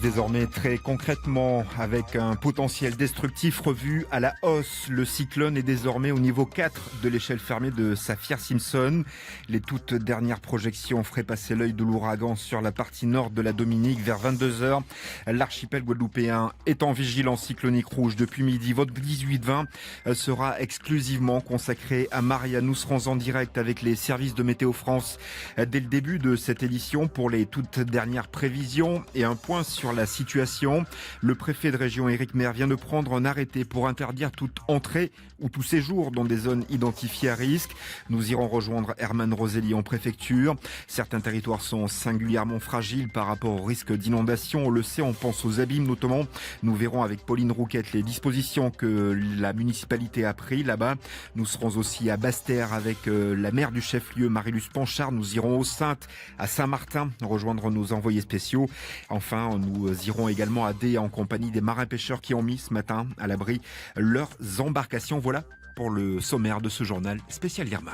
Désormais, très concrètement, avec un potentiel destructif revu à la hausse, le cyclone est désormais au niveau 4 de l'échelle fermée de Saffir-Simpson. Les toutes dernières projections feraient passer l'œil de l'ouragan sur la partie nord de la Dominique vers 22h. L'archipel guadeloupéen est en vigilance cyclonique rouge depuis midi. Votre 18-20 sera exclusivement consacré à Maria. Nous serons en direct avec les services de Météo France dès le début de cette édition pour les toutes dernières prévisions et un point sur la situation. Le préfet de région Éric Maire vient de prendre un arrêté pour interdire toute entrée ou tout séjour dans des zones identifiées à risque. Nous irons rejoindre Herman Roselli en préfecture. Certains territoires sont singulièrement fragiles par rapport au risque d'inondation. On le sait, on pense aux abîmes notamment. Nous verrons avec Pauline Rouquette les dispositions que la municipalité a prises là-bas. Nous serons aussi à Basse-Terre avec la maire du chef-lieu Marie-Luce Panchard. Nous irons aux Saintes, à Saint-Martin, rejoindre nos envoyés spéciaux. Enfin, nous irons également à Dé en compagnie des marins-pêcheurs qui ont mis ce matin à l'abri leurs embarcations. Voilà pour le sommaire de ce journal spécial Irma.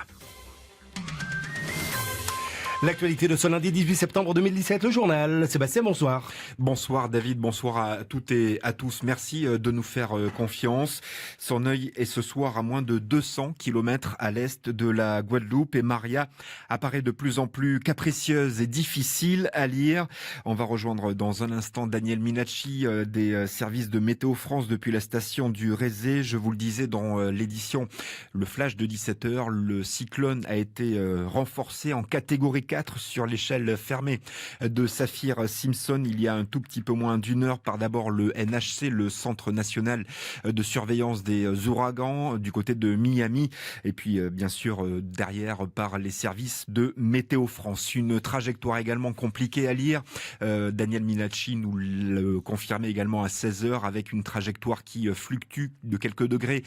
L'actualité de ce lundi 18 septembre 2017, le journal. Sébastien, bonsoir. Bonsoir David, bonsoir à toutes et à tous. Merci de nous faire confiance. Son œil est ce soir à moins de 200 km à l'est de la Guadeloupe et Maria apparaît de plus en plus capricieuse et difficile à lire. On va rejoindre dans un instant Daniel Minacci des services de Météo France depuis la station du Rézé. Je vous le disais dans l'édition, le flash de 17h, le cyclone a été renforcé en catégorie 4 sur l'échelle fermée de Saffir-Simpson. Il y a un tout petit peu moins d'une heure par d'abord le NHC, le Centre National de Surveillance des Ouragans du côté de Miami et puis bien sûr derrière par les services de Météo France. Une trajectoire également compliquée à lire. Daniel Minacci nous le confirmait également à 16h avec une trajectoire qui fluctue de quelques degrés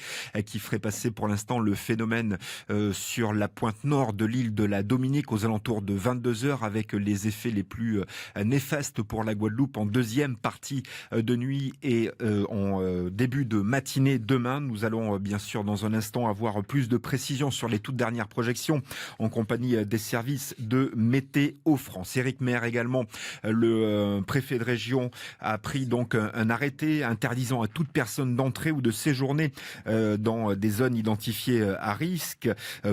qui ferait passer pour l'instant le phénomène sur la pointe nord de l'île de la Dominique aux alentours de 22h avec les effets les plus néfastes pour la Guadeloupe en deuxième partie de nuit et en début de matinée demain. Nous allons bien sûr dans un instant avoir plus de précisions sur les toutes dernières projections en compagnie des services de Météo France. Éric Maire également, le préfet de région, a pris donc un arrêté interdisant à toute personne d'entrer ou de séjourner dans des zones identifiées à risque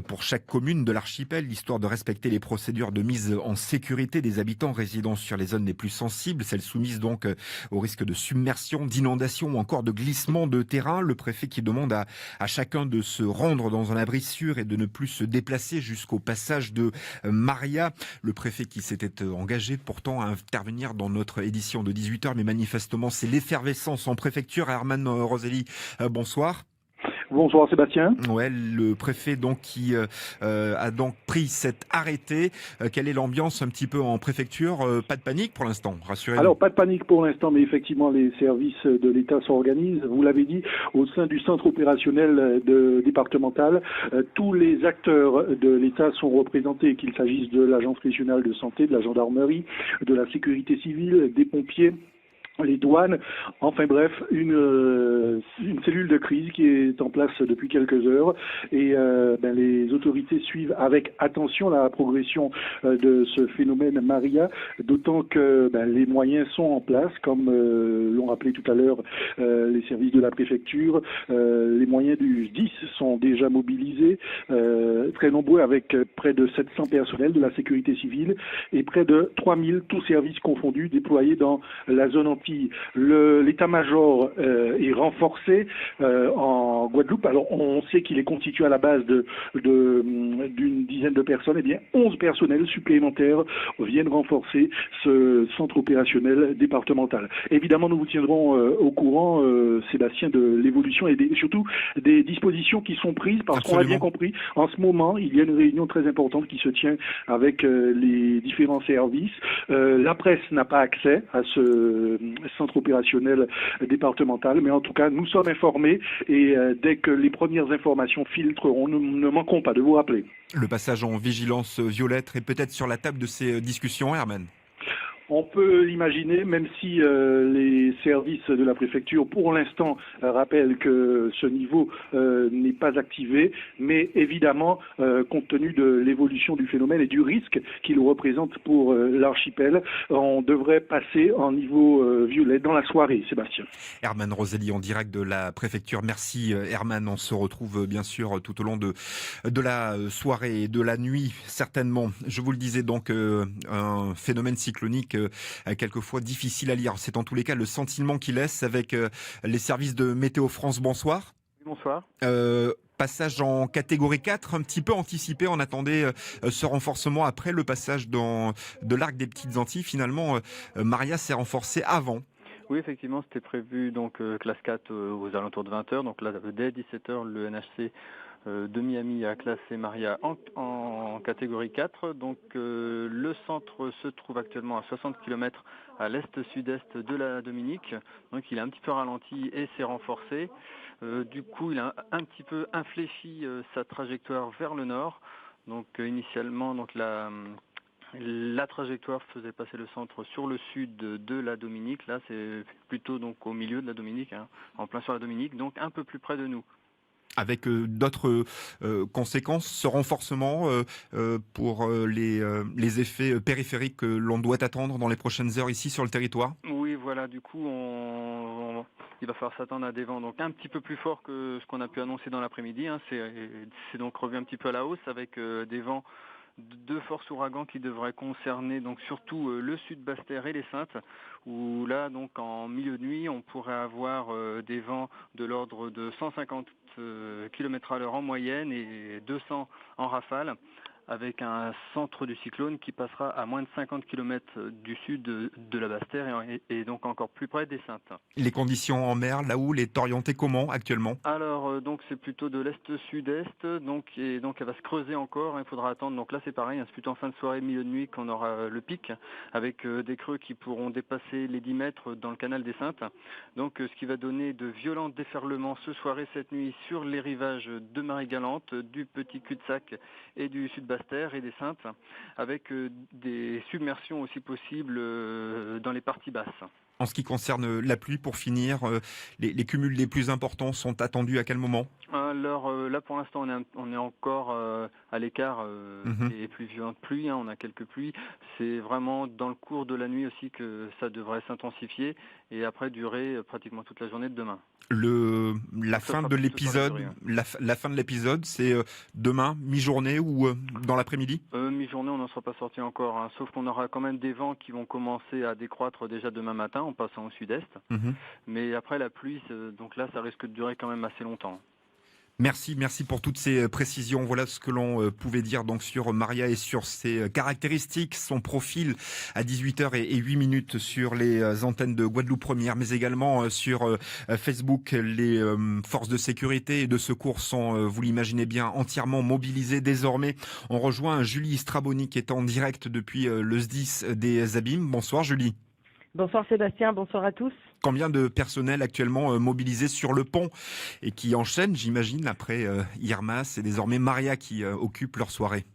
pour chaque commune de l'archipel, histoire de respecter les procédures de mise en sécurité des habitants résidant sur les zones les plus sensibles, celles soumises donc au risque de submersion, d'inondation ou encore de glissement de terrain. Le préfet qui demande à chacun de se rendre dans un abri sûr et de ne plus se déplacer jusqu'au passage de Maria. Le préfet qui s'était engagé pourtant à intervenir dans notre édition de 18h, mais manifestement c'est l'effervescence en préfecture. Herman Roselli, bonsoir. Bonsoir Sébastien. Ouais, le préfet donc qui a donc pris cet arrêté. Quelle est l'ambiance un petit peu en préfecture? Pas de panique pour l'instant, rassurez-nous. Alors pas de panique pour l'instant, mais effectivement les services de l'État s'organisent. Vous l'avez dit, au sein du centre opérationnel départemental, tous les acteurs de l'État sont représentés, qu'il s'agisse de l'Agence régionale de santé, de la gendarmerie, de la sécurité civile, des pompiers, les douanes, enfin bref, une cellule de crise qui est en place depuis quelques heures et les autorités suivent avec attention la progression de ce phénomène Maria, d'autant que les moyens sont en place, comme l'ont rappelé tout à l'heure les services de la préfecture. Les moyens du SDIS sont déjà mobilisés, très nombreux, avec près de 700 personnels de la sécurité civile et près de 3000, tous services confondus, déployés dans la zone entière. L'état-major est renforcé en Guadeloupe. Alors on sait qu'il est constitué à la base d'une dizaine de personnes. Eh bien, 11 personnels supplémentaires viennent renforcer ce centre opérationnel départemental. Évidemment, nous vous tiendrons au courant, Sébastien, de l'évolution et surtout des dispositions qui sont prises, parce qu'on a bien compris, en ce moment, il y a une réunion très importante qui se tient avec les différents services. La presse n'a pas accès à ce centre opérationnel départemental, mais en tout cas nous sommes informés et dès que les premières informations filtreront, nous ne manquerons pas de vous rappeler. Le passage en vigilance violette est peut-être sur la table de ces discussions, Herman. On peut l'imaginer, même si les services de la préfecture, pour l'instant, rappellent que ce niveau n'est pas activé, mais évidemment, compte tenu de l'évolution du phénomène et du risque qu'il représente pour l'archipel, on devrait passer en niveau violet dans la soirée, Sébastien. Herman Roselli en direct de la préfecture. Merci Herman, on se retrouve bien sûr tout au long de la soirée et de la nuit, certainement. Je vous le disais donc, un phénomène cyclonique quelquefois difficile à lire. C'est en tous les cas le sentiment qu'il laisse avec les services de Météo France. Bonsoir. Bonsoir. Passage en catégorie 4, un petit peu anticipé. On attendait ce renforcement après le passage de l'arc des Petites Antilles. Finalement, Maria s'est renforcée avant. Oui, effectivement, c'était prévu donc classe 4 aux alentours de 20h. Donc là, dès 17h, le NHC de Miami a classé Maria en catégorie 4. Donc le centre se trouve actuellement à 60 km à l'est-sud-est de la Dominique. Donc il a un petit peu ralenti et s'est renforcé. Du coup, il a un petit peu infléchi sa trajectoire vers le nord. Donc initialement, donc la trajectoire faisait passer le centre sur le sud de la Dominique. Là, c'est plutôt donc au milieu de la Dominique, hein, en plein sur la Dominique, donc un peu plus près de nous. Avec d'autres conséquences, ce renforcement pour les effets périphériques que l'on doit attendre dans les prochaines heures ici sur le territoire? Oui, voilà, du coup, il va falloir s'attendre à des vents donc un petit peu plus forts que ce qu'on a pu annoncer dans l'après-midi. Hein. C'est donc revu un petit peu à la hausse avec des vents de force ouragan qui devraient concerner donc surtout le sud Basse-Terre et les Saintes, où là donc en milieu de nuit on pourrait avoir des vents de l'ordre de 150 km/h en moyenne et 200 en rafale, avec un centre du cyclone qui passera à moins de 50 km du sud de la Basse-Terre et donc encore plus près des Saintes. Les conditions en mer, la houle est orientée comment actuellement? Alors donc c'est plutôt de l'est-sud-est, donc elle va se creuser encore, il faudra attendre. Donc là c'est pareil, c'est plutôt en fin de soirée, milieu de nuit qu'on aura le pic, avec des creux qui pourront dépasser les 10 mètres dans le canal des Saintes. Donc ce qui va donner de violents déferlements ce soir et cette nuit sur les rivages de Marie-Galante, du Petit Cul-de-Sac et du sud Basse-Terre et des Saintes, avec des submersions aussi possibles dans les parties basses. En ce qui concerne la pluie, pour finir, les cumuls les plus importants sont attendus à quel moment? Alors là pour l'instant on est encore à l'écart des plus violentes pluies, hein, on a quelques pluies. C'est vraiment dans le cours de la nuit aussi que ça devrait s'intensifier et après durer pratiquement toute la journée de demain. La fin de l'épisode, la fin de l'épisode, c'est demain, mi-journée ou dans l'après-midi? Mi-journée, on n'en sera pas sorti encore, hein, sauf qu'on aura quand même des vents qui vont commencer à décroître déjà demain matin en passant au sud-est. Mais après la pluie, donc là, ça risque de durer quand même assez longtemps. Merci pour toutes ces précisions. Voilà ce que l'on pouvait dire donc sur Maria et sur ses caractéristiques, son profil à 18h08 sur les antennes de Guadeloupe Première, mais également sur Facebook. Les forces de sécurité et de secours sont, vous l'imaginez bien, entièrement mobilisées désormais. On rejoint Julie Straboni qui est en direct depuis le SDIS des Abîmes. Bonsoir Julie. Bonsoir Sébastien, bonsoir à tous. Combien de personnel actuellement mobilisé sur le pont et qui enchaînent, j'imagine, après Irma, c'est désormais Maria qui occupe leur soirée?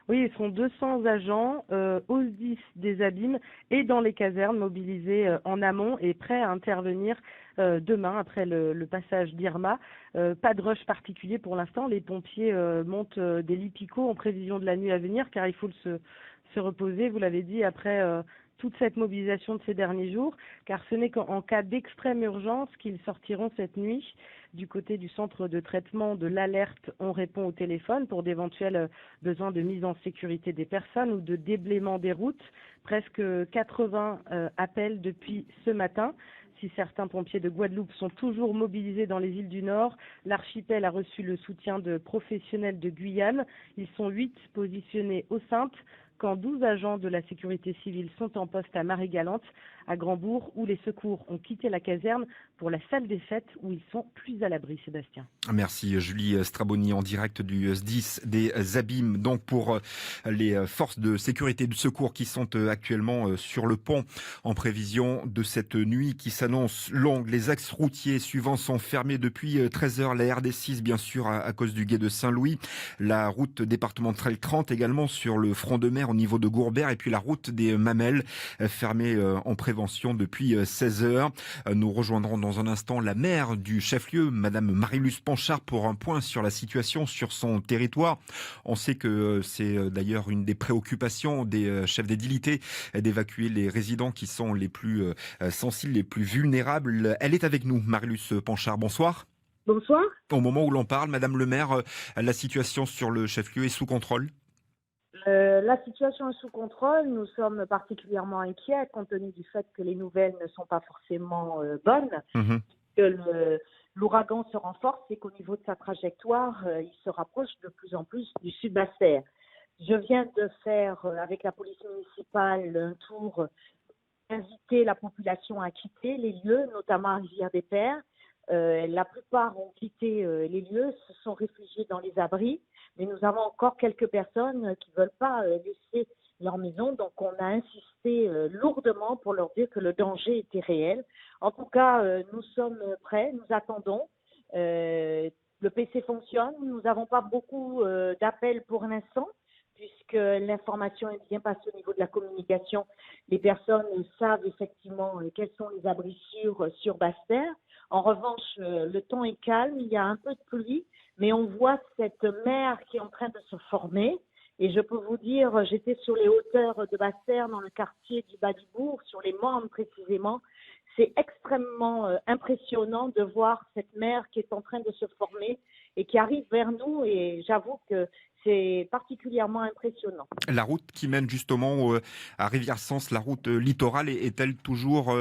Oui, ils sont 200 agents au SDIS des Abîmes et dans les casernes mobilisés en amont et prêts à intervenir demain après le passage d'Irma. Pas de rush particulier pour l'instant. Les pompiers montent des lits picots en prévision de la nuit à venir car il faut se reposer, vous l'avez dit, après toute cette mobilisation de ces derniers jours, car ce n'est qu'en cas d'extrême urgence qu'ils sortiront cette nuit du côté du centre de traitement de l'alerte. On répond au téléphone pour d'éventuels besoins de mise en sécurité des personnes ou de déblaiement des routes. Presque 80 appels depuis ce matin. Si certains pompiers de Guadeloupe sont toujours mobilisés dans les îles du Nord, l'archipel a reçu le soutien de professionnels de Guyane. Ils sont 8 positionnés aux Saintes, quand 12 agents de la sécurité civile sont en poste à Marie-Galante, à Grandbourg, où les secours ont quitté la caserne pour la salle des fêtes, où ils sont plus à l'abri, Sébastien. Merci Julie Straboni en direct du SDIS des Abîmes. Donc pour les forces de sécurité et de secours qui sont actuellement sur le pont en prévision de cette nuit qui s'annonce longue. Les axes routiers suivants sont fermés depuis 13 heures. La RD6 bien sûr à cause du gué de Saint-Louis. La route départementale 30 également sur le front de mer au niveau de Gourbert. Et puis la route des Mamelles fermée en prévention depuis 16 heures. Nous rejoindrons dans un instant la maire du chef-lieu, Madame Marie-Luce Panchard, pour un point sur la situation sur son territoire. On sait que c'est d'ailleurs une des préoccupations des chefs d'édilité d'évacuer les résidents qui sont les plus sensibles, les plus vulnérables. Elle est avec nous, Marie-Luce Panchard. Bonsoir. Bonsoir. Au moment où l'on parle, Madame le maire, la situation sur le chef-lieu est sous contrôle? La situation est sous contrôle. Nous sommes particulièrement inquiets compte tenu du fait que les nouvelles ne sont pas forcément bonnes, que l'ouragan se renforce et qu'au niveau de sa trajectoire, il se rapproche de plus en plus du sud Basse-Terre. Je viens de faire, avec la police municipale, un tour, inviter la population à quitter les lieux, notamment à Rivière-des-Pères. La plupart ont quitté les lieux, se sont réfugiés dans les abris, mais nous avons encore quelques personnes qui ne veulent pas laisser leur maison, donc on a insisté lourdement pour leur dire que le danger était réel. En tout cas, nous sommes prêts, nous attendons. Le PC fonctionne, nous n'avons pas beaucoup d'appels pour l'instant, puisque l'information est bien passée au niveau de la communication. Les personnes savent effectivement quels sont les abris sur Basse-Terre. En revanche, le temps est calme, il y a un peu de pluie, mais on voit cette mer qui est en train de se former. Et je peux vous dire, j'étais sur les hauteurs de Basse-Terre, dans le quartier du Bas-du-Bourg, sur les Mornes précisément. C'est extrêmement impressionnant de voir cette mer qui est en train de se former et qui arrive vers nous. Et j'avoue que c'est particulièrement impressionnant. La route qui mène justement à Rivière-Sens, la route littorale, est-elle toujours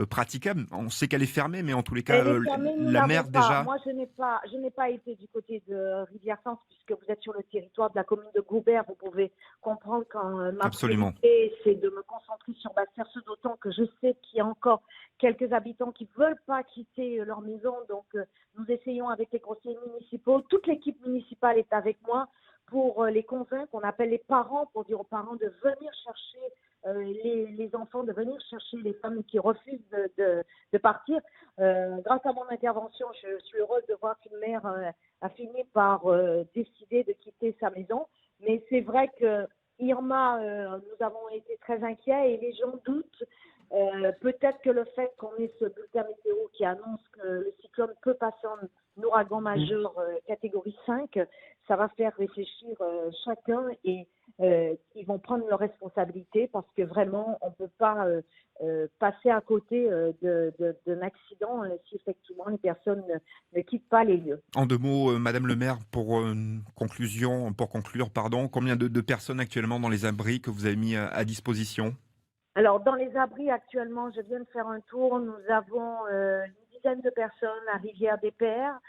praticable? On sait qu'elle est fermée, mais en tous les cas, la mer déjà... Moi, je n'ai pas été du côté de Rivière-Sens, puisque vous êtes sur le territoire de la commune de Gourbert. Vous pouvez comprendre quand ma priorité, c'est de me concentrer sur Basse-Terre, ce d'autant que je sais qu'il y a encore quelques habitants qui ne veulent pas quitter leur maison. Donc, nous essayons avec les conseillers municipaux. Toute l'équipe municipale est avec moi pour les convaincre. On appelle les parents pour dire aux parents de venir chercher les enfants, de venir chercher les femmes qui refusent de partir. Grâce à mon intervention, je suis heureuse de voir qu'une mère a fini par décider de quitter sa maison. Mais c'est vrai que Irma, nous avons été très inquiets et les gens doutent. Peut-être que le fait qu'on ait ce bulletin météo qui annonce que le cyclone peut passer en ouragan majeur catégorie 5, ça va faire réfléchir chacun et ils vont prendre leurs responsabilités parce que vraiment on ne peut pas passer à côté d'un accident si effectivement les personnes ne quittent pas les lieux. En deux mots, Madame le maire, pour conclure, combien de personnes actuellement dans les abris que vous avez mis à disposition? Alors, dans les abris actuellement, je viens de faire un tour, nous avons une dizaine de personnes à Rivière-des-Pères.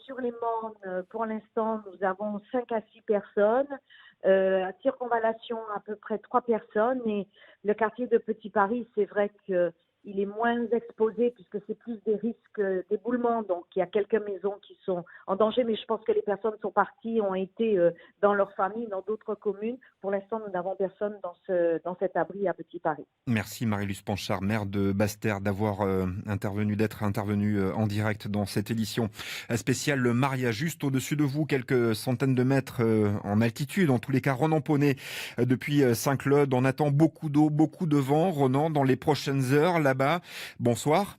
Sur les Mornes, pour l'instant, nous avons 5 à 6 personnes. À Circonvallation, à peu près 3 personnes. Et le quartier de Petit Paris, c'est vrai qu'il est moins exposé puisque c'est plus des risques d'éboulement. Donc, il y a quelques maisons qui sont en danger, mais je pense que les personnes sont parties, ont été dans leur famille, dans d'autres communes. Pour l'instant, nous n'avons personne dans cet abri à Petit Paris. Merci Marie-Luce Panchard, maire de Basse-Terre, d'être intervenue en direct dans cette édition spéciale Maria. Juste au-dessus de vous, quelques centaines de mètres en altitude, en tous les cas, Ronan Poney depuis Saint-Claude. On attend beaucoup d'eau, beaucoup de vent. Ronan, dans les prochaines heures, là-bas. Bonsoir.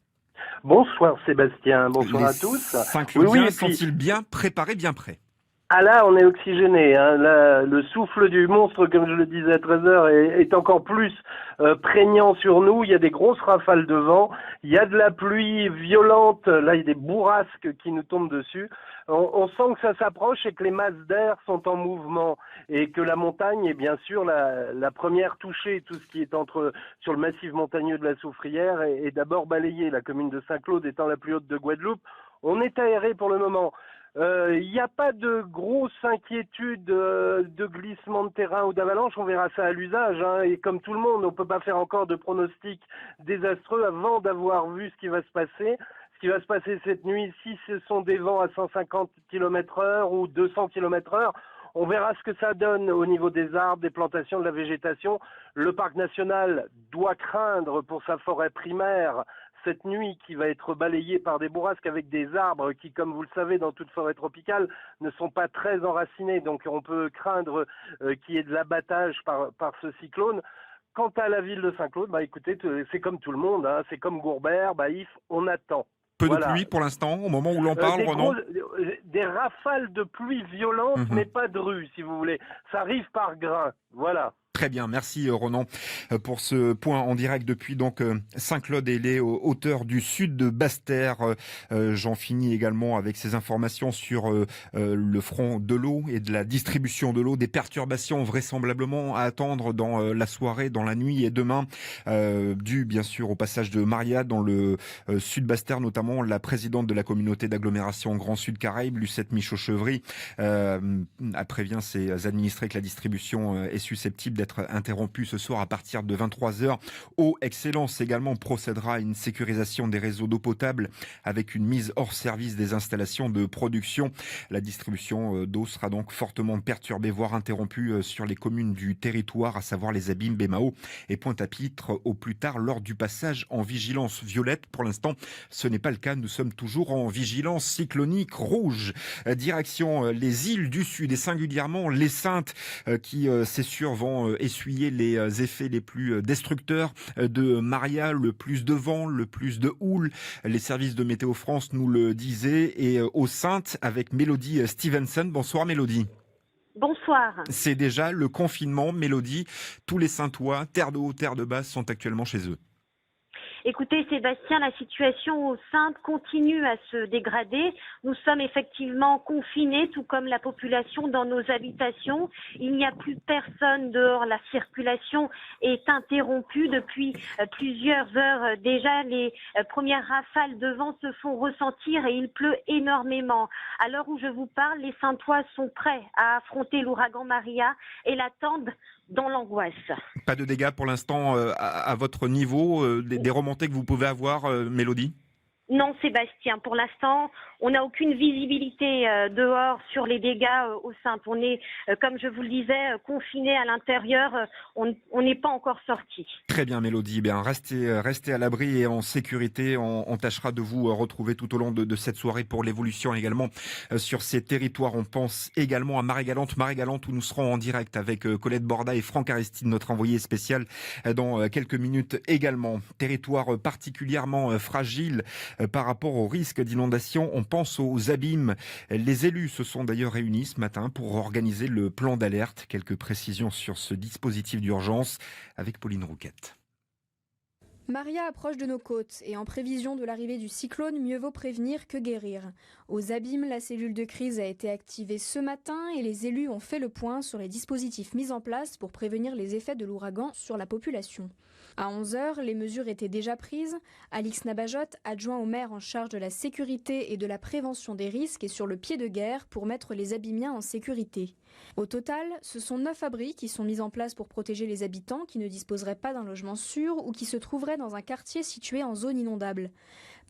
Bonsoir Sébastien, bonsoir à tous. Saint-Claudiens sont-ils bien préparés, bien prêts? Ah là, on est oxygéné. Hein. Là, le souffle du monstre, comme je le disais à 13h, est encore plus prégnant sur nous. Il y a des grosses rafales de vent. Il y a de la pluie violente. Là, il y a des bourrasques qui nous tombent dessus. On sent que ça s'approche et que les masses d'air sont en mouvement et que la montagne est bien sûr la première touchée. Tout ce qui est sur le massif montagneux de la Soufrière est d'abord balayé. La commune de Saint-Claude étant la plus haute de Guadeloupe. On est aéré pour le moment. Il n'y a pas de grosse inquiétude de glissement de terrain ou d'avalanche, on verra ça à l'usage, hein, et comme tout le monde, on ne peut pas faire encore de pronostics désastreux avant d'avoir vu ce qui va se passer. Ce qui va se passer cette nuit, si ce sont des vents à 150 km/h ou 200 km/h, on verra ce que ça donne au niveau des arbres, des plantations, de la végétation. Le parc national doit craindre pour sa forêt primaire cette nuit qui va être balayée par des bourrasques avec des arbres qui, comme vous le savez, dans toute forêt tropicale, ne sont pas très enracinés. Donc on peut craindre qu'il y ait de l'abattage par ce cyclone. Quant à la ville de Saint-Claude, écoutez, c'est comme tout le monde, hein, c'est comme Gourbert, Baïf, on attend. Peu de pluie pour l'instant, au moment où l'on parle, Ronan. Des rafales de pluie violentes, mais pas de rue, si vous voulez. Ça arrive par grains, voilà. Très bien, merci Ronan pour ce point en direct depuis donc Saint-Claude et les hauteurs du sud de Basse-Terre. J'en finis également avec ces informations sur le front de l'eau et de la distribution de l'eau. Des perturbations vraisemblablement à attendre dans la soirée, dans la nuit et demain, dû bien sûr au passage de Maria dans le sud Basse-Terre, notamment la présidente de la communauté d'agglomération Grand Sud Caraïbes, Lucette Michaud-Chevry, prévient ses administrés que la distribution est susceptible d'être interrompu ce soir à partir de 23h. Eau Excellence également procédera à une sécurisation des réseaux d'eau potable avec une mise hors service des installations de production. La distribution d'eau sera donc fortement perturbée, voire interrompue sur les communes du territoire, à savoir les Abîmes, Bémao et Pointe-à-Pitre, au plus tard lors du passage en vigilance violette. Pour l'instant, ce n'est pas le cas. Nous sommes toujours en vigilance cyclonique rouge. Direction les îles du Sud et singulièrement les Saintes qui, c'est sûr, vont essuyer les effets les plus destructeurs de Maria, le plus de vent, le plus de houle. Les services de Météo France nous le disaient. Et aux Saintes avec Mélodie Stevenson. Bonsoir Mélodie. Bonsoir. C'est déjà le confinement, Mélodie. Tous les Saintois, terre de haut, terre de basse, sont actuellement chez eux. Écoutez Sébastien, la situation aux Saintes continue à se dégrader. Nous sommes effectivement confinés, tout comme la population dans nos habitations. Il n'y a plus personne dehors. La circulation est interrompue depuis plusieurs heures. Déjà, les premières rafales de vent se font ressentir et il pleut énormément. À l'heure où je vous parle, les Saintois sont prêts à affronter l'ouragan Maria et l'attendent dans l'angoisse. Pas de dégâts pour l'instant à votre niveau, des remontées que vous pouvez avoir, Mélodie ? Non, Sébastien, pour l'instant, on n'a aucune visibilité dehors sur les dégâts aux Saintes. On est, comme je vous le disais, confinés à l'intérieur. On n'est pas encore sortis. Très bien, Mélodie. Bien, restez à l'abri et en sécurité. On tâchera de vous retrouver tout au long de cette soirée pour l'évolution également sur ces territoires. On pense également à Marie-Galante, où nous serons en direct avec Colette Borda et Franck Aristide, notre envoyé spécial, dans quelques minutes également. Territoire particulièrement fragile par rapport au risque d'inondation. On pense aux abîmes. Les élus se sont d'ailleurs réunis ce matin pour organiser le plan d'alerte. Quelques précisions sur ce dispositif d'urgence avec Pauline Rouquette. Maria approche de nos côtes et en prévision de l'arrivée du cyclone, mieux vaut prévenir que guérir. Aux Abîmes, la cellule de crise a été activée ce matin et les élus ont fait le point sur les dispositifs mis en place pour prévenir les effets de l'ouragan sur la population. À 11h, les mesures étaient déjà prises. Alix Nabajot, adjoint au maire en charge de la sécurité et de la prévention des risques, est sur le pied de guerre pour mettre les Abîmiens en sécurité. Au total, ce sont 9 abris qui sont mis en place pour protéger les habitants qui ne disposeraient pas d'un logement sûr ou qui se trouveraient dans un quartier situé en zone inondable.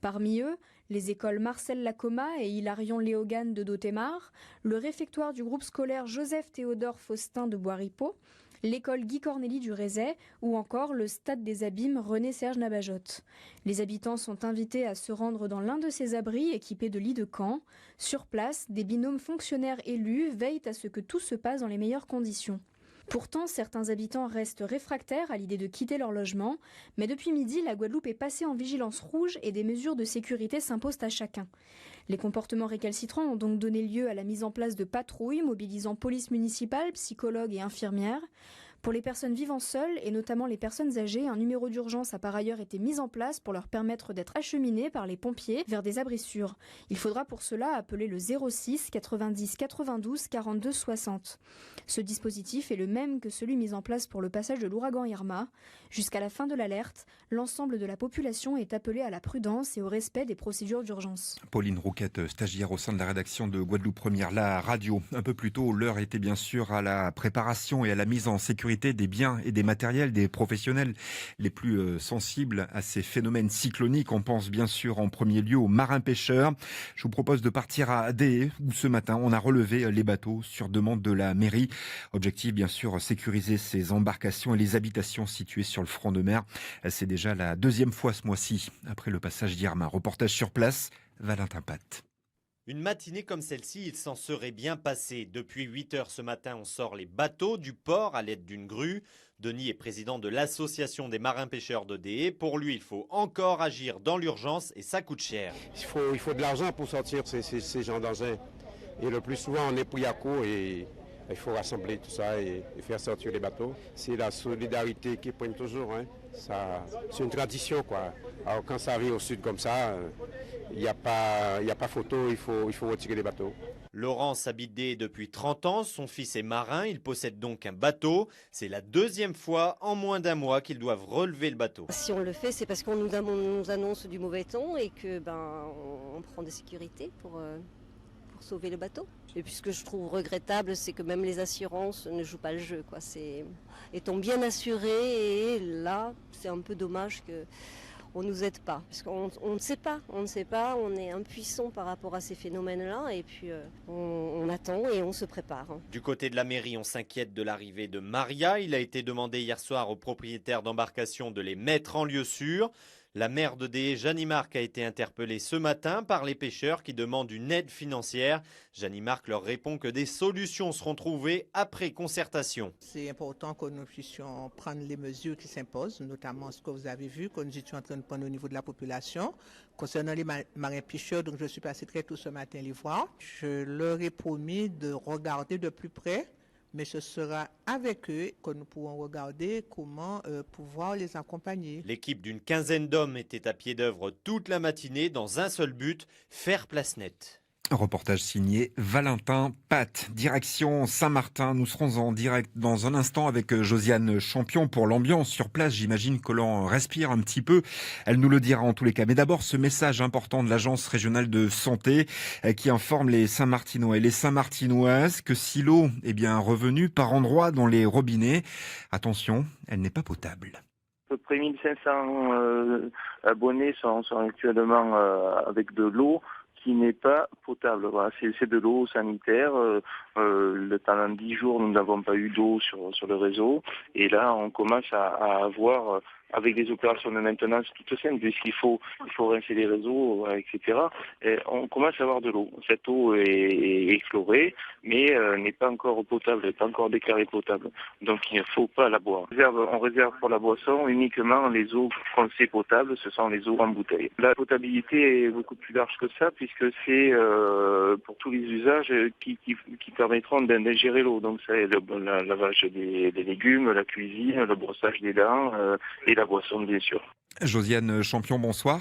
Parmi eux, les écoles Marcel Lacoma et Hilarion Léogane de Dotemar, le réfectoire du groupe scolaire Joseph-Théodore Faustin de Bois-Ripaud, l'école Guy Cornélie du Rézet ou encore le stade des Abîmes René-Serge Nabajot. Les habitants sont invités à se rendre dans l'un de ces abris équipés de lits de camp. Sur place, des binômes fonctionnaires élus veillent à ce que tout se passe dans les meilleures conditions. Pourtant, certains habitants restent réfractaires à l'idée de quitter leur logement, mais depuis midi, la Guadeloupe est passée en vigilance rouge et des mesures de sécurité s'imposent à chacun. Les comportements récalcitrants ont donc donné lieu à la mise en place de patrouilles mobilisant police municipale, psychologues et infirmières. Pour les personnes vivant seules, et notamment les personnes âgées, un numéro d'urgence a par ailleurs été mis en place pour leur permettre d'être acheminés par les pompiers vers des abris sûrs. Il faudra pour cela appeler le 06 90 92 42 60. Ce dispositif est le même que celui mis en place pour le passage de l'ouragan Irma. Jusqu'à la fin de l'alerte, l'ensemble de la population est appelée à la prudence et au respect des procédures d'urgence. Pauline Rouquette, stagiaire au sein de la rédaction de Guadeloupe Première, la radio. Un peu plus tôt, l'heure était bien sûr à la préparation et à la mise en sécurité des biens et des matériels des professionnels les plus sensibles à ces phénomènes cycloniques. On pense bien sûr en premier lieu aux marins-pêcheurs. Je vous propose de partir à Déé, où ce matin on a relevé les bateaux sur demande de la mairie. Objectif bien sûr, sécuriser ces embarcations et les habitations situées sur le front de mer. C'est déjà la deuxième fois ce mois-ci, après le passage d'Irma. Reportage sur place, Valentin Pat. Une matinée comme celle-ci, il s'en serait bien passé. Depuis 8h ce matin, on sort les bateaux du port à l'aide d'une grue. Denis est président de l'association des marins-pêcheurs de Déé. Pour lui, il faut encore agir dans l'urgence et ça coûte cher. Il faut de l'argent pour sortir ces gens d'engins. Et le plus souvent, on est pris à court et il faut rassembler tout ça et faire sortir les bateaux. C'est la solidarité qui prime toujours. C'est une tradition, quoi. Alors quand ça arrive au sud comme ça, il n'y a pas photo, il faut retirer les bateaux. Laurence habite Déé depuis 30 ans, son fils est marin, il possède donc un bateau. C'est la deuxième fois en moins d'un mois qu'ils doivent relever le bateau. Si on le fait, c'est parce qu'on nous annonce du mauvais temps et que on prend des sécurités pour sauver le bateau. Et puis ce que je trouve regrettable, c'est que même les assurances ne jouent pas le jeu, quoi. Est-on bien assuré et là, c'est un peu dommage que on nous aide pas, parce qu'on ne sait pas, on est impuissant par rapport à ces phénomènes-là, et puis on attend et on se prépare. Du côté de la mairie, on s'inquiète de l'arrivée de Maria. Il a été demandé hier soir aux propriétaires d'embarcations de les mettre en lieu sûr. La maire de Déé, Jeannie Marc, a été interpellée ce matin par les pêcheurs qui demandent une aide financière. Jeannie Marc leur répond que des solutions seront trouvées après concertation. C'est important que nous puissions prendre les mesures qui s'imposent, notamment ce que vous avez vu, que nous étions en train de prendre au niveau de la population. Concernant les marins pêcheurs, donc je suis passé très tôt ce matin les voir. Je leur ai promis de regarder de plus près, mais ce sera avec eux que nous pourrons regarder comment pouvoir les accompagner. L'équipe d'une quinzaine d'hommes était à pied d'œuvre toute la matinée dans un seul but, faire place nette. Un reportage signé Valentin Pat. Direction Saint-Martin. Nous serons en direct dans un instant avec Josiane Champion pour l'ambiance sur place. J'imagine que l'on respire un petit peu. Elle nous le dira en tous les cas. Mais d'abord, ce message important de l'Agence régionale de santé qui informe les Saint-Martinois et les Saint-Martinoises que si l'eau est bien revenue par endroits dans les robinets, attention, elle n'est pas potable. À peu près 1500 abonnés sont actuellement avec de l'eau qui n'est pas potable. Voilà, c'est de l'eau sanitaire. Pendant 10 jours, nous n'avons pas eu d'eau sur le réseau. Et là, on commence à avoir, avec des opérations de maintenance toutes simples, puisqu'il faut rincer les réseaux, etc. Et on commence à avoir de l'eau. Cette eau est chlorée, mais n'est pas encore potable, n'est pas encore déclarée potable. Donc il ne faut pas la boire. On réserve pour la boisson uniquement les eaux qu'on sait potables, ce sont les eaux en bouteille. La potabilité est beaucoup plus large que ça, puisque c'est pour tous les usages qui permettront d'ingérer l'eau. Donc c'est le lavage des légumes, la cuisine, le brossage des dents et la boisson bien sûr. Josiane Champion, bonsoir.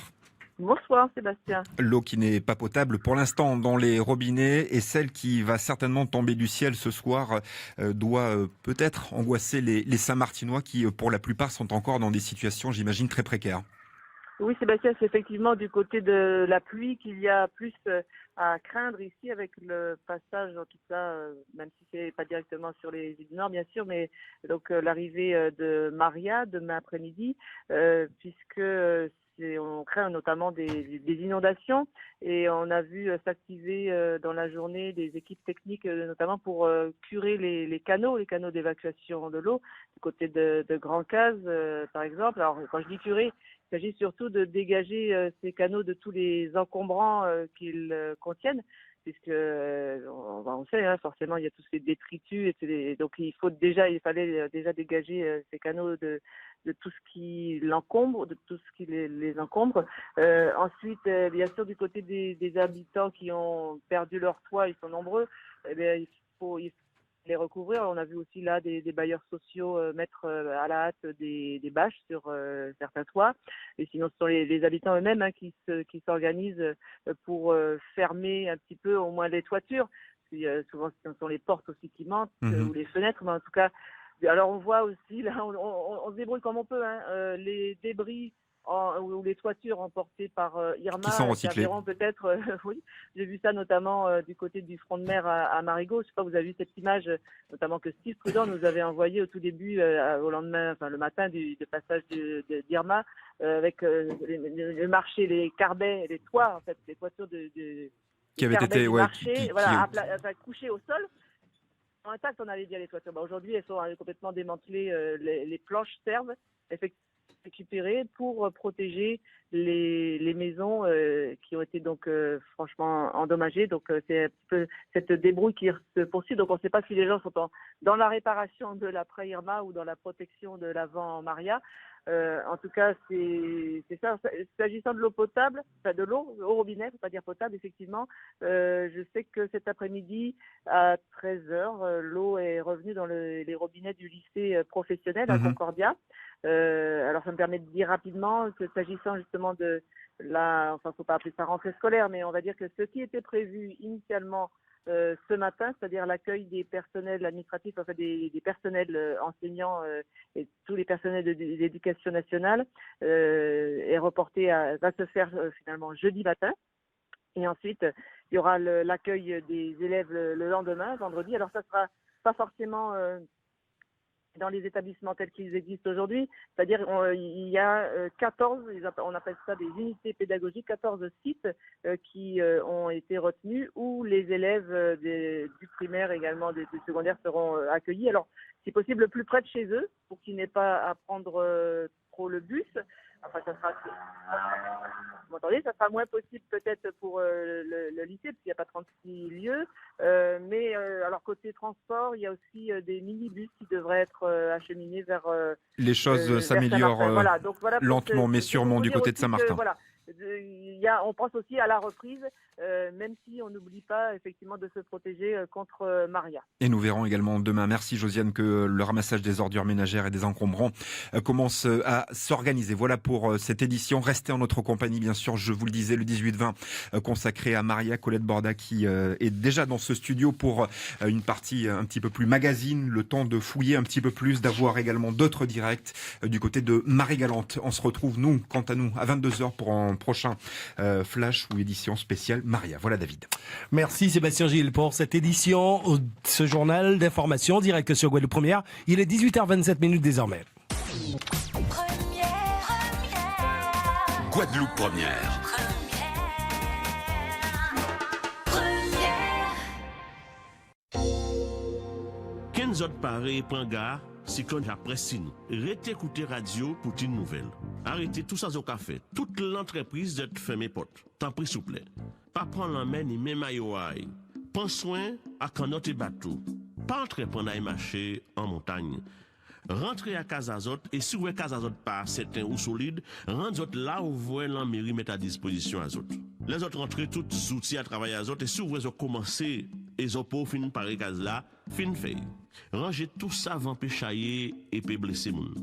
Bonsoir Sébastien. L'eau qui n'est pas potable pour l'instant dans les robinets et celle qui va certainement tomber du ciel ce soir doit peut-être angoisser les Saint-Martinois qui pour la plupart sont encore dans des situations j'imagine très précaires. Oui Sébastien, c'est effectivement du côté de la pluie qu'il y a plus à craindre ici avec le passage, en tout cas, même si c'est pas directement sur les îles du Nord bien sûr, mais donc l'arrivée de Maria demain après-midi, puisque on craint notamment des inondations et on a vu s'activer dans la journée des équipes techniques notamment pour curer les canaux d'évacuation de l'eau du côté de Grand Case par exemple. Alors quand je dis curer, il s'agit surtout de dégager ces canaux de tous les encombrants qu'ils contiennent, puisque on sait forcément il y a tous ces détritus, donc il fallait déjà dégager ces canaux de tout ce qui l'encombre, de tout ce qui les encombre. Ensuite, bien sûr, du côté des habitants qui ont perdu leur toit, ils sont nombreux. Eh bien, il les recouvrir. On a vu aussi là des bailleurs sociaux mettre à la hâte des bâches sur certains toits. Et sinon, ce sont les habitants eux-mêmes qui s'organisent pour fermer un petit peu au moins les toitures. Souvent, ce sont les portes aussi qui manquent ou les fenêtres, mais en tout cas, alors on voit aussi, là, on se débrouille comme on peut, les débris ou les toitures emportées par Irma qui sont recyclées. Peut-être, oui, j'ai vu ça notamment du côté du front de mer à Marigot. Je sais pas, vous avez vu cette image, notamment que Steve Prudent nous avait envoyée au tout début, au lendemain, enfin le matin du passage d'Irma, avec le marché, les carbets, les toits, en fait, les toitures qui avaient été couchées au sol. Intact, on allait dire les toitures. Aujourd'hui, elles sont complètement démantelées. Les planches servent effectivement récupérées pour protéger les maisons qui ont été donc franchement endommagées. Donc c'est un peu cette débrouille qui se poursuit. Donc on ne sait pas si les gens sont dans la réparation de l'après Irma ou dans la protection de l'avant Maria. En tout cas, c'est ça. S'agissant de l'eau potable, enfin de l'eau au robinet, faut pas dire potable, effectivement. Je sais que cet après-midi à 13h, l'eau est revenue dans les robinets du lycée professionnel à Concordia. Alors ça me permet de dire rapidement que s'agissant justement de faut pas appeler ça rentrée scolaire, mais on va dire que ce qui était prévu initialement ce matin, c'est-à-dire l'accueil des personnels administratifs, enfin des personnels enseignants et tous les personnels de l'éducation nationale, est reporté va se faire finalement jeudi matin. Et ensuite, il y aura l'accueil des élèves le lendemain, vendredi. Alors ça sera pas forcément dans les établissements tels qu'ils existent aujourd'hui, c'est-à-dire il y a 14, on appelle ça des unités pédagogiques, 14 sites qui ont été retenus où les élèves du primaire également du secondaire seront accueillis. Alors, si possible, le plus près de chez eux pour qu'ils n'aient pas à prendre trop le bus. Enfin, ça sera moins possible peut-être pour le lycée, parce qu'il n'y a pas 36 lieux. Mais alors, côté transport, il y a aussi des minibus qui devraient être acheminés vers... les choses s'améliorent lentement, mais sûrement du côté de Saint-Martin. On pense aussi à la reprise, même si on n'oublie pas effectivement de se protéger contre Maria. Et nous verrons également demain, merci Josiane, que le ramassage des ordures ménagères et des encombrants commence à s'organiser. Voilà pour cette édition. Restez en notre compagnie, bien sûr, je vous le disais, le 18-20 consacré à Maria. Colette Borda qui est déjà dans ce studio pour une partie un petit peu plus magazine, le temps de fouiller un petit peu plus, d'avoir également d'autres directs du côté de Marie-Galante. On se retrouve, nous, quant à nous, à 22h pour un prochain flash ou édition spéciale Maria. Voilà David. Merci Sébastien Gilles pour cette édition, ce journal d'information direct sur Guadeloupe Première. Il est 18h27 désormais. Guadeloupe Première. Quinze pareil prend gare, c'est quand après signe. Restez écouter radio pour une nouvelle. Arrêtez tout ça au café. Toute l'entreprise d'être fermée porte. Tant pis s'il vous plaît. Pas prendre la main ni même aïe. Prends soin à quand notre bateau. Pas entrer prendre un marché en montagne. Rentrez à Casazot et si vous voulez Casazot pas certain ou solide, rentrez là où vous voulez la mairie mettre à disposition à autres. Les autres rentrez tous les outils à travailler à autres et si vous voulez commencer et vous pouvez finir par les cases là, fin fait. Rangez tout ça avant péchailler et peut blesser moun.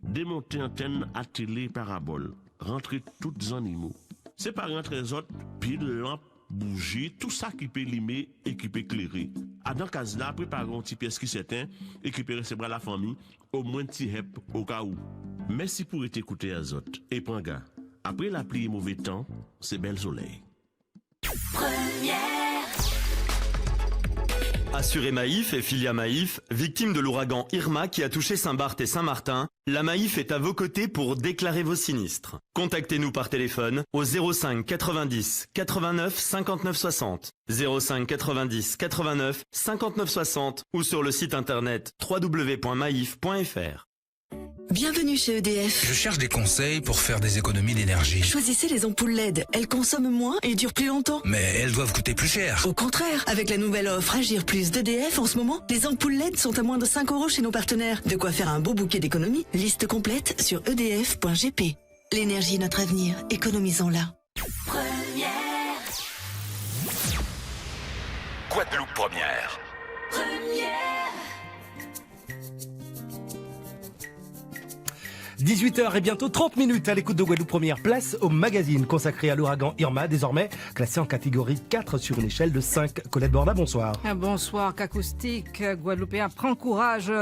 Démontez antenne à télé parabole. Rentrez tous les animaux. Séparez entre les autres, pile, lampe, bougie, tout ça qui peut limer et qui peut éclairer. À dans case là, préparez un petit pièce qui s'éteint et qui peut recevoir la famille, au moins petit hep au cas où. Merci pour écouter à autres. Et prends garde. Après la pluie et mauvais temps, c'est bel soleil. Assuré Maïf et Filia Maïf, victime de l'ouragan Irma qui a touché Saint-Barth et Saint-Martin, la Maïf est à vos côtés pour déclarer vos sinistres. Contactez-nous par téléphone au 05 90 89 59 60, 05 90 89 59 60 ou sur le site internet www.maif.fr. Bienvenue chez EDF. Je cherche des conseils pour faire des économies d'énergie. Choisissez les ampoules LED. Elles consomment moins et durent plus longtemps. Mais elles doivent coûter plus cher. Au contraire, avec la nouvelle offre Agir Plus d'EDF en ce moment, les ampoules LED sont à moins de 5 € chez nos partenaires. De quoi faire un beau bouquet d'économies. Liste complète sur edf.gp. L'énergie est notre avenir. Économisons-la. Guadeloupe Première. Première. 18h et bientôt 30 minutes à l'écoute de Guadeloupe Première. Place au magazine consacré à l'ouragan Irma, désormais classé en catégorie 4 sur une échelle de 5. Colette Borda, bonsoir. Bonsoir, qu'acoustique guadeloupéen prend courage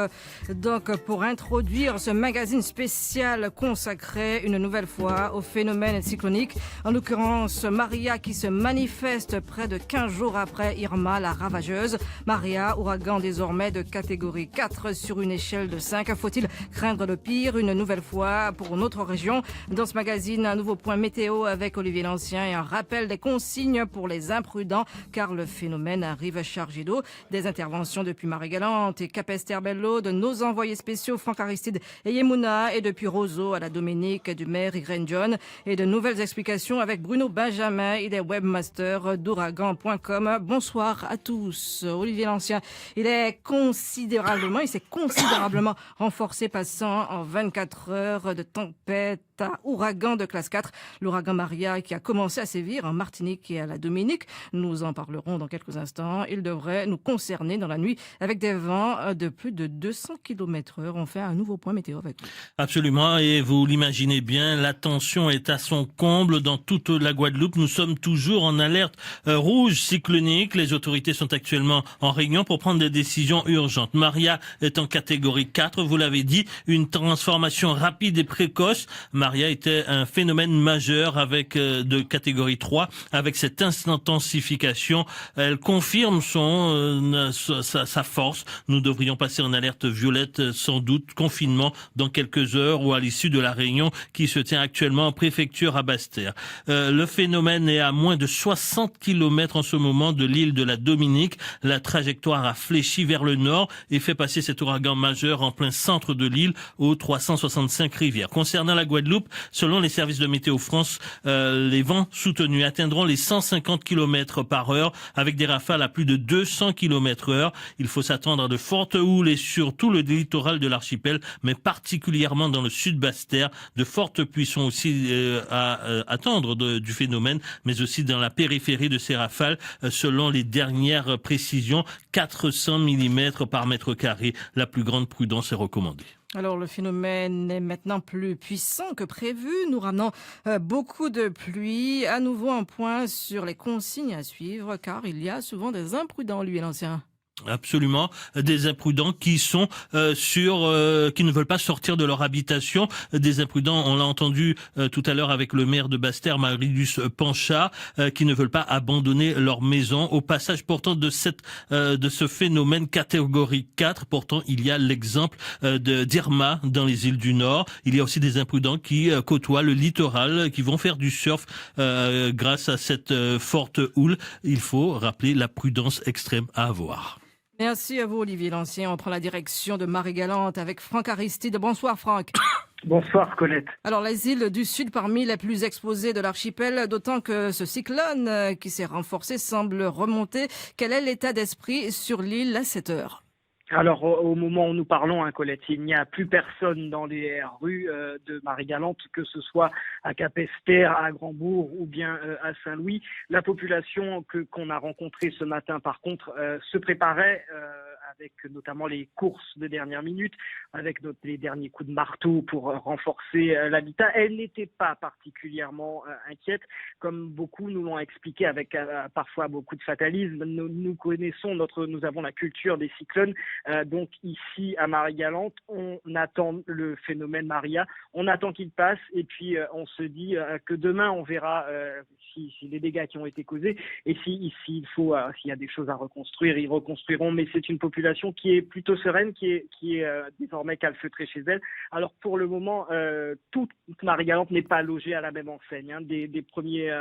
donc pour introduire ce magazine spécial consacré une nouvelle fois au phénomène cyclonique. En l'occurrence, Maria qui se manifeste près de 15 jours après Irma, la ravageuse. Maria, ouragan désormais de catégorie 4 sur une échelle de 5. Faut-il craindre le pire une nouvelle fois pour notre région? Dans ce magazine, un nouveau point météo avec Olivier Lancien et un rappel des consignes pour les imprudents car le phénomène arrive chargé d'eau. Des interventions depuis Marie-Galante et Capesterre-Bello de nos envoyés spéciaux Franck Aristide et Yemouna et depuis Roseau à la Dominique du maire Irène John et de nouvelles explications avec Bruno Benjamin, il est webmaster d'ouragan.com. Bonsoir à tous. Olivier Lancien, il s'est considérablement renforcé passant en 24 heures de tempête à ouragan de classe 4. L'ouragan Maria qui a commencé à sévir en Martinique et à la Dominique. Nous en parlerons dans quelques instants. Il devrait nous concerner dans la nuit avec des vents de plus de 200 km/h. On fait un nouveau point météo avec vous. Absolument. Et vous l'imaginez bien, la tension est à son comble dans toute la Guadeloupe. Nous sommes toujours en alerte rouge cyclonique. Les autorités sont actuellement en réunion pour prendre des décisions urgentes. Maria est en catégorie 4. Vous l'avez dit, une transformation rapide et précoce. Maria était un phénomène majeur avec de catégorie 3. Avec cette intensification, elle confirme sa force. Nous devrions passer en alerte violette, sans doute confinement dans quelques heures ou à l'issue de la réunion qui se tient actuellement en préfecture à Basse-Terre. Le phénomène est à moins de 60 km en ce moment de l'île de la Dominique. La trajectoire a fléchi vers le nord et fait passer cet ouragan majeur en plein centre de l'île aux 365 rivières. Concernant la Guadeloupe, selon les services de Météo France, les vents soutenus atteindront les 150 km/h avec des rafales à plus de 200 km/h. Il faut s'attendre à de fortes houles et sur tout le littoral de l'archipel, mais particulièrement dans le sud Basse-Terre. De fortes pluies sont aussi à attendre du phénomène, mais aussi dans la périphérie de ces rafales. Selon les dernières précisions, 400 mm par mètre carré. La plus grande prudence est recommandée. Alors le phénomène est maintenant plus puissant que prévu. Nous ramenons beaucoup de pluie. À nouveau un point sur les consignes à suivre car il y a souvent des imprudents, lui et l'ancien. Absolument, des imprudents qui sont qui ne veulent pas sortir de leur habitation, des imprudents, on l'a entendu tout à l'heure avec le maire de Basse-Terre, Marius Panchard, qui ne veulent pas abandonner leur maison. Au passage pourtant de ce phénomène catégorie 4, pourtant il y a l'exemple d'Irma dans les îles du Nord. Il y a aussi des imprudents qui côtoient le littoral, qui vont faire du surf grâce à cette forte houle. Il faut rappeler la prudence extrême à avoir. Merci à vous, Olivier Lancien. On prend la direction de Marie-Galante avec Franck Aristide. Bonsoir, Franck. Bonsoir, Colette. Alors, les îles du Sud parmi les plus exposées de l'archipel, d'autant que ce cyclone qui s'est renforcé semble remonter. Quel est l'état d'esprit sur l'île à cette heure ? Alors, au moment où nous parlons, Colette, il n'y a plus personne dans les rues de Marie-Galante, que ce soit à Capesterre, à Grandbourg ou bien à Saint-Louis. La population qu'on a rencontrée ce matin, par contre, se préparait avec notamment les courses de dernière minute, avec les derniers coups de marteau pour renforcer l'habitat. Elle n'était pas particulièrement inquiète, comme beaucoup nous l'ont expliqué avec parfois beaucoup de fatalisme. Nous connaissons nous avons la culture des cyclones. Donc ici à Marie-Galante, on attend le phénomène Maria, on attend qu'il passe et puis on se dit que demain on verra si les dégâts qui ont été causés et s'il y a des choses à reconstruire, ils reconstruiront. Mais c'est une population qui est plutôt sereine, qui est désormais calfeutrée chez elle. Alors pour le moment, toute Marie-Galante n'est pas logée à la même enseigne. Des premiers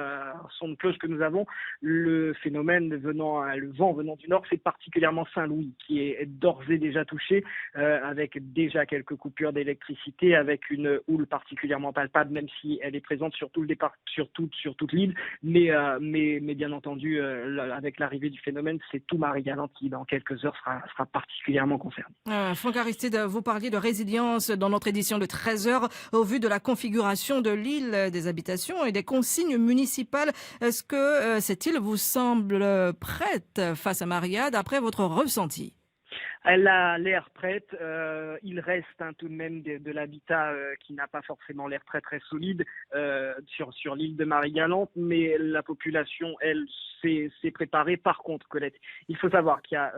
sons de cloche que nous avons, le phénomène le vent venant du nord, c'est particulièrement Saint-Louis qui est d'ores et déjà touché, avec déjà quelques coupures d'électricité, avec une houle particulièrement palpable, même si elle est présente sur tout le départ, sur toute l'île. Mais bien entendu, avec l'arrivée du phénomène, c'est tout Marie-Galante qui, dans quelques heures, sera particulièrement concerné. Franck Aristide, vous parliez de résilience dans notre édition de 13h au vu de la configuration de l'île, des habitations et des consignes municipales. Est-ce que cette île vous semble prête face à Maria, d'après votre ressenti ? Elle a l'air prête. Il reste tout de même de l'habitat qui n'a pas forcément l'air très très solide sur l'île de Marie-Galante, mais la population, elle, s'est préparée. Par contre, Colette, il faut savoir qu'il y a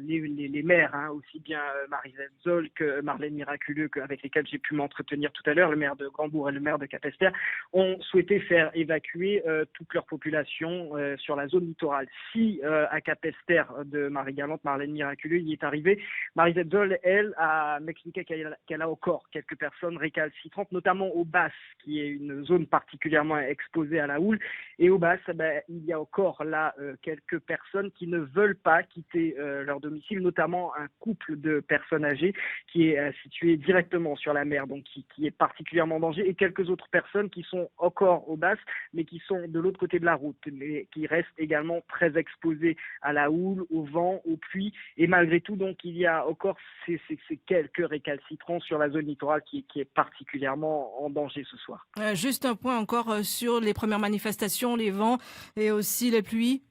les maires, aussi bien Marie-Zette Zoll que Marlène Miraculeux, avec lesquels j'ai pu m'entretenir tout à l'heure, le maire de Grandbourg et le maire de Capesterre, ont souhaité faire évacuer toute leur population sur la zone littorale. Si à Capesterre de Marie-Galante, Marlène Miraculeux y est arrivée, Marie-Zette Zoll, elle, m'expliquait qu'elle a encore quelques personnes récalcitrantes, notamment au Basses, qui est une zone particulièrement exposée à la houle. Et au Basses, il y a encore là quelques personnes qui ne veulent pas quitter leur domicile, notamment un couple de personnes âgées qui est situé directement sur la mer, donc qui est particulièrement en danger, et quelques autres personnes qui sont encore au Basses, mais qui sont de l'autre côté de la route, mais qui restent également très exposés à la houle, au vent, aux pluies. Et malgré tout, donc, il y a encore ces quelques récalcitrants sur la zone littorale qui est particulièrement en danger ce soir. Juste un point encore sur les premières manifestations, les vents et aussi les pluies.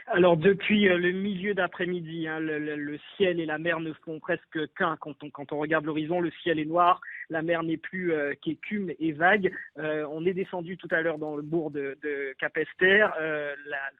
Alors depuis le milieu d'après-midi, le ciel et la mer ne font presque qu'un. Quand on regarde l'horizon, le ciel est noir, la mer n'est plus qu'écume et vague. On est descendu tout à l'heure dans le bourg de Capesterre.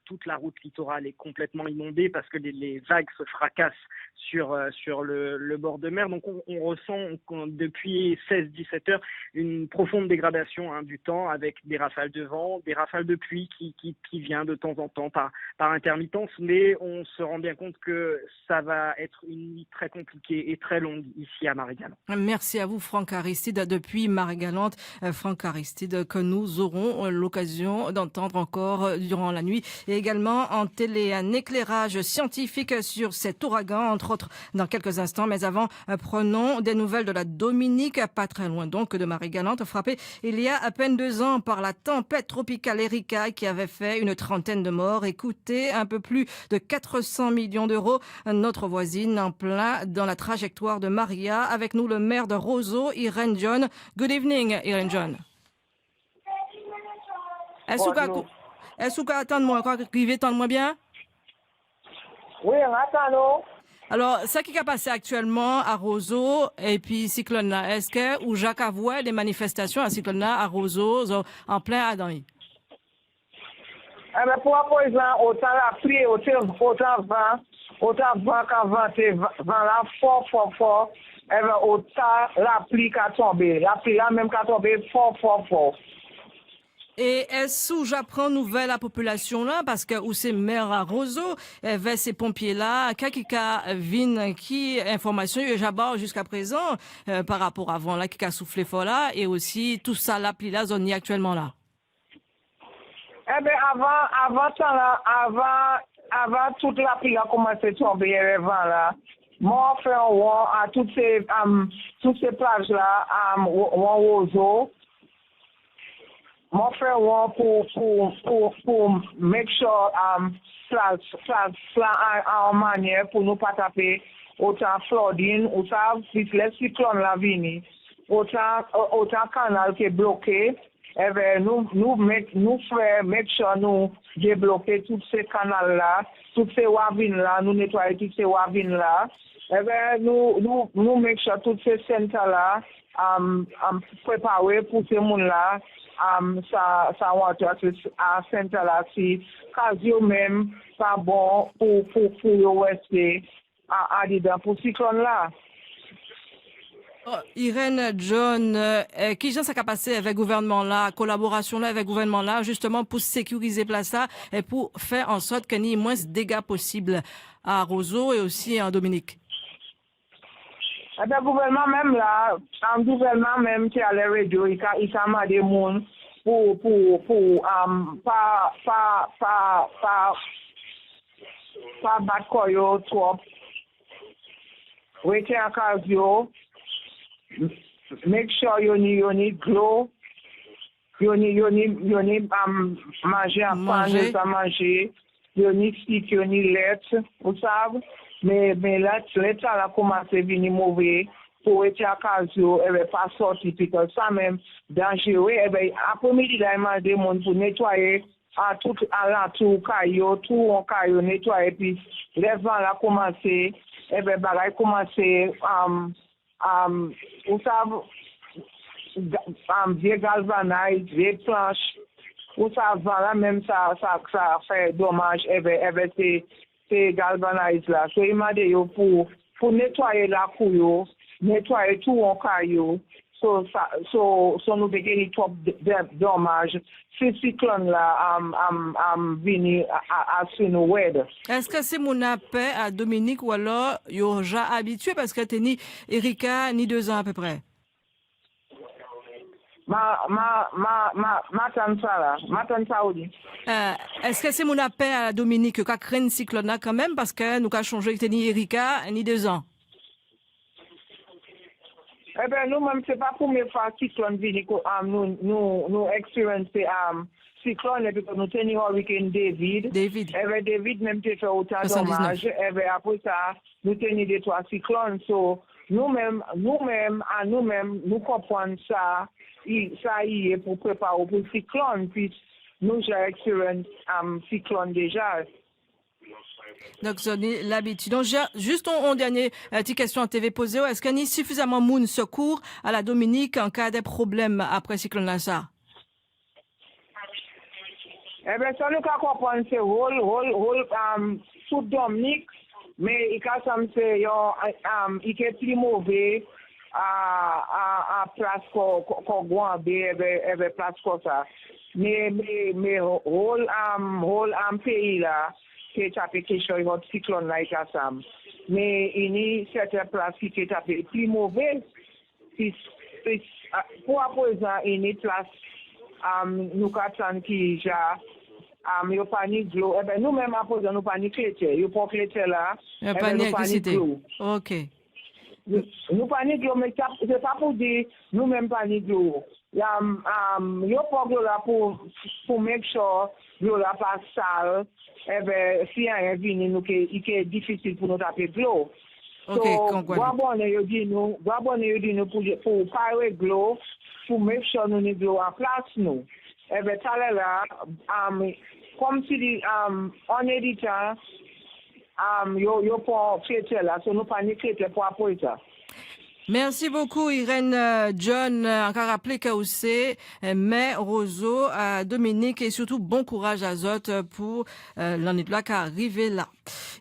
Toute la route littorale est complètement inondée parce que les vagues se fracassent sur le bord de mer. Donc on ressent depuis 16-17 heures une profonde dégradation du temps, avec des rafales de vent, des rafales de pluie qui vient de temps en temps par intermittence, mais on se rend bien compte que ça va être une nuit très compliquée et très longue ici à Marie-Galante. Merci à vous, Franck Aristide, depuis Marie-Galante. Franck Aristide, que nous aurons l'occasion d'entendre encore durant la nuit, et également en télé, un éclairage scientifique sur cet ouragan, entre autres, dans quelques instants. Mais avant, prenons des nouvelles de la Dominique, pas très loin donc de Marie-Galante, frappée il y a à peine 2 ans par la tempête tropicale Erika qui avait fait une 30aine de morts. Écoutez, un peu plus de 400 millions d'euros. Notre voisine en plein dans la trajectoire de Maria. Avec nous, le maire de Roseau, Irène John. Good evening, Irène John. Est-ce que attends-moi, attends-moi bien? Oui, attends-nous. Alors, ça qui a passé actuellement à Roseau et puis Cyclone là, est-ce que ou Jacques Avoua des manifestations à Cyclone là, à Roseau, en plein Adani? Pour présent, autant la pluie, autant vent là fort, autant la pluie qui a tombé. La pluie là même qui a tombé fort. Et est-ce que j'apprends nouvelle la population là, parce que où c'est maire à Roseau, vers ces pompiers là, qui information j'aborde jusqu'à présent par rapport avant là qui a soufflé fort là, et aussi tout ça la pluie là zone actuellement là. Avant toute la pluie a commencé à tomber avant là. Moi, on fait un rond à toutes ces plages là, Roseau. Moi, fait one pour make sure en manière pour nous pas taper autant flooding, autant les cyclones la vini, autant canal qui est bloqué. Eh bien, nous make sure nous débloquer tous ces canals là, toutes ces wavines là, nous nettoyer toutes ces wavines là. Eh bien, nous make sure toutes ces centres là, préparer pour ces monde là. Ça water à centre là si quasi même pas bon pour rester à dedans pour cyclone là. Irène John, qui ça a passé avec le gouvernement là, collaboration là avec le gouvernement là, justement pour sécuriser place là et pour faire en sorte qu'il y ait moins de dégâts possibles à Roseau et aussi en Dominique? Le gouvernement même là, un gouvernement même qui a les radios, il a demandé monde pour pas battre koyo trop. Wait en casio. Make sure you need glow. You need manger à manger. You need stick, you need lettre, vous savez. Mais là, ça a commencé à venir mauvais pour être à casio, et pas sortir, parce que ça même dangereux. Et bien, après-midi, il a demandé pour nettoyer tout caillou, nettoyer, puis les vents là commencé eh ben bagay commencé ou ça vieux galvanise, vieux planche, ou ça va là même ça fait dommage, eh ben c'est galvanise là. So il m'a dit pour nettoyer la cour, nettoyer tout en caillou. So nous begin trop dommage. Ce cyclone là venu à nous weather. Est-ce que c'est mon appel à Dominique ou alors il y déjà habitué parce que t'es ni Erika ni 2 ans à peu près? Ma tante Saoudi. Est-ce que c'est mon appel à Dominique qui a créé un cyclone là quand même parce que nous avons changé que t'es ni Erika ni 2 ans? Eh bien, nous-mêmes, ce n'est pas pour première fois cyclone vini nous expériencer cyclone et puis nous tenons hurricane David. Eh bien, David même te fait autant de dommages. Eh bien, après ça, nous tenons des 3 cyclones. So, nous-mêmes, nous comprenons ça. Ça y est pour préparer pour le cyclone. Puis, nous avons expérimenté cyclone déjà. Donc, ça est l'habitude. Donc, juste en dernier, petite question à TV posée. Est-ce qu'il y a suffisamment de secours à la Dominique en cas de problème après cyclone Nassa? Eh bien, ça nous comprendre c'est rôle sous Dominique, mais il est plus mauvais à place qu'on voit place comme ça. Mais rôle pays là. Qui tapé quelque chose de cyclone là et ça. Mais il y a certaines places qui est tapé plus mauvais. Pour présent, il y a une place nous attendons qui ja yo pas ni glou. Eh ben nous même à présent nous pas ni clété. Yo pas clété là. Il pas ni électricité. OK. Nous pas ni glou mais c'est pas pour dire nous même pas ni glou. Yo pas glou là pour make sure glou là pas sale. Eh bien, si y a un vini, il est difficile pour nous taper de l'eau. Ok, Guabonne, il dit nous pour parer de l'eau, pour mettre sur nous de l'eau en place, nous. Eh bien, ça là, comme si dit, en éditant, yo pour traiter là, so nous pas ni traiter pour appuyer ça. Merci beaucoup Irène John, encore rappelé KOC, mais Roseau, Dominique et surtout bon courage à Zot pour l'année de là qui arrive là.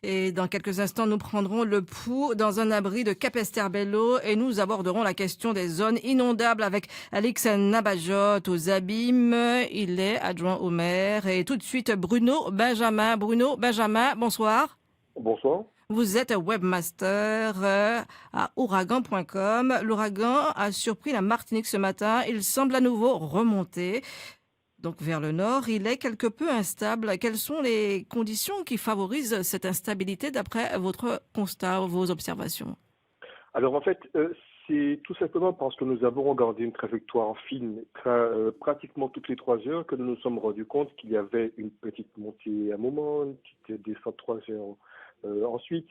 Et dans quelques instants, nous prendrons le pouls dans un abri de Capesterre-Belle-Eau et nous aborderons la question des zones inondables avec Alix Nabajot aux Abîmes. Il est adjoint au maire et tout de suite Bruno Benjamin. Bruno Benjamin, bonsoir. Bonsoir. Vous êtes webmaster à ouragan.com. L'ouragan a surpris la Martinique ce matin. Il semble à nouveau remonter. Donc vers le nord, il est quelque peu instable. Quelles sont les conditions qui favorisent cette instabilité d'après votre constat, vos observations? Alors en fait, c'est tout simplement parce que nous avons regardé une trajectoire fine pratiquement toutes les 3 heures que nous nous sommes rendus compte qu'il y avait une petite montée à un moment, une petite descente 3 heures. Ensuite,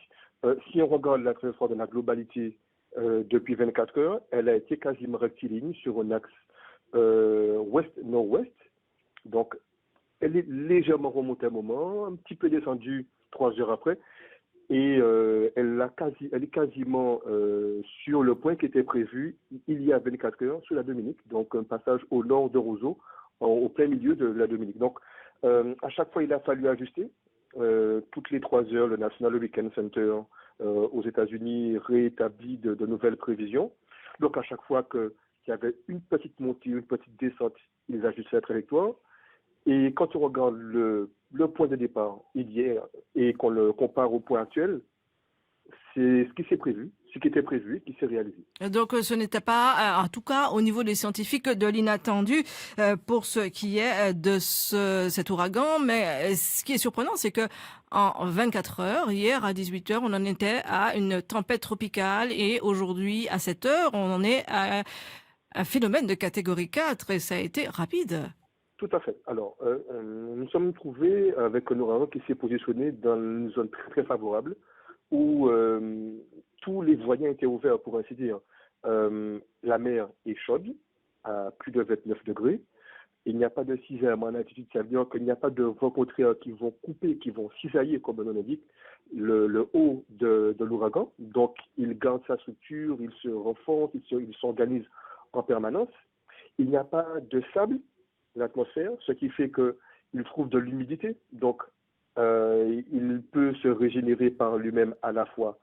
si on regarde la trajectoire de la globalité depuis 24 heures, elle a été quasiment rectiligne sur un axe ouest-nord-ouest. Donc, elle est légèrement remontée à un moment, un petit peu descendue 3 heures après, et elle est quasiment sur le point qui était prévu il y a 24 heures sur la Dominique, donc un passage au nord de Roseau, au plein milieu de la Dominique. Donc, à chaque fois, il a fallu ajuster. Toutes les 3 heures, le National Hurricane Center aux États-Unis rétablit de nouvelles prévisions. Donc, à chaque fois qu'il y avait une petite montée, une petite descente, ils ajustaient la trajectoire. Et quand on regarde le point de départ hier et qu'on le compare au point actuel, c'est ce qui s'est prévu, ce qui était prévu et qui s'est réalisé. Donc ce n'était pas, en tout cas au niveau des scientifiques, de l'inattendu pour ce qui est de cet ouragan. Mais ce qui est surprenant, c'est que en 24 heures, hier à 18 heures, on en était à une tempête tropicale et aujourd'hui à 7 heures, on en est à un phénomène de catégorie 4 et ça a été rapide. Tout à fait. Alors, nous sommes trouvés avec un ouragan qui s'est positionné dans une zone très, très favorable où tous les voyants étaient ouverts, pour ainsi dire. La mer est chaude, à plus de 29 degrés. il n'y a pas de cisaillement en altitude, ça veut dire qu'il n'y a pas de vents contraires qui vont couper, qui vont cisailler, comme on indique, le haut de l'ouragan. Donc, il garde sa structure, il se renforce, il s'organise en permanence. Il n'y a pas de sable dans l'atmosphère, ce qui fait qu'il trouve de l'humidité. Donc, il peut se régénérer par lui-même à la fois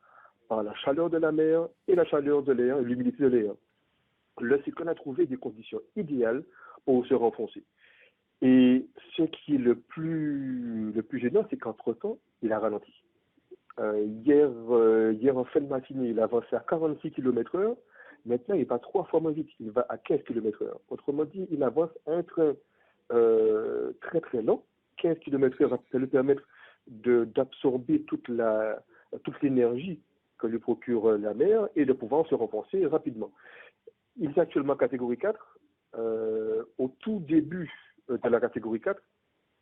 par la chaleur de la mer et la chaleur de l'air, et l'humidité de l'air. Le cyclone a trouvé des conditions idéales pour se renfoncer. Et ce qui est le plus gênant, c'est qu'entre-temps, il a ralenti. Hier en fin de matinée, il avançait à 46 km/h. Maintenant, il va 3 fois moins vite. Il va à 15 km/h. Autrement dit, il avance à un train très très lent. 15 km/h, ça lui permettre d'absorber toute l'énergie que lui procure la mer et de pouvoir se renforcer rapidement. Il est actuellement catégorie 4. Au tout début de la catégorie 4,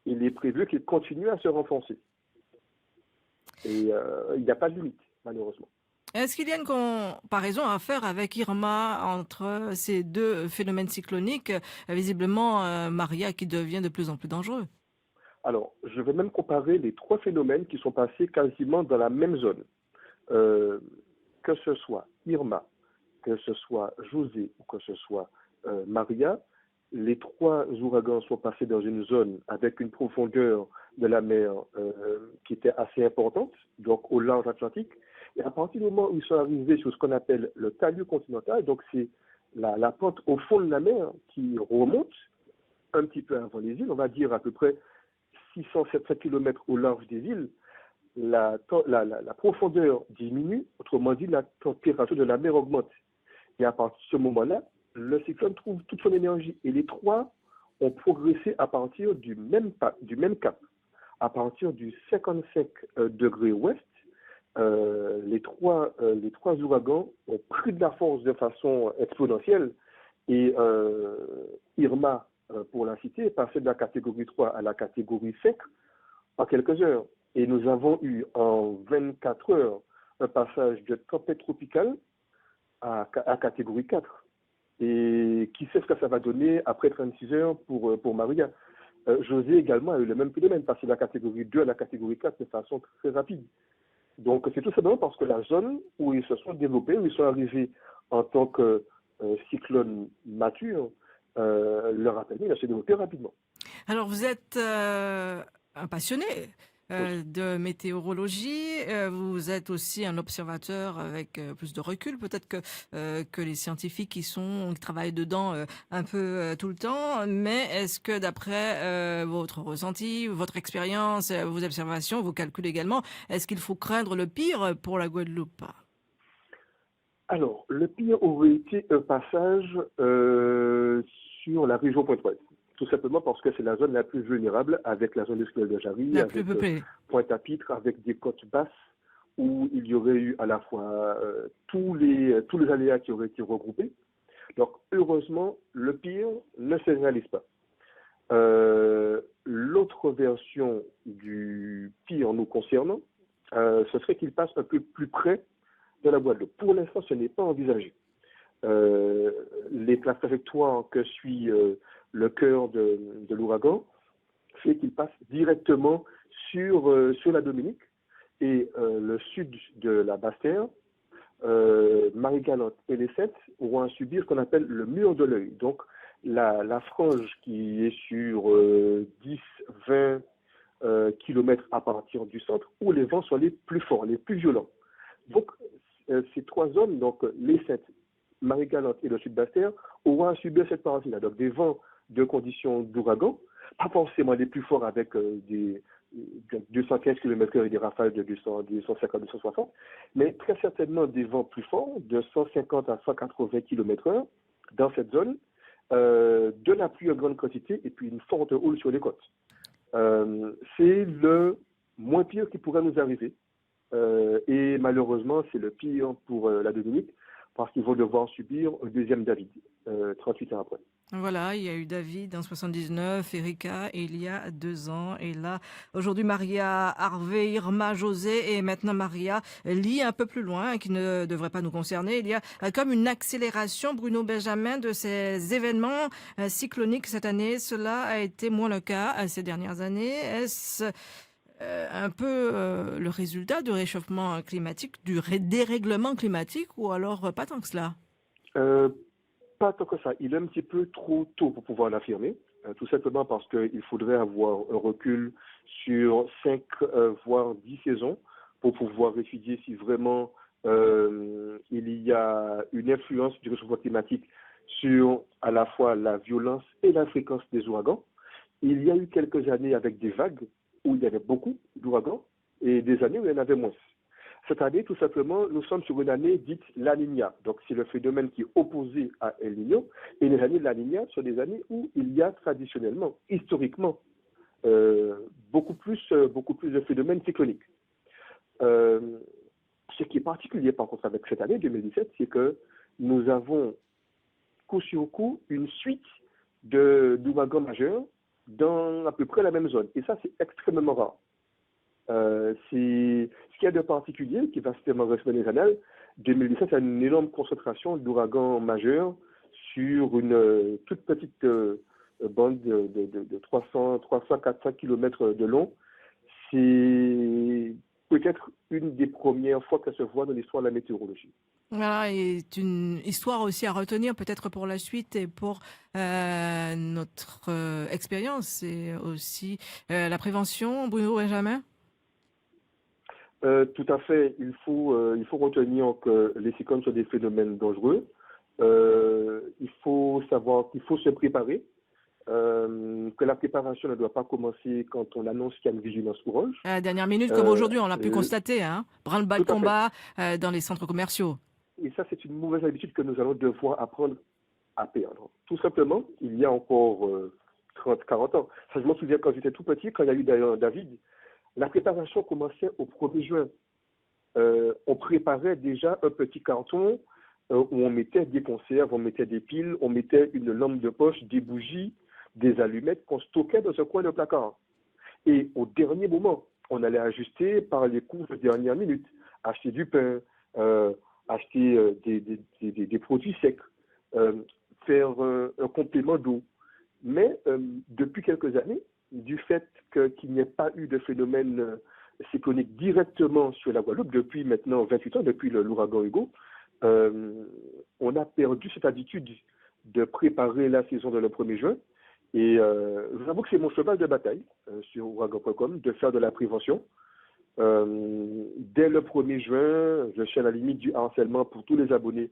il est prévu qu'il continue à se renforcer. Et il n'y a pas de limite, malheureusement. Est-ce qu'il y a une comparaison à faire avec Irma entre ces deux phénomènes cycloniques, visiblement Maria qui devient de plus en plus dangereux? Alors, je vais même comparer les 3 phénomènes qui sont passés quasiment dans la même zone. Que ce soit Irma, que ce soit José ou que ce soit Maria, les 3 ouragans sont passés dans une zone avec une profondeur de la mer qui était assez importante, donc au large Atlantique. Et à partir du moment où ils sont arrivés sur ce qu'on appelle le talus continental, donc c'est la pente au fond de la mer qui remonte un petit peu avant les îles, on va dire à peu près 600-700 km au large des îles, la profondeur diminue, autrement dit, la température de la mer augmente. Et à partir de ce moment-là, le cyclone trouve toute son énergie. Et les 3 ont progressé à partir du même cap. À partir du 55 degrés ouest, les trois ouragans ont pris de la force de façon exponentielle. Et Irma, pour la citer, est passé de la catégorie 3 à la catégorie 5 en quelques heures. Et nous avons eu en 24 heures un passage de tempête tropicale à catégorie 4. Et qui sait ce que ça va donner après 36 heures pour Maria. José également a eu le même phénomène, passer de la catégorie 2 à la catégorie 4 de façon très rapide. Donc c'est tout simplement parce que la zone où ils se sont développés, où ils sont arrivés en tant que cyclone mature, leur a permis de se développer rapidement. Alors vous êtes un passionné de météorologie, vous êtes aussi un observateur avec plus de recul peut-être que les scientifiques qui travaillent dedans un peu tout le temps, mais est-ce que d'après votre ressenti, votre expérience, vos observations, vos calculs également, est-ce qu'il faut craindre le pire pour la Guadeloupe? Alors, le pire aurait été un passage sur la région Pointe-Ouest. Tout simplement parce que c'est la zone la plus vulnérable avec la zone du Square de Jarry, avec Pointe-à-Pitre, avec des côtes basses où il y aurait eu à la fois tous les aléas qui auraient été regroupés. Donc, heureusement, le pire ne se réalise pas. L'autre version du pire nous concernant, ce serait qu'il passe un peu plus près de la Guadeloupe. Pour l'instant, ce n'est pas envisagé. La trajectoire que suit le cœur de l'ouragan fait qu'il passe directement sur la Dominique et le sud de la Basse-Terre, Marie-Galante et les Sept auront à subir ce qu'on appelle le mur de l'œil. Donc la frange qui est sur 10-20 km à partir du centre où les vents sont les plus forts, les plus violents. Donc ces 3 zones, donc les Sept, Marie-Galante et le sud Basse-Terre, auront à subir cette partie-là. Donc des vents de conditions d'ouragan, pas forcément les plus forts avec des 215 km/h et des rafales de 250-260, mais très certainement des vents plus forts, de 150 à 180 km/h dans cette zone, de la pluie en grande quantité et puis une forte houle sur les côtes. C'est le moins pire qui pourrait nous arriver. Et malheureusement, c'est le pire pour la Dominique, parce qu'ils vont devoir subir un deuxième David, 38 ans après. Voilà, il y a eu David en 79, Erika il y a 2 ans. Et là, aujourd'hui, Maria, Harvey, Irma, José et maintenant Maria lit un peu plus loin, qui ne devrait pas nous concerner. Il y a comme une accélération, Bruno Benjamin, de ces événements cycloniques cette année. Cela a été moins le cas ces dernières années. Est-ce un peu le résultat du réchauffement climatique, du dérèglement climatique, ou alors pas tant que cela? Pas tant que ça. Il est un petit peu trop tôt pour pouvoir l'affirmer, tout simplement parce qu'il faudrait avoir un recul sur 5, voire 10 saisons pour pouvoir étudier si vraiment il y a une influence du réchauffement climatique sur à la fois la violence et la fréquence des ouragans. Il y a eu quelques années avec des vagues où il y avait beaucoup d'ouragans et des années où il y en avait moins. Cette année, tout simplement, nous sommes sur une année dite La Niña. Donc, c'est le phénomène qui est opposé à El Niño. Et les années de La Niña sont des années où il y a traditionnellement, historiquement, beaucoup plus de phénomènes cycloniques. Ce qui est particulier, par contre, avec cette année 2017, c'est que nous avons coup sur coup une suite d'ouragans majeurs dans à peu près la même zone. Et ça, c'est extrêmement rare. C'est ce qu'il y a de particulier, qui va se rester dans les annales. 2017, c'est une énorme concentration d'ouragans majeurs sur une toute petite bande de 300-400 km de long. C'est peut-être une des premières fois que ça se voit dans l'histoire de la météorologie. Voilà, et c'est une histoire aussi à retenir peut-être pour la suite et pour notre expérience et aussi la prévention. Bruno Benjamin? Tout à fait. Il faut retenir que les cyclones sont des phénomènes dangereux. Il faut savoir qu'il faut se préparer, que la préparation ne doit pas commencer quand on annonce qu'il y a une vigilance orange. À la dernière minute, comme aujourd'hui, on l'a pu constater, hein, branle-bas de combat dans les centres commerciaux. Et ça, c'est une mauvaise habitude que nous allons devoir apprendre à perdre. Tout simplement, il y a encore 30-40 ans. Ça, je m'en souviens quand j'étais tout petit, quand il y a eu d'ailleurs David. La préparation commençait au 1er juin. On préparait déjà un petit carton où on mettait des conserves, on mettait des piles, on mettait une lampe de poche, des bougies, des allumettes qu'on stockait dans un coin de placard. Et au dernier moment, on allait ajuster par les cours de dernière minute, acheter du pain, acheter des produits secs, faire un complément d'eau. Mais depuis quelques années, du fait qu'il n'y ait pas eu de phénomène cyclonique directement sur la Guadeloupe depuis maintenant 28 ans, depuis l'ouragan Hugo, on a perdu cette habitude de préparer la saison de le 1er juin. Et je vous avoue que c'est mon cheval de bataille sur ouragan.com de faire de la prévention. Dès le 1er juin, je suis à la limite du harcèlement pour tous les abonnés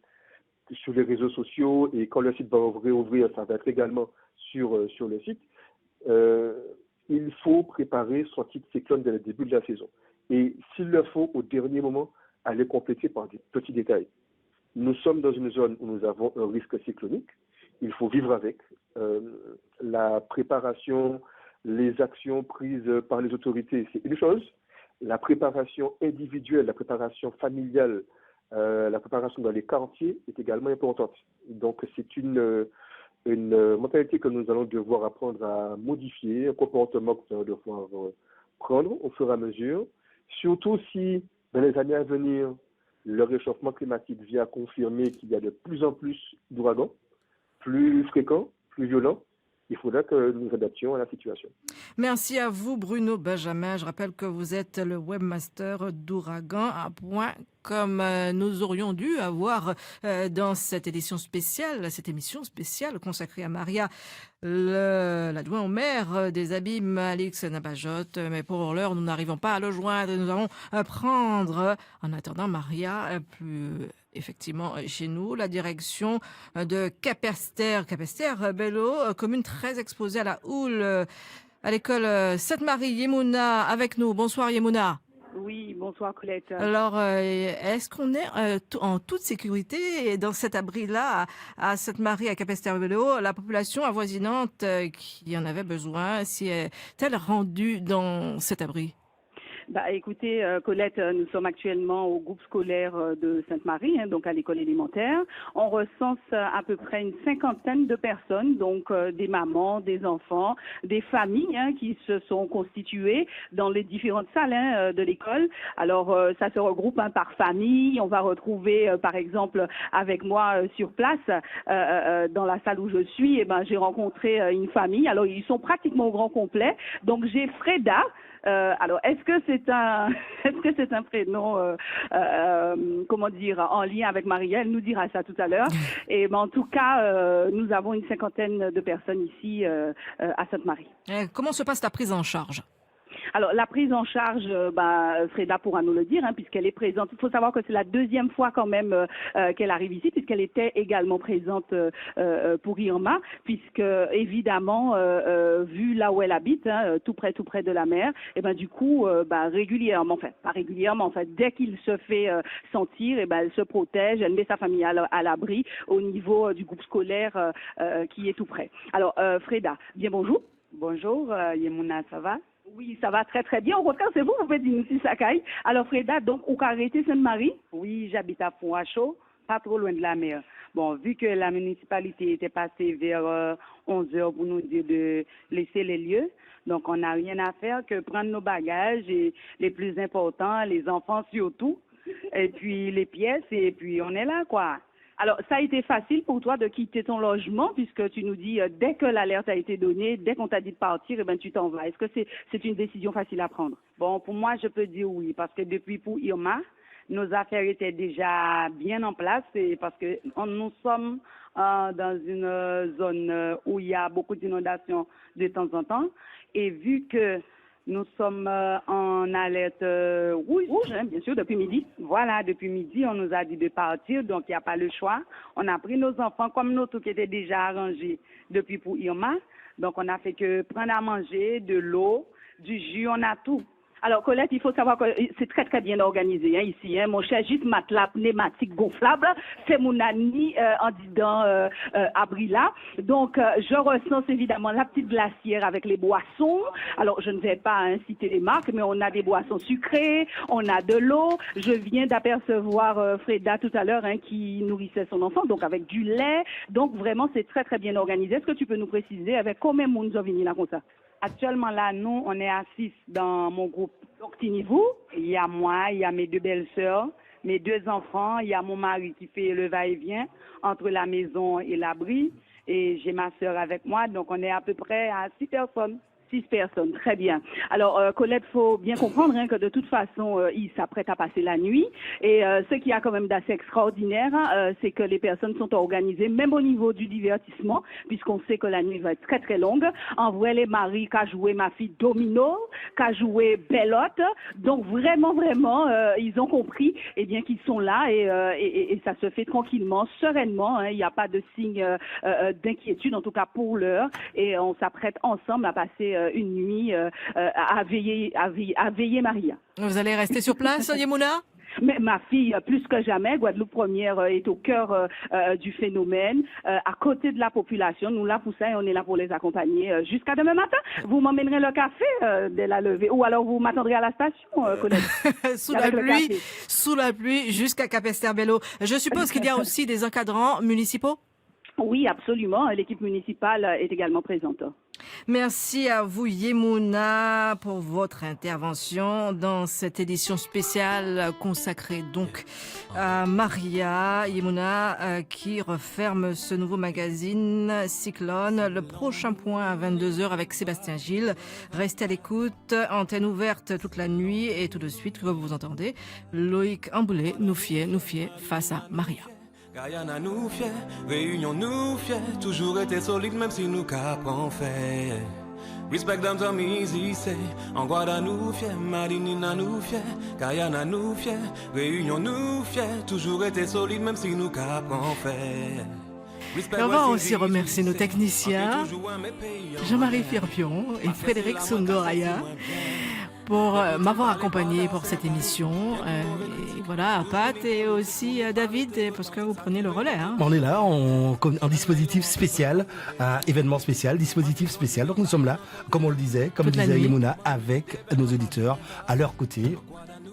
sur les réseaux sociaux, et quand le site va ouvrir, ça va être également sur le site. Il faut préparer son titre cyclone dès le début de la saison. Et s'il le faut, au dernier moment, aller compléter par des petits détails. Nous sommes dans une zone où nous avons un risque cyclonique. Il faut vivre avec. La préparation, les actions prises par les autorités, c'est une chose. La préparation individuelle, la préparation familiale, la préparation dans les quartiers est également importante. Donc c'est une mentalité que nous allons devoir apprendre à modifier, un comportement que nous allons devoir prendre au fur et à mesure, surtout si dans les années à venir, le réchauffement climatique vient confirmer qu'il y a de plus en plus d'ouragans, plus fréquents, plus violents. Il faudra que nous adaptions à la situation. Merci à vous, Bruno Benjamin. Je rappelle que vous êtes le webmaster d'Ouragan à point, comme nous aurions dû avoir dans cette émission spéciale consacrée à Maria, l'adjoint au maire des Abîmes, Alix Nabajot. Mais pour l'heure, nous n'arrivons pas à le joindre. Nous allons prendre, en attendant Maria, effectivement chez nous, la direction de Capesterre-Bello, commune très exposée à la houle, à l'école Sainte-Marie. Yemouna avec nous. Bonsoir Yemouna. Oui, bonsoir Colette. Alors, est-ce qu'on est en toute sécurité dans cet abri-là à Sainte-Marie, à Capesterre-Bello? La population avoisinante qui en avait besoin, si est-elle rendue dans cet abri? Écoutez, Colette, nous sommes actuellement au groupe scolaire de Sainte-Marie, donc à l'école élémentaire. On recense à peu près une 50aine de personnes, donc des mamans, des enfants, des familles qui se sont constituées dans les différentes salles de l'école. Alors, ça se regroupe par famille. On va retrouver, par exemple, avec moi sur place, dans la salle où je suis, j'ai rencontré une famille. Alors, ils sont pratiquement au grand complet. Donc, j'ai Freda. Alors, est-ce que c'est un prénom, comment dire, en lien avec Maria? Elle nous dira ça tout à l'heure. Et en tout cas, nous avons une 50aine de personnes ici à Sainte-Marie. Comment se passe la prise en charge? Alors, la prise en charge, Freda pourra nous le dire, puisqu'elle est présente. Il faut savoir que c'est la deuxième fois quand même qu'elle arrive ici, puisqu'elle était également présente pour Irma, puisque évidemment, vu là où elle habite, tout près de la mer, et du coup, régulièrement, enfin pas régulièrement, en fait, dès qu'il se fait sentir, elle se protège, elle met sa famille à l'abri au niveau du groupe scolaire qui est tout près. Alors, Freda, bien bonjour. Bonjour, Yemouna, ça va? Oui, ça va très très bien. Au contraire, c'est vous faites une Sakai. Alors Freda, donc au Carreté Sainte-Marie? Oui, j'habite à Font-à-Chaud, pas trop loin de la mer. Bon, vu que la municipalité était passée vers 11h pour nous dire de laisser les lieux, donc on n'a rien à faire que prendre nos bagages et les plus importants, les enfants surtout, et puis les pièces, et puis on est là, quoi. Alors, ça a été facile pour toi de quitter ton logement, puisque tu nous dis, dès que l'alerte a été donnée, dès qu'on t'a dit de partir, tu t'en vas. Est-ce que c'est une décision facile à prendre? Bon, pour moi, je peux dire oui, parce que depuis pour Irma, nos affaires étaient déjà bien en place, et parce que nous sommes dans une zone où il y a beaucoup d'inondations de temps en temps, et vu que nous sommes en alerte rouge, bien sûr, depuis midi. Voilà, depuis midi, on nous a dit de partir, donc il n'y a pas le choix. On a pris nos enfants, comme nous tous qui étaient déjà arrangés depuis pour Irma. Donc, on a fait que prendre à manger, de l'eau, du jus, on a tout. Alors, Colette, il faut savoir que c'est très, très bien organisé ici. Mon cher, juste matelas pneumatique gonflable, c'est mon ami en disant abri là. Donc, je recense évidemment la petite glacière avec les boissons. Alors, je ne vais pas citer les marques, mais on a des boissons sucrées, on a de l'eau. Je viens d'apercevoir Freda tout à l'heure qui nourrissait son enfant, donc avec du lait. Donc, vraiment, c'est très, très bien organisé. Est-ce que tu peux nous préciser avec combien de monde nous venus là comme ça? Actuellement, là, nous, on est à 6 dans mon groupe. Donc, tenez-vous. Il y a moi, il y a mes 2 belles-sœurs, mes 2 enfants, il y a mon mari qui fait le va-et-vient entre la maison et l'abri. Et j'ai ma sœur avec moi, donc on est à peu près à 6 personnes. 6 personnes, très bien. Alors, Colette, faut bien comprendre que de toute façon, ils s'apprêtent à passer la nuit. Et ce qui a quand même d'assez extraordinaire, c'est que les personnes sont organisées, même au niveau du divertissement, puisqu'on sait que la nuit va être très, très longue. En vrai, les maris qu'a joué ma fille Domino, qu'a joué Bellotte. Donc, vraiment, ils ont compris qu'ils sont là et ça se fait tranquillement, sereinement. Il n'y a pas de signe d'inquiétude, en tout cas pour l'heure. Et on s'apprête ensemble à passer une nuit à veiller Maria. Vous allez rester sur place, Yemouna? Mais ma fille, plus que jamais, Guadeloupe Première est au cœur du phénomène, à côté de la population. Nous là pour ça et on est là pour les accompagner jusqu'à demain matin. Vous m'emmènerez le café dès la levée ou alors vous m'attendrez à la station, Colette. Sous la pluie jusqu'à Capesterre-Belle-Eau. Je suppose qu'il y a aussi des encadrants municipaux? Oui, absolument. L'équipe municipale est également présente. Merci à vous, Yemouna, pour votre intervention dans cette édition spéciale consacrée donc à Maria. Yemouna qui referme ce nouveau magazine Cyclone. Le prochain point à 22h avec Sébastien Gilles. Restez à l'écoute, antenne ouverte toute la nuit et tout de suite, comme vous entendez, Loïc Amboulet nous fiait face à Maria. Guyana nous fier, Réunion nous fier, toujours été solide même si nous capons fait. Respect them to me easy say, Anguada nous fier, Marinina nous fier, Guyana nous fier, Réunion nous fier, toujours été solide même si nous capons fait. On va aussi remercier nos techniciens, Jean-Marie Firpion et Frédéric Sondoraya. pour m'avoir accompagné pour cette émission. Et voilà, à Pat et aussi à David, parce que vous prenez le relais. Hein. On est là en dispositif spécial, événement spécial, dispositif spécial. Donc nous sommes là, comme on le disait, comme disait Yemuna, avec nos auditeurs à leur côté,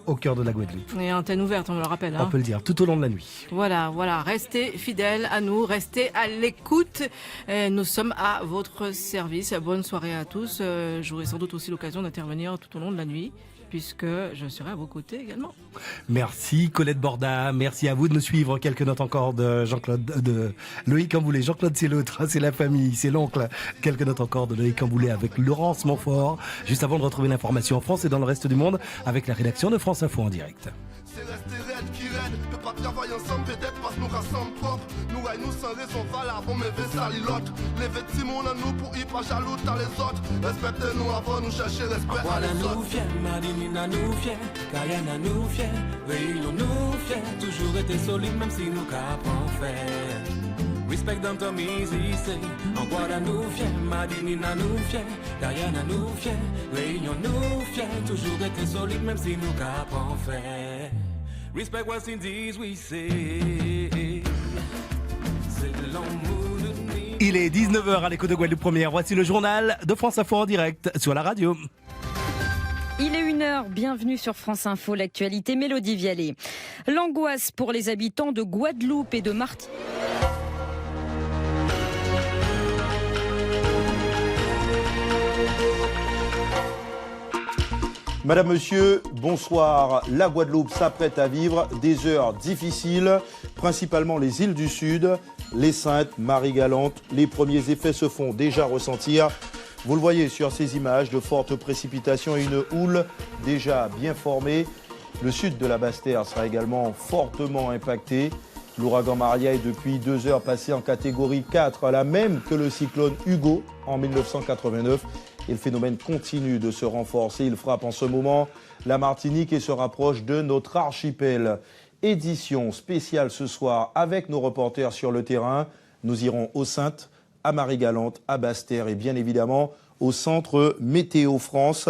au cœur de la Guadeloupe. Et antenne ouverte, on me le rappelle. On peut le dire, tout au long de la nuit. Voilà, restez fidèles à nous, restez à l'écoute. Nous sommes à votre service. Bonne soirée à tous. J'aurai sans doute aussi l'occasion d'intervenir tout au long de la nuit, puisque je serai à vos côtés également. Merci Colette Borda, merci à vous de nous suivre. Quelques notes encore de Jean-Claude, de Loïc Camboulet. Jean-Claude c'est l'autre, c'est la famille, c'est l'oncle. Quelques notes encore de Loïc Camboulet avec Laurence Montfort, juste avant de retrouver l'information en France et dans le reste du monde avec la rédaction de France Info en direct. C'est resté raide qui raide, peut pas travailler ensemble, peut-être parce que nous rassemblons trop. Nous nous sans raison, valable, on me fait ça l'autre. Les vêtements à nous pour y pas jaloux à les autres. Respectez-nous avant nous chercher respect à les autres. Nous fiers, Madinina nous fiers, Kayana nous fiers, Réunion nous fiers, toujours été solide même si nous capons faire. Respect dans ton easy say, Anguada nous fiers, Madinina nous fiers, Kayana nous fiers, Réunion nous fiers, toujours été solide même si nous capons faire. Respect West Indies we say. C'est l'amour de nous. Il est 19h à l'écho de Guadeloupe Première. Voici le journal de France Info en direct sur la radio. Il est 1h, bienvenue sur France Info, l'actualité Mélodie Vialet. L'angoisse pour les habitants de Guadeloupe et de Martinique. Madame, Monsieur, bonsoir. La Guadeloupe s'apprête à vivre des heures difficiles, principalement les îles du Sud, les Saintes, Marie-Galante. Les premiers effets se font déjà ressentir. Vous le voyez sur ces images, de fortes précipitations et une houle déjà bien formée. Le sud de la Basse-Terre sera également fortement impacté. L'ouragan Maria est depuis 2 heures passé en catégorie 4, la même que le cyclone Hugo en 1989. Et le phénomène continue de se renforcer. Il frappe en ce moment la Martinique et se rapproche de notre archipel. Édition spéciale ce soir avec nos reporters sur le terrain. Nous irons aux Saintes, à Marie-Galante, à Basse-Terre et bien évidemment au centre Météo France.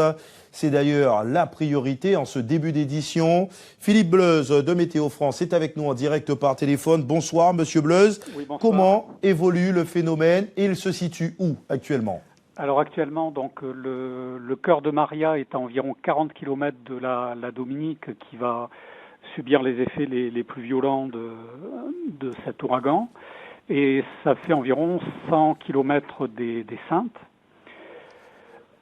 C'est d'ailleurs la priorité en ce début d'édition. Philippe Bleuze de Météo France est avec nous en direct par téléphone. Bonsoir Monsieur Bleuze. Oui, bonsoir. Comment évolue le phénomène et il se situe où actuellement ? Alors actuellement, donc, le cœur de Maria est à environ 40 km de la Dominique qui va subir les effets les plus violents de cet ouragan. Et ça fait environ 100 km des Saintes.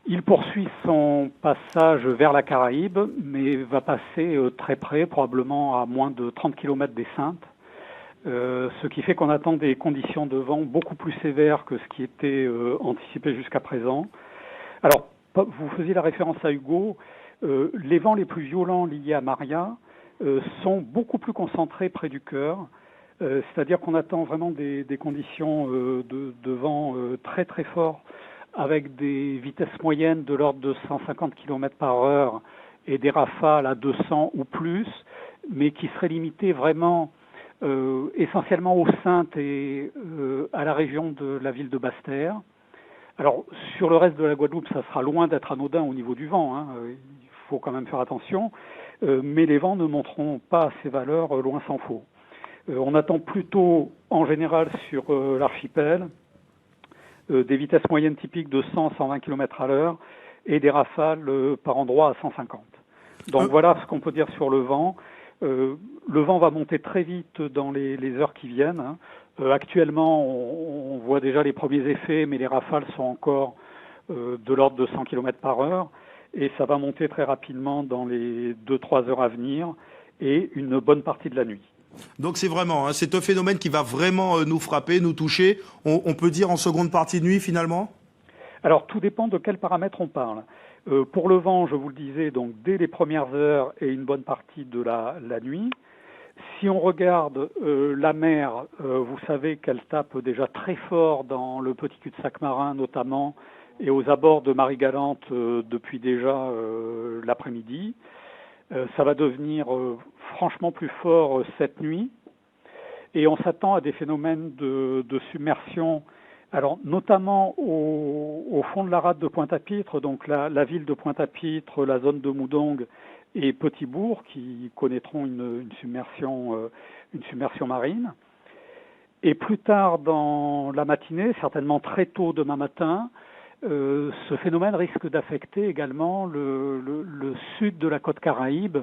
Il poursuit son passage vers la Caraïbe, mais va passer très près, probablement à moins de 30 km des Saintes. Ce qui fait qu'on attend des conditions de vent beaucoup plus sévères que ce qui était anticipé jusqu'à présent. Alors, vous faisiez la référence à Hugo. Les vents les plus violents liés à Maria sont beaucoup plus concentrés près du cœur. C'est-à-dire qu'on attend vraiment des conditions de vent très très forts avec des vitesses moyennes de l'ordre de 150 km par heure et des rafales à 200 ou plus, mais qui seraient limitées vraiment essentiellement aux Saintes et à la région de la ville de Basse-Terre. Alors, sur le reste de la Guadeloupe, ça sera loin d'être anodin au niveau du vent, hein. Il faut quand même faire attention, mais les vents ne monteront pas à ces valeurs loin s'en faut. On attend plutôt, en général, sur l'archipel, des vitesses moyennes typiques de 100-120 km à l'heure et des rafales par endroit à 150. Donc voilà ce qu'on peut dire sur le vent. Le vent va monter très vite dans les heures qui viennent. Hein. Actuellement, on voit déjà les premiers effets, mais les rafales sont encore de l'ordre de 100 km par heure. Et ça va monter très rapidement dans les 2-3 heures à venir et une bonne partie de la nuit. Donc c'est vraiment, hein, c'est un phénomène qui va vraiment nous frapper, nous toucher. On peut dire en seconde partie de nuit finalement ? Alors tout dépend de quels paramètres on parle. Pour le vent, je vous le disais, donc dès les premières heures et une bonne partie de la nuit. Si on regarde la mer, vous savez qu'elle tape déjà très fort dans le petit cul-de-sac marin notamment et aux abords de Marie-Galante depuis déjà l'après-midi. Ça va devenir franchement plus fort cette nuit et on s'attend à des phénomènes de submersion Alors, notamment au fond de la rade de Pointe-à-Pitre, donc la ville de Pointe-à-Pitre, la zone de Moudong et Petit-Bourg, qui connaîtront une submersion marine. Et plus tard dans la matinée, certainement très tôt demain matin, ce phénomène risque d'affecter également le sud de la côte Caraïbe,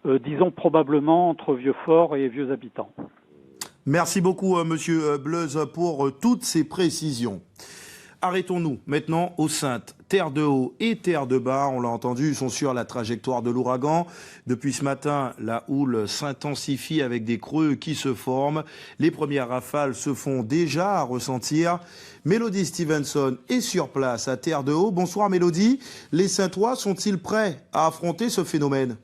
disons probablement entre Vieux-Fort et Vieux-Habitants. Merci beaucoup, Monsieur Bleuze, pour toutes ces précisions. Arrêtons-nous maintenant aux Saintes. Terre de haut et terre de bas, on l'a entendu, sont sur la trajectoire de l'ouragan. Depuis ce matin, la houle s'intensifie avec des creux qui se forment. Les premières rafales se font déjà ressentir. Mélodie Stevenson est sur place à Terre de haut. Bonsoir Mélodie. Les Saintois sont-ils prêts à affronter ce phénomène ?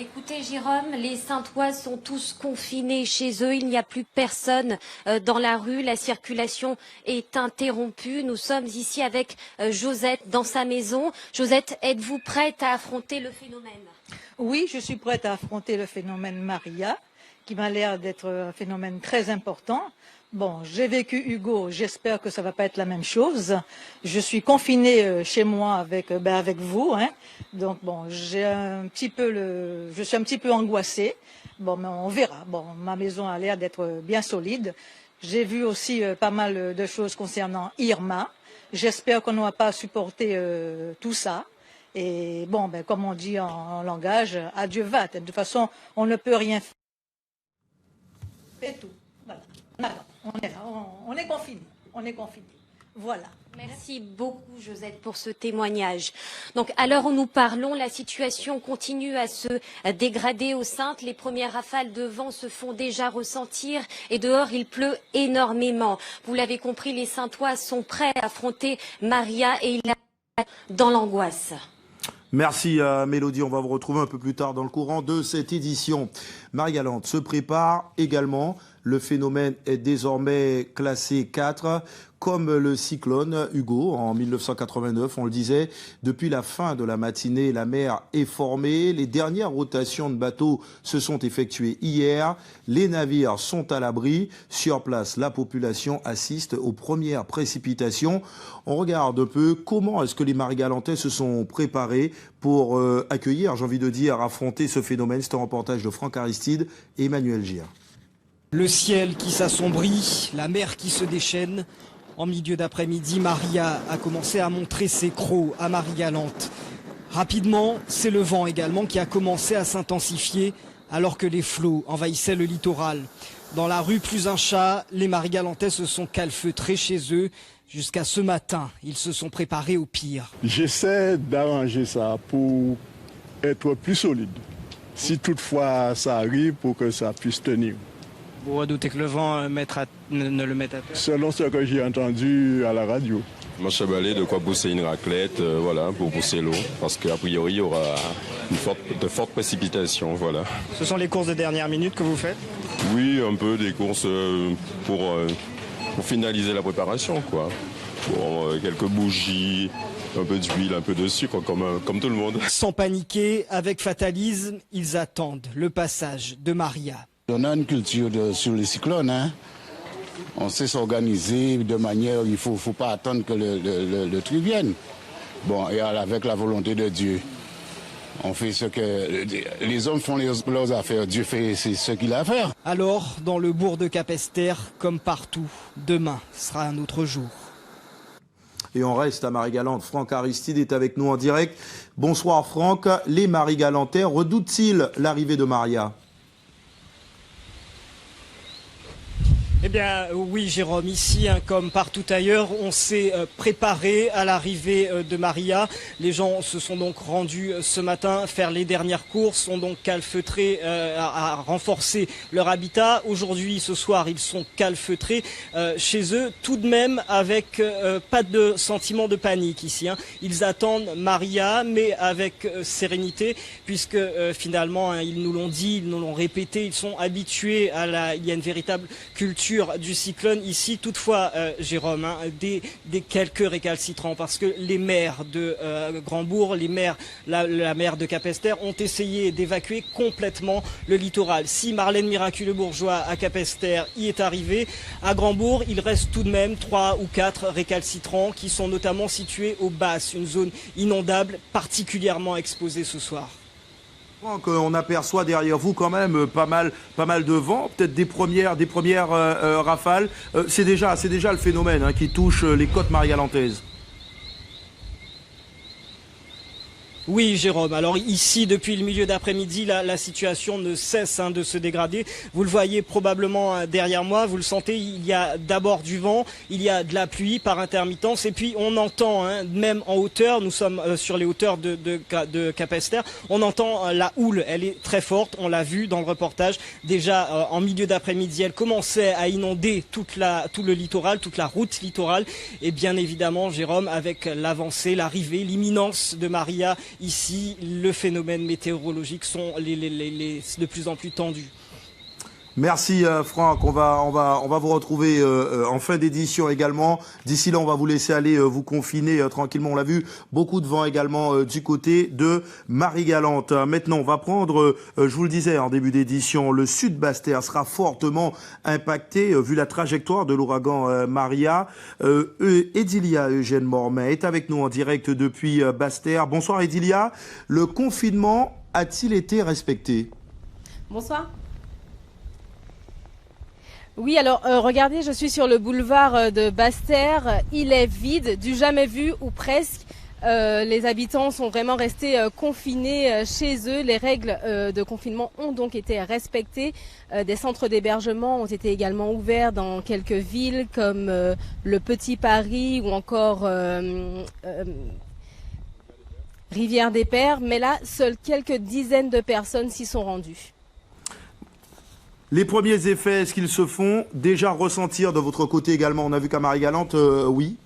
Écoutez Jérôme, les Saintois sont tous confinés chez eux, il n'y a plus personne dans la rue, la circulation est interrompue. Nous sommes ici avec Josette dans sa maison. Josette, êtes-vous prête à affronter le phénomène ? Oui, je suis prête à affronter le phénomène Maria, qui m'a l'air d'être un phénomène très important. Bon, j'ai vécu Hugo, j'espère que ça va pas être la même chose. Je suis confinée chez moi avec vous, hein. Donc bon, je suis un petit peu angoissée. Bon, mais on verra. Bon, ma maison a l'air d'être bien solide. J'ai vu aussi pas mal de choses concernant Irma. J'espère qu'on ne va pas supporter tout ça. Et bon, comme on dit en langage, adieu va. De toute façon, on ne peut rien faire. C'est tout. Voilà. On est là, on est confinés. Voilà. Merci beaucoup Josette pour ce témoignage. Donc à l'heure où nous parlons, la situation continue à se dégrader aux Saintes. Les premières rafales de vent se font déjà ressentir et dehors il pleut énormément. Vous l'avez compris, les Saintois sont prêts à affronter Maria et il est dans l'angoisse. Merci Mélodie, on va vous retrouver un peu plus tard dans le courant de cette édition. Marie-Galante se prépare également. Le phénomène est désormais classé 4, comme le cyclone Hugo en 1989. On le disait, depuis la fin de la matinée, la mer est formée. Les dernières rotations de bateaux se sont effectuées hier. Les navires sont à l'abri. Sur place, la population assiste aux premières précipitations. On regarde un peu comment est-ce que les Marie-Galantais se sont préparés pour accueillir, j'ai envie de dire, affronter ce phénomène. C'est un reportage de Franck Aristide et Emmanuel Gir. Le ciel qui s'assombrit, la mer qui se déchaîne. En milieu d'après-midi, Maria a commencé à montrer ses crocs à Marie-Galante. Rapidement, c'est le vent également qui a commencé à s'intensifier alors que les flots envahissaient le littoral. Dans la rue Plus un chat, les Marie-Galantais se sont calfeutrés chez eux. Jusqu'à ce matin, ils se sont préparés au pire. J'essaie d'arranger ça pour être plus solide. Si toutefois ça arrive, pour que ça puisse tenir. Vous redoutez que le vent ne le mette à terre? Selon ce que j'ai entendu à la radio. Moi, je sais de quoi pousser une raclette, voilà, pour pousser l'eau, parce qu'a priori, il y aura de fortes précipitations, voilà. Ce sont les courses de dernière minute que vous faites? Oui, un peu des courses pour finaliser la préparation, quoi. Pour quelques bougies, un peu d'huile, un peu de sucre, comme tout le monde. Sans paniquer, avec fatalisme, ils attendent le passage de Maria. On a une culture sur les cyclones, hein. On sait s'organiser de manière, il ne faut pas attendre que le truc vienne. Bon, et avec la volonté de Dieu, on fait ce que les hommes font leurs affaires, Dieu fait ce qu'il a à faire. Alors, dans le bourg de Capesterre, comme partout, demain sera un autre jour. Et on reste à Marie-Galante. Franck Aristide est avec nous en direct. Bonsoir Franck. Les Marie-Galantais redoutent-ils l'arrivée de Maria ? Eh bien oui Jérôme, ici comme partout ailleurs, on s'est préparé à l'arrivée de Maria. Les gens se sont donc rendus ce matin faire les dernières courses, ont donc calfeutré à renforcer leur habitat. Aujourd'hui, ce soir, ils sont calfeutrés chez eux, tout de même avec pas de sentiment de panique ici. Ils attendent Maria, mais avec sérénité, puisque finalement, ils nous l'ont dit, ils nous l'ont répété, ils sont habitués il y a une véritable culture mesures du cyclone ici. Toutefois, Jérôme, des quelques récalcitrants, parce que les maires de Grandbourg, la maire de Capesterre ont essayé d'évacuer complètement le littoral. Si Marlène Miraculeux-Bourgeois à Capesterre y est arrivée, à Grandbourg, il reste tout de même 3 ou 4 récalcitrants qui sont notamment situés aux Basses, une zone inondable particulièrement exposée ce soir. On aperçoit derrière vous quand même pas mal de vent, peut-être des premières rafales. C'est déjà le phénomène qui touche les côtes marie-galantaises. Oui, Jérôme. Alors ici, depuis le milieu d'après-midi, la situation ne cesse de se dégrader. Vous le voyez probablement derrière moi, vous le sentez, il y a d'abord du vent, il y a de la pluie par intermittence, et puis on entend, même en hauteur, nous sommes sur les hauteurs de Capesterre, on entend la houle, elle est très forte, on l'a vu dans le reportage. Déjà en milieu d'après-midi, elle commençait à inonder tout le littoral, toute la route littorale, et bien évidemment, Jérôme, avec l'avancée, l'arrivée, l'imminence de Maria, ici, le phénomène météorologique sont de plus en plus tendus. Merci Franck, on va vous retrouver en fin d'édition également. D'ici là, on va vous laisser aller vous confiner tranquillement. On l'a vu, beaucoup de vent également du côté de Marie-Galante. Maintenant, on va prendre, je vous le disais en début d'édition, le sud Basse-Terre sera fortement impacté vu la trajectoire de l'ouragan Maria. Edilia Eugène Mormain est avec nous en direct depuis Basse-Terre. Bonsoir Edilia, le confinement a-t-il été respecté? Bonsoir. Oui, alors regardez, je suis sur le boulevard de Basse-Terre. Il est vide, du jamais vu ou presque. Les habitants sont vraiment restés confinés chez eux. Les règles de confinement ont donc été respectées. Des centres d'hébergement ont été également ouverts dans quelques villes comme le Petit Paris ou encore Rivière-des-Pères. Mais là, seules quelques dizaines de personnes s'y sont rendues. Les premiers effets, est-ce qu'ils se font déjà ressentir de votre côté également? On a vu qu'à Marie-Galante, oui.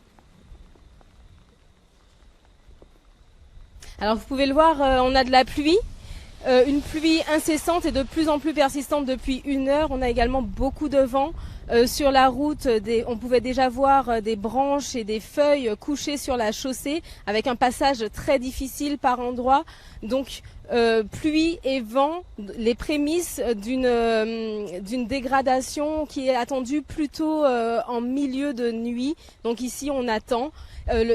Alors vous pouvez le voir, on a de la pluie, une pluie incessante et de plus en plus persistante depuis 1 heure. On a également beaucoup de vent. Sur la route, on pouvait déjà voir des branches et des feuilles couchées sur la chaussée avec un passage très difficile par endroits. Donc pluie et vent, les prémices d'une dégradation qui est attendue plutôt en milieu de nuit. Donc ici on attend.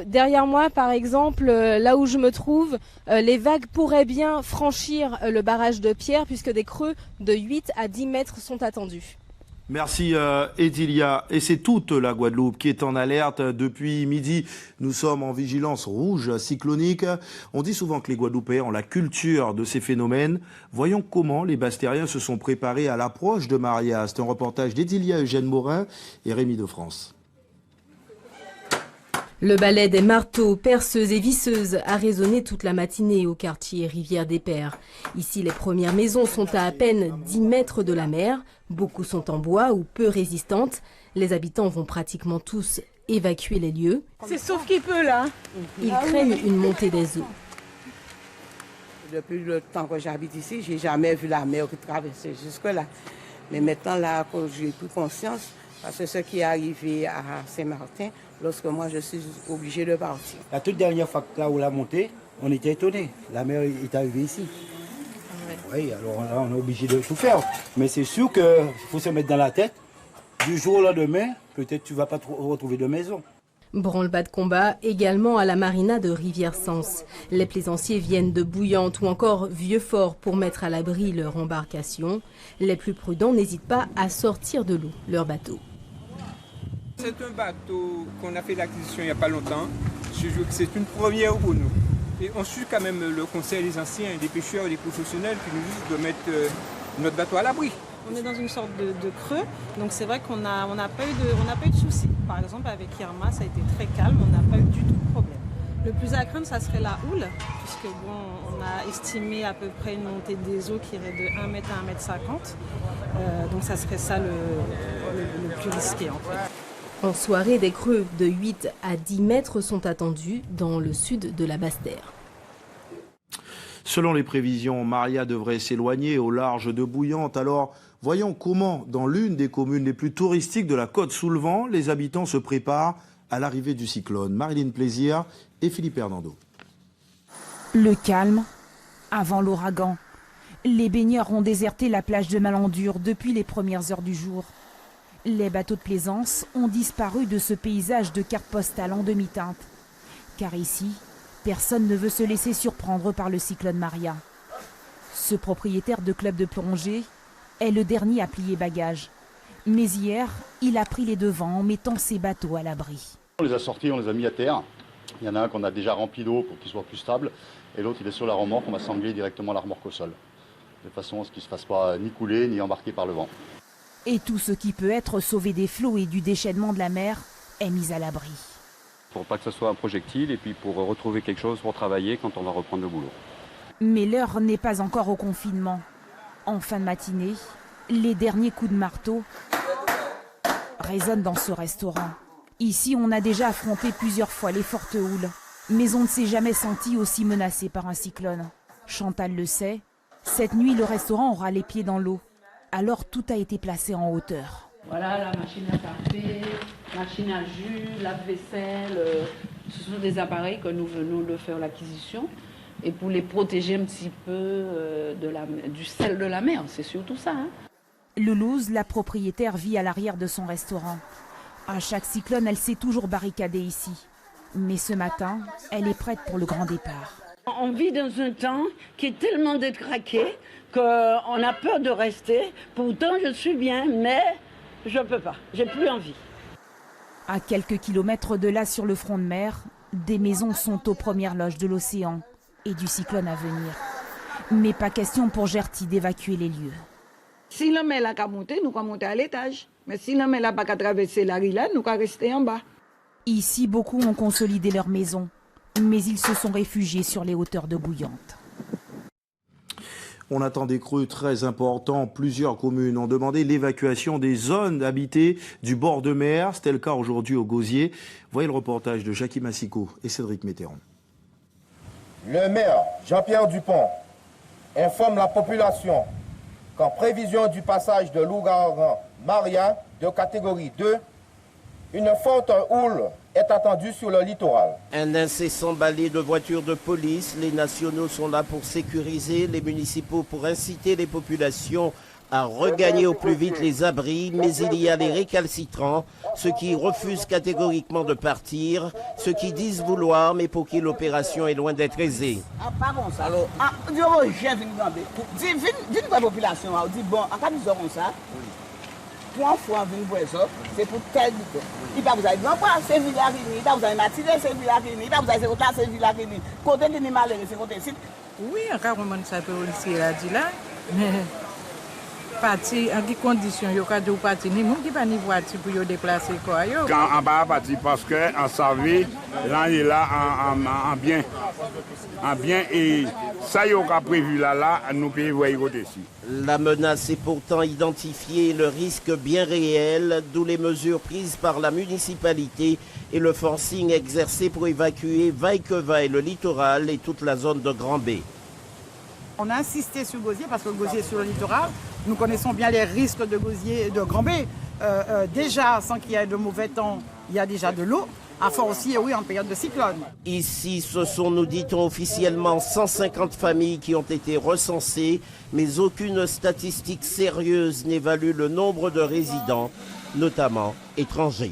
Derrière moi par exemple, là où je me trouve, les vagues pourraient bien franchir le barrage de Pierre puisque des creux de 8 à 10 mètres sont attendus. Merci Edilia. Et c'est toute la Guadeloupe qui est en alerte. Depuis midi, nous sommes en vigilance rouge cyclonique. On dit souvent que les Guadeloupéens ont la culture de ces phénomènes. Voyons comment les Bastériens se sont préparés à l'approche de Maria. C'est un reportage d'Edilia Eugène Morin et Rémi de France. Le balai des marteaux, perceuses et visseuses a résonné toute la matinée au quartier Rivière-des-Pères. Ici, les premières maisons sont à peine 10 mètres de la mer. Beaucoup sont en bois ou peu résistantes. Les habitants vont pratiquement tous évacuer les lieux. C'est sauf qu'il peut là. Ils craignent une montée des eaux. Depuis le temps que j'habite ici, j'ai jamais vu la mer qui traversait jusque-là. Mais maintenant, là, que j'ai pris conscience, parce que ce qui est arrivé à Saint-Martin, lorsque moi je suis obligé de partir. La toute dernière fois que là où l'a monté, on était étonnés. La mer est arrivée ici. Oui, alors là, on est obligé de tout faire. Mais c'est sûr qu'il faut se mettre dans la tête. Du jour au lendemain, peut-être tu ne vas pas retrouver de maison. Branle-bas de combat également à la marina de Rivière-Sens. Les plaisanciers viennent de Bouillante ou encore Vieux-Fort pour mettre à l'abri leur embarcation. Les plus prudents n'hésitent pas à sortir de l'eau leur bateau. C'est un bateau qu'on a fait l'acquisition il n'y a pas longtemps. C'est une première pour nous. Et on suit quand même le conseil des anciens, des pêcheurs et des professionnels qui nous disent de mettre notre bateau à l'abri. On est dans une sorte de creux, donc c'est vrai qu'on n'a pas eu de soucis. Par exemple, avec Irma, ça a été très calme, on n'a pas eu du tout de problème. Le plus à craindre, ça serait la houle, puisque on a estimé à peu près une montée des eaux qui irait de 1 mètre à 1 mètre 50. Donc ça serait ça le plus risqué en fait. En soirée, des creux de 8 à 10 mètres sont attendus dans le sud de la Basse-Terre. Selon les prévisions, Maria devrait s'éloigner au large de Bouillante. Alors, Voyons comment, dans l'une des communes les plus touristiques de la Côte-sous-le-Vent, les habitants se préparent à l'arrivée du cyclone. Marilyn Plaisir et Philippe Hernando. Le calme avant l'ouragan. Les baigneurs ont déserté la plage de Malandure depuis les premières heures du jour. Les bateaux de plaisance ont disparu de ce paysage de carte postale en demi-teinte. Car ici, personne ne veut se laisser surprendre par le cyclone Maria. Ce propriétaire de club de plongée est le dernier à plier bagages. Mais hier, il a pris les devants en mettant ses bateaux à l'abri. On les a sortis, on les a mis à terre. Il y en a un qu'on a déjà rempli d'eau pour qu'il soit plus stable. Et l'autre, il est sur la remorque, on va sangler directement la remorque au sol. De façon à ce qu'il ne se fasse pas ni couler, ni embarquer par le vent. Et tout ce qui peut être sauvé des flots et du déchaînement de la mer est mis à l'abri. Pour pas que ce soit un projectile et puis pour retrouver quelque chose pour travailler quand on va reprendre le boulot. Mais l'heure n'est pas encore au confinement. En fin de matinée, les derniers coups de marteau résonnent dans ce restaurant. Ici, on a déjà affronté plusieurs fois les fortes houles. Mais on ne s'est jamais senti aussi menacé par un cyclone. Chantal le sait. Cette nuit, le restaurant aura les pieds dans l'eau. Alors tout a été placé en hauteur. Voilà la machine à café, machine à jus, lave-vaisselle. Ce sont des appareils que nous venons de faire l'acquisition. Et pour les protéger un petit peu du sel de la mer, c'est surtout ça. Loulouse, la propriétaire, vit à l'arrière de son restaurant. À chaque cyclone, elle s'est toujours barricadée ici. Mais ce matin, elle est prête pour le grand départ. On vit dans un temps qui est tellement détraqué qu'on a peur de rester. Pourtant, je suis bien, mais je ne peux pas. J'ai plus envie. À quelques kilomètres de là, sur le front de mer, des maisons sont aux premières loges de l'océan et du cyclone à venir. Mais pas question pour Gertie d'évacuer les lieux. Si l'homme est là qu'à monter, nous allons monter à l'étage. Mais si l'homme est là pas qu'à traverser la rue là, nous allons rester en bas. Ici, beaucoup ont consolidé leur maison. Mais ils se sont réfugiés sur les hauteurs de Bouillante. On attend des creux très importants. Plusieurs communes ont demandé l'évacuation des zones habitées du bord de mer. C'était le cas aujourd'hui au Gosier. Voyez le reportage de Jackie Massico et Cédric Mitterrand. Le maire Jean-Pierre Dupont informe la population qu'en prévision du passage de l'ouragan Maria de catégorie 2, une forte houle est attendue sur le littoral. Un incessant balai de voitures de police. Les nationaux sont là pour sécuriser, les municipaux pour inciter les populations à regagner au plus vite les abris. Mais il y a les récalcitrants, ceux qui refusent catégoriquement de partir, ceux qui disent vouloir, mais pour qui l'opération est loin d'être aisée. Ah, pardon, ça. Alors, dis la population, dis bon, à quoi nous aurons ça? Pour un fois, c'est pour tel but. Il va vous aller grand pas, c'est Villarini, il va vous aller matinée, c'est Villarini, il va vous aller là, c'est Villarini. Côté de l'animal, c'est côté site. Oui, encore un monde ça peut aussi là, dit là, mais parti en quelles conditions, il y a des partis, ni monde qui va ni voiture pour déplacer quoi. Quand on va partir parce qu'on savait, là, il est là en bien. En bien, et ça, il y a prévu là, nous pouvons voir côté ici. La menace est pourtant identifiée, le risque bien réel, d'où les mesures prises par la municipalité et le forcing exercé pour évacuer vaille que vaille le littoral et toute la zone de Grand B. On a insisté sur Gosier parce que Gosier est sur le littoral. Nous connaissons bien les risques de Gosier et de Grand B. Déjà, sans qu'il y ait de mauvais temps, il y a déjà de l'eau. À fort aussi, oui, en période de cyclone. Ici, ce sont, nous dit-on officiellement, 150 familles qui ont été recensées, mais aucune statistique sérieuse n'évalue le nombre de résidents, notamment étrangers.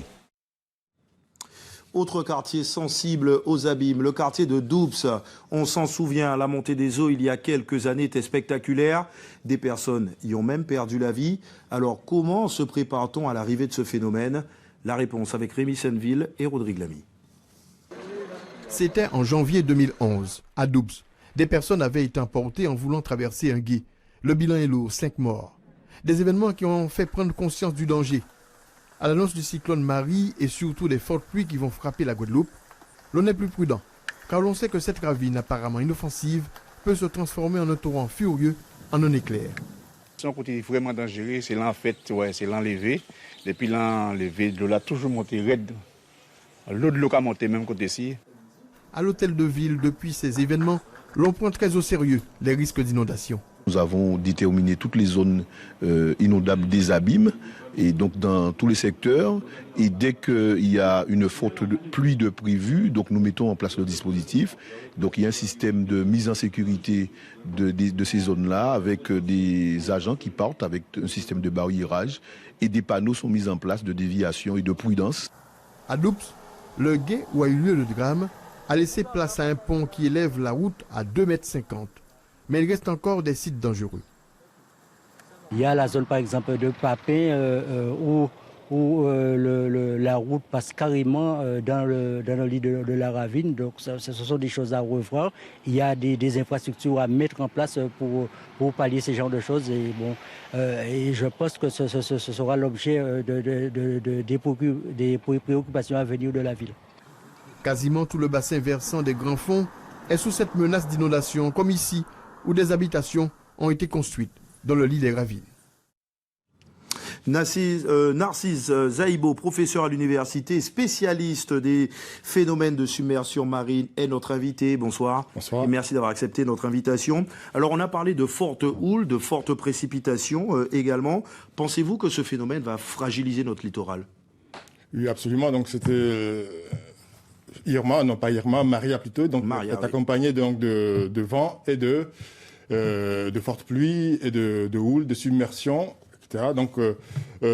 Autre quartier sensible aux abîmes, le quartier de Doubs. On s'en souvient, la montée des eaux il y a quelques années était spectaculaire. Des personnes y ont même perdu la vie. Alors comment se prépare-t-on à l'arrivée de ce phénomène ? La réponse avec Rémi Senneville et Rodrigue Lamy. C'était en janvier 2011, à Doubs. Des personnes avaient été emportées en voulant traverser un gué. Le bilan est lourd, 5 morts. Des événements qui ont fait prendre conscience du danger. À l'annonce du cyclone Marie et surtout des fortes pluies qui vont frapper la Guadeloupe, l'on est plus prudent, car l'on sait que cette ravine apparemment inoffensive peut se transformer en un torrent furieux en un éclair. Son côté vraiment dangereux, c'est là en fait, c'est l'enlever. Depuis l'enlever, l'eau a toujours monté raide. L'eau de l'eau a monté même côté-ci. À l'hôtel de ville, depuis ces événements, l'on prend très au sérieux les risques d'inondation. Nous avons déterminé toutes les zones inondables des abîmes, et donc dans tous les secteurs. Et dès qu'il y a une forte pluie de prévue, donc nous mettons en place le dispositif. Donc il y a un système de mise en sécurité de ces zones-là, avec des agents qui partent avec un système de barriérage, et des panneaux sont mis en place de déviation et de prudence. À Doubs, le gué où a eu lieu le drame a laissé place à un pont qui élève la route à 2,50 m. Mais il reste encore des sites dangereux. Il y a la zone par exemple de Papin où la route passe carrément dans le lit de la ravine. Donc ce sont des choses à revoir. Il y a des infrastructures à mettre en place pour pallier ce genre de choses. Et, et je pense que ce sera l'objet des préoccupations à venir de la ville. Quasiment tout le bassin versant des Grands Fonds est sous cette menace d'inondation, comme ici, où des habitations ont été construites dans le lit des ravines. Narcisse Zaïbo, professeur à l'université, spécialiste des phénomènes de submersion marine, est notre invité. Bonsoir. Bonsoir. Et merci d'avoir accepté notre invitation. Alors, on a parlé de fortes houles, de fortes précipitations également. Pensez-vous que ce phénomène va fragiliser notre littoral? Oui, absolument. Donc, c'était Irma, non pas Irma, Maria plutôt. Donc, Maria, est accompagnée donc de vent et de fortes pluies et de houles, de submersion, etc. Donc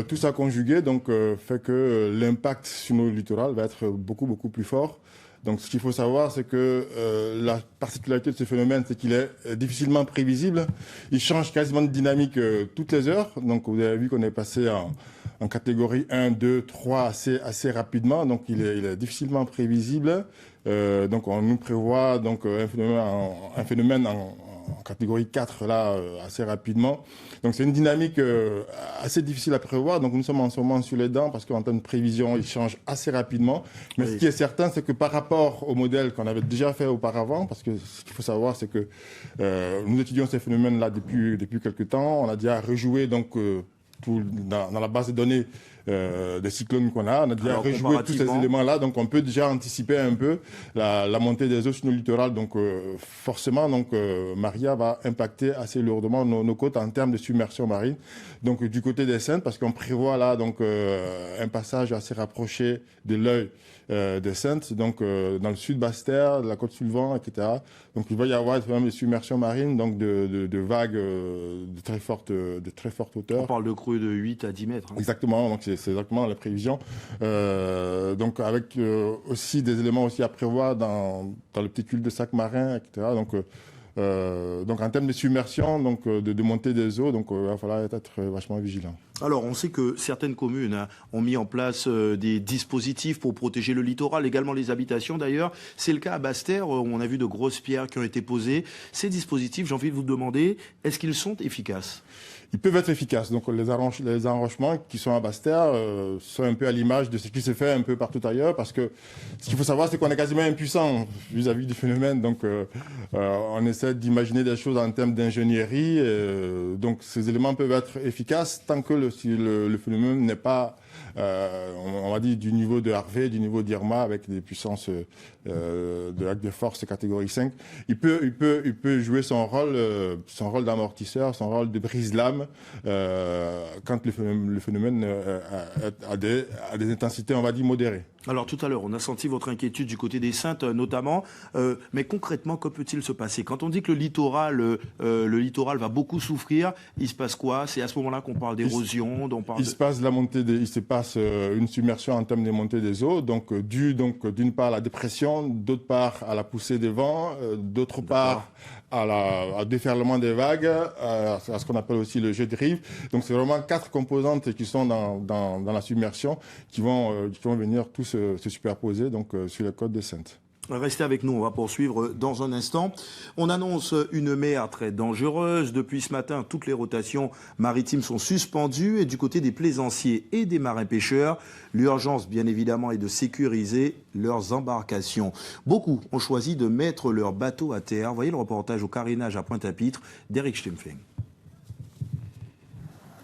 tout ça conjugué fait que l'impact sur nos littorales va être beaucoup plus fort. Donc ce qu'il faut savoir, c'est que la particularité de ce phénomène, c'est qu'il est difficilement prévisible. Il change quasiment de dynamique toutes les heures. Donc vous avez vu qu'on est passé en catégorie 1, 2, 3 assez rapidement. Donc il est difficilement prévisible. Donc on nous prévoit donc un phénomène en catégorie 4 là assez rapidement. Donc c'est une dynamique assez difficile à prévoir. Donc nous sommes en ce moment sur les dents parce qu'en termes de prévision, il change assez rapidement. Mais ce qui est certain, c'est que par rapport au modèle qu'on avait déjà fait auparavant, parce que ce qu'il faut savoir, c'est que nous étudions ces phénomènes-là depuis quelques temps. On a déjà rejoué donc dans la base de données des cyclones qu'on a. On a déjà rejoué tous ces éléments-là, donc on peut déjà anticiper un peu la montée des eaux sur nos littorales. Donc forcément, Maria va impacter assez lourdement nos côtes en termes de submersion marine. Donc du côté des Saintes, parce qu'on prévoit là un passage assez rapproché de l'œil des Saintes, donc dans le sud Basse-Terre, la côte sous le vent, etc. Donc il va y avoir des submersions marines, donc de vagues de très forte hauteur. On parle de creux de 8 à 10 mètres. Hein. Exactement, donc c'est exactement la prévision. Donc avec aussi des éléments aussi à prévoir dans le petit cul-de-sac marin, etc. Donc en termes de submersion, de montée des eaux, il va falloir être vachement vigilant. Alors, on sait que certaines communes ont mis en place des dispositifs pour protéger le littoral, également les habitations d'ailleurs. C'est le cas à Basse-Terre, où on a vu de grosses pierres qui ont été posées. Ces dispositifs, j'ai envie de vous demander, est-ce qu'ils sont efficaces ? Ils peuvent être efficaces. Donc les enrochements qui sont à Basse-Terre sont un peu à l'image de ce qui se fait un peu partout ailleurs, parce que ce qu'il faut savoir, c'est qu'on est quasiment impuissant vis-à-vis du phénomène. Donc on essaie d'imaginer des choses en termes d'ingénierie. Donc ces éléments peuvent être efficaces tant que le phénomène n'est pas, on va dire, du niveau de Harvey, du niveau d'Irma, avec des puissances de force catégorie 5. Il peut jouer son rôle d'amortisseur, son rôle de brise-lame, quand le phénomène a des intensités, on va dire, modérées. Alors tout à l'heure, on a senti votre inquiétude du côté des Saintes notamment, mais concrètement, que peut-il se passer? Quand on dit que le littoral va beaucoup souffrir, il se passe quoi? C'est à ce moment-là qu'on parle d'érosion, il se passe une submersion en termes de montée des eaux, due d'une part à la dépression, d'autre part à la poussée des vents, d'autre part au déferlement des vagues, à ce qu'on appelle aussi le jet de rive. Donc c'est vraiment 4 composantes qui sont dans la submersion qui vont venir tous se superposer sur les côtes des Saintes. Restez avec nous, on va poursuivre dans un instant. On annonce une mer très dangereuse. Depuis ce matin, toutes les rotations maritimes sont suspendues et du côté des plaisanciers et des marins-pêcheurs, l'urgence, bien évidemment, est de sécuriser leurs embarcations. Beaucoup ont choisi de mettre leurs bateaux à terre. Voyez le reportage au carénage à Pointe-à-Pitre d'Eric Stempfling.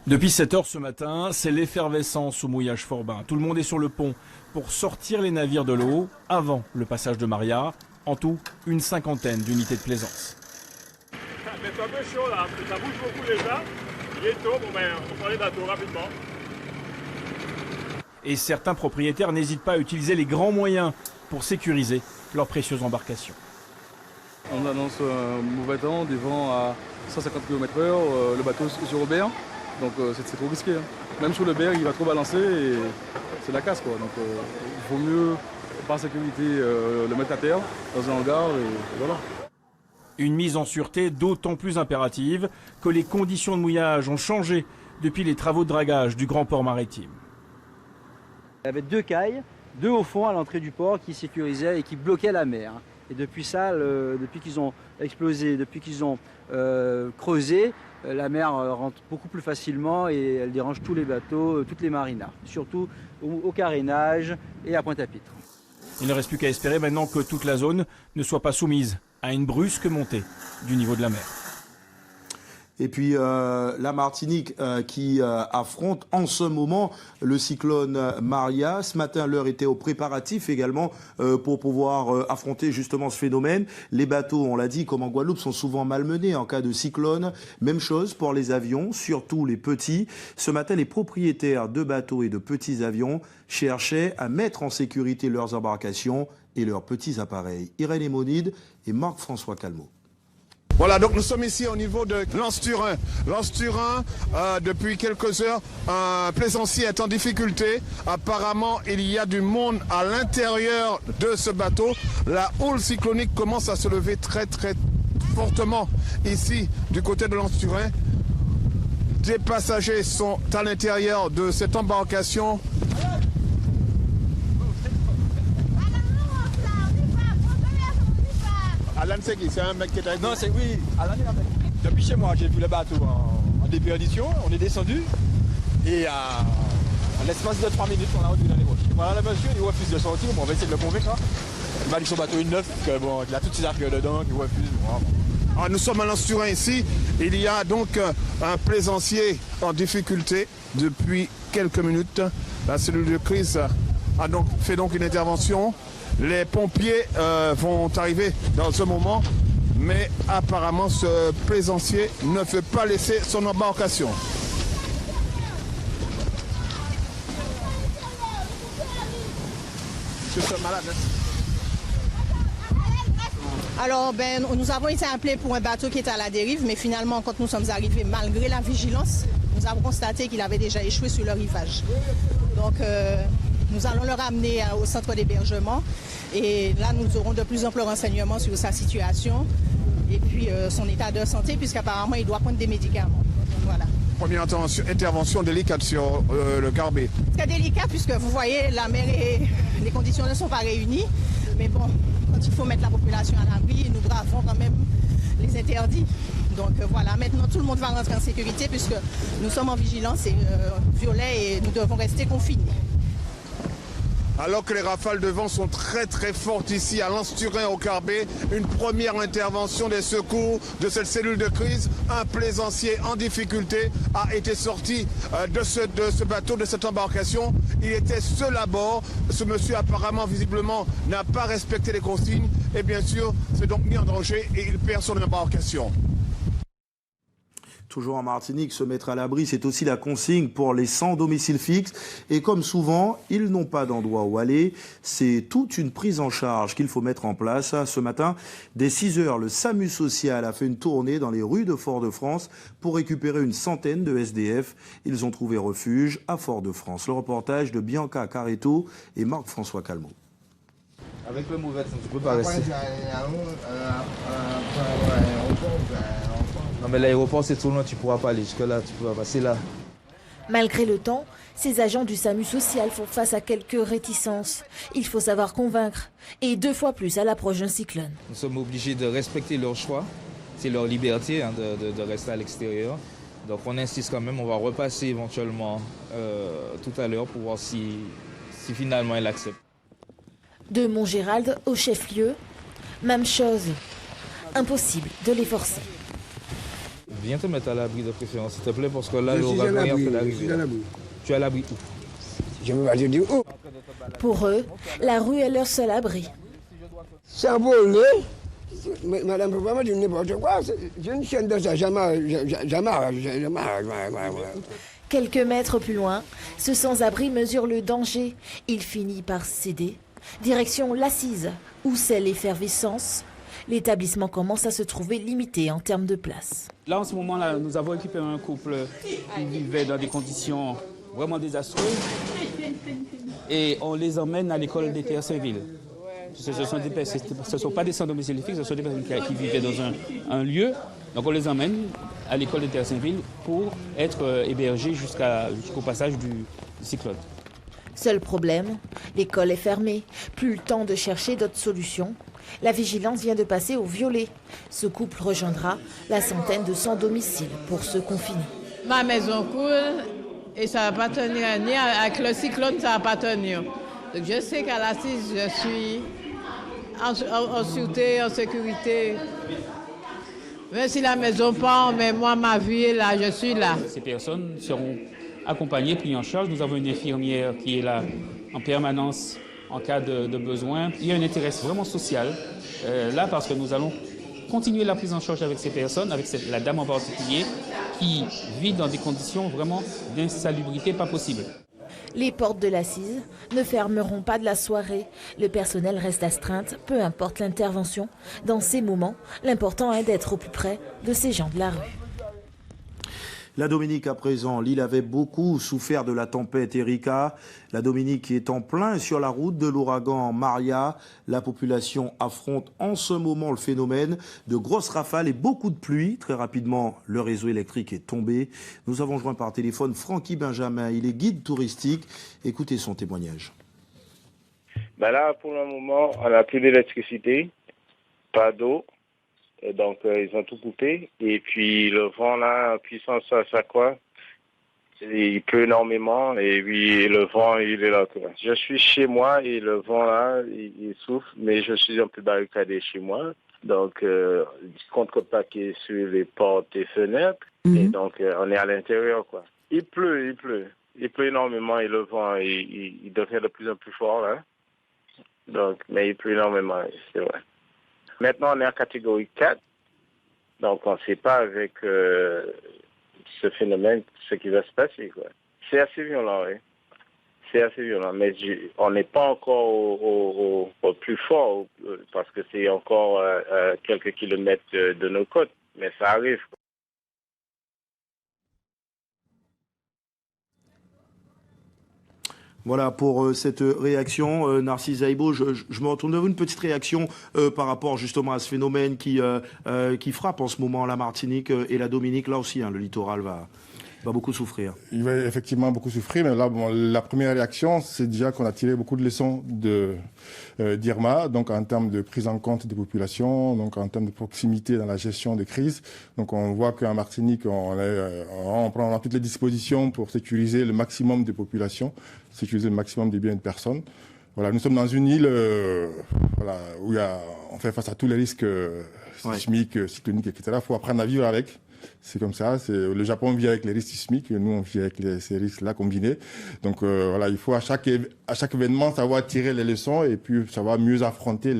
Depuis 7 heures ce matin, c'est l'effervescence au mouillage Forbin. Tout le monde est sur le pont pour sortir les navires de l'eau avant le passage de Maria. En tout, une 50aine d'unités de plaisance. c'est un peu chaud là, parce que ça bouge beaucoup déjà. Il est tôt, on prend les bateaux rapidement. Et certains propriétaires n'hésitent pas à utiliser les grands moyens pour sécuriser leurs précieuses embarcations. On annonce un mauvais temps, des vents à 150 km/h, le bateau sur le berg, donc c'est trop risqué. Hein. Même sur le berg, il va trop balancer et c'est la casse, quoi. Donc il vaut mieux, par sécurité, le mettre à terre, dans un hangar et voilà. Une mise en sûreté d'autant plus impérative que les conditions de mouillage ont changé depuis les travaux de dragage du grand port maritime. Il y avait 2 cailles, 2 au fond à l'entrée du port qui sécurisaient et qui bloquaient la mer. Et depuis ça, depuis qu'ils ont explosé, depuis qu'ils ont creusé, la mer rentre beaucoup plus facilement et elle dérange tous les bateaux, toutes les marinas, surtout au carénage et à Pointe-à-Pitre. Il ne reste plus qu'à espérer maintenant que toute la zone ne soit pas soumise à une brusque montée du niveau de la mer. Et puis la Martinique qui affronte en ce moment le cyclone Maria. Ce matin, l'heure était aux préparatifs également pour pouvoir affronter justement ce phénomène. Les bateaux, on l'a dit, comme en Guadeloupe, sont souvent malmenés en cas de cyclone. Même chose pour les avions, surtout les petits. Ce matin, les propriétaires de bateaux et de petits avions cherchaient à mettre en sécurité leurs embarcations et leurs petits appareils. Irène Emonide et Marc-François Calmeau. Voilà, donc nous sommes ici au niveau de l'Anse-Turin. L'Anse-Turin, depuis quelques heures, un plaisancier est en difficulté. Apparemment, il y a du monde à l'intérieur de ce bateau. La houle cyclonique commence à se lever très fortement ici, du côté de l'Anse-Turin. Des passagers sont à l'intérieur de cette embarcation. Alan, c'est qui? C'est un mec qui est avec Non, c'est oui, Alan est avec. Depuis chez moi, j'ai vu le bateau en déperdition, on est descendu et en l'espace de 3 minutes, on a retrouvé dans les roches. Voilà le monsieur, il refuse de sortir, bon, on va essayer de le convaincre. Il m'a dit que son bateau est neuf, qu'il a toutes ses affaires dedans, qu'il refuse. Voilà. Alors, nous sommes à l'Anse-Turin ici, il y a donc un plaisancier en difficulté depuis quelques minutes. La cellule de crise fait donc une intervention. Les pompiers vont arriver dans ce moment, mais apparemment ce plaisancier ne veut pas laisser son embarcation. Je suis malade. Alors, nous avons été appelés pour un bateau qui était à la dérive, mais finalement, quand nous sommes arrivés, malgré la vigilance, nous avons constaté qu'il avait déjà échoué sur le rivage. Donc, nous allons le ramener au centre d'hébergement et là, nous aurons de plus amples renseignements sur sa situation et puis son état de santé, puisqu'apparemment, il doit prendre des médicaments. Voilà. Première intervention délicate sur le Carbet. C'est délicat puisque vous voyez, la mer et les conditions ne sont pas réunies, mais bon, quand il faut mettre la population à l'abri, nous bravons quand même les interdits. Donc voilà, maintenant tout le monde va rentrer en sécurité puisque nous sommes en vigilance et violet et nous devons rester confinés. Alors que les rafales de vent sont très fortes ici à l'Anse-Turin au Carbet, une première intervention des secours de cette cellule de crise. Un plaisancier en difficulté a été sorti de ce bateau, de cette embarcation. Il était seul à bord. Ce monsieur apparemment, visiblement, n'a pas respecté les consignes et bien sûr, s'est donc mis en danger et il perd son embarcation. Toujours en Martinique, se mettre à l'abri, c'est aussi la consigne pour les sans domicile fixe. Et comme souvent, ils n'ont pas d'endroit où aller. C'est toute une prise en charge qu'il faut mettre en place. Ce matin, dès 6 heures, le SAMU social a fait une tournée dans les rues de Fort-de-France pour récupérer une centaine de SDF. Ils ont trouvé refuge à Fort-de-France. Le reportage de Bianca Caretto et Marc-François Calmeau. Avec le mauvais temps, tu peux pas rester. Non mais l'aéroport c'est trop loin, tu ne pourras pas aller jusque là, tu pourras passer là. Malgré le temps, ces agents du SAMU social font face à quelques réticences. Il faut savoir convaincre, et 2 fois plus à l'approche d'un cyclone. Nous sommes obligés de respecter leur choix, c'est leur liberté de rester à l'extérieur. Donc on insiste quand même, on va repasser éventuellement tout à l'heure pour voir si finalement elle accepte. De Montgérald au chef-lieu, même chose. Impossible de les forcer. Viens te mettre à l'abri de préférence, s'il te plaît, parce que là, l'ouragan est en train d'arriver. Tu es à l'abri où? Je me vais dire où? Pour eux, la rue est leur seul abri. Ça a volé, Madame, faut pas me dire n'importe quoi. Je ne tiens de ça, jamais. Quelques mètres plus loin, ce sans-abri mesure le danger. Il finit par céder. Direction l'Assise, où c'est l'effervescence. L'établissement commence à se trouver limité en termes de place. Là, en ce moment-là, nous avons récupéré un couple qui vivait dans des conditions vraiment désastreuses. Et on les emmène à l'école d'Été Saint-Ville. Ce ne sont pas des sans domicile fixe, ce sont des personnes qui vivaient dans un lieu. Donc on les emmène à l'école de Saint-Ville pour être hébergés jusqu'au passage du cyclone. Seul problème, l'école est fermée. Plus le temps de chercher d'autres solutions. La vigilance vient de passer au violet. Ce couple rejoindra la centaine de sans domicile pour se confiner. Ma maison coule et ça ne va pas tenir ni avec le cyclone, ça ne va pas tenir. Donc je sais qu'à l'Assise, je suis en sûreté, en sécurité. Même si la maison part, mais moi, ma vie est là, je suis là. Ces personnes seront accompagnées, prises en charge. Nous avons une infirmière qui est là en permanence en cas de besoin. Il y a un intérêt vraiment social là parce que nous allons continuer la prise en charge avec ces personnes, avec la dame en particulier, qui vit dans des conditions vraiment d'insalubrité pas possible. Les portes de l'Assise ne fermeront pas de la soirée. Le personnel reste astreinte, peu importe l'intervention. Dans ces moments, l'important est d'être au plus près de ces gens de la rue. La Dominique à présent, l'île avait beaucoup souffert de la tempête Erika. La Dominique est en plein sur la route de l'ouragan Maria. La population affronte en ce moment le phénomène de grosses rafales et beaucoup de pluie. Très rapidement, le réseau électrique est tombé. Nous avons joint par téléphone Francky Benjamin. Il est guide touristique. Écoutez son témoignage. Là, pour le moment, on n'a plus d'électricité, pas d'eau. Et donc, ils ont tout coupé. Et puis, le vent, là, puissance à chaque fois, il pleut énormément. Et puis, le vent, il est là. Je suis chez moi et le vent, là, il souffle. Mais je suis un peu barricadé chez moi. Donc, contre-paquet sur les portes et fenêtres. Et donc, on est à l'intérieur, quoi. Il pleut. Il pleut énormément et le vent, il devient de plus en plus fort, là. Donc, mais il pleut énormément, c'est vrai. Maintenant, on est en catégorie 4, donc on ne sait pas avec ce phénomène ce qui va se passer, quoi. C'est assez violent, oui. C'est assez violent, mais on n'est pas encore au plus fort, parce que c'est encore quelques kilomètres de nos côtes, mais ça arrive, quoi. Voilà pour cette réaction. Narcisse Aïbo, je me retourne vers vous, une petite réaction par rapport justement à ce phénomène qui frappe en ce moment la Martinique et la Dominique. Là aussi, le littoral va beaucoup souffrir. Il va effectivement beaucoup souffrir, mais là, la première réaction, c'est déjà qu'on a tiré beaucoup de leçons d'Irma, donc en termes de prise en compte des populations, donc en termes de proximité dans la gestion des crises. Donc on voit qu'en Martinique, on prend toutes les dispositions pour sécuriser le maximum des populations, sécuriser le maximum des biens de personnes. Voilà, nous sommes dans une île où on fait face à tous les risques sismiques, cycloniques, etc. Il faut apprendre à vivre avec. C'est comme ça. Le Japon vit avec les risques sismiques, nous on vit avec ces risques-là combinés. Donc il faut à chaque événement savoir tirer les leçons et puis savoir mieux affronter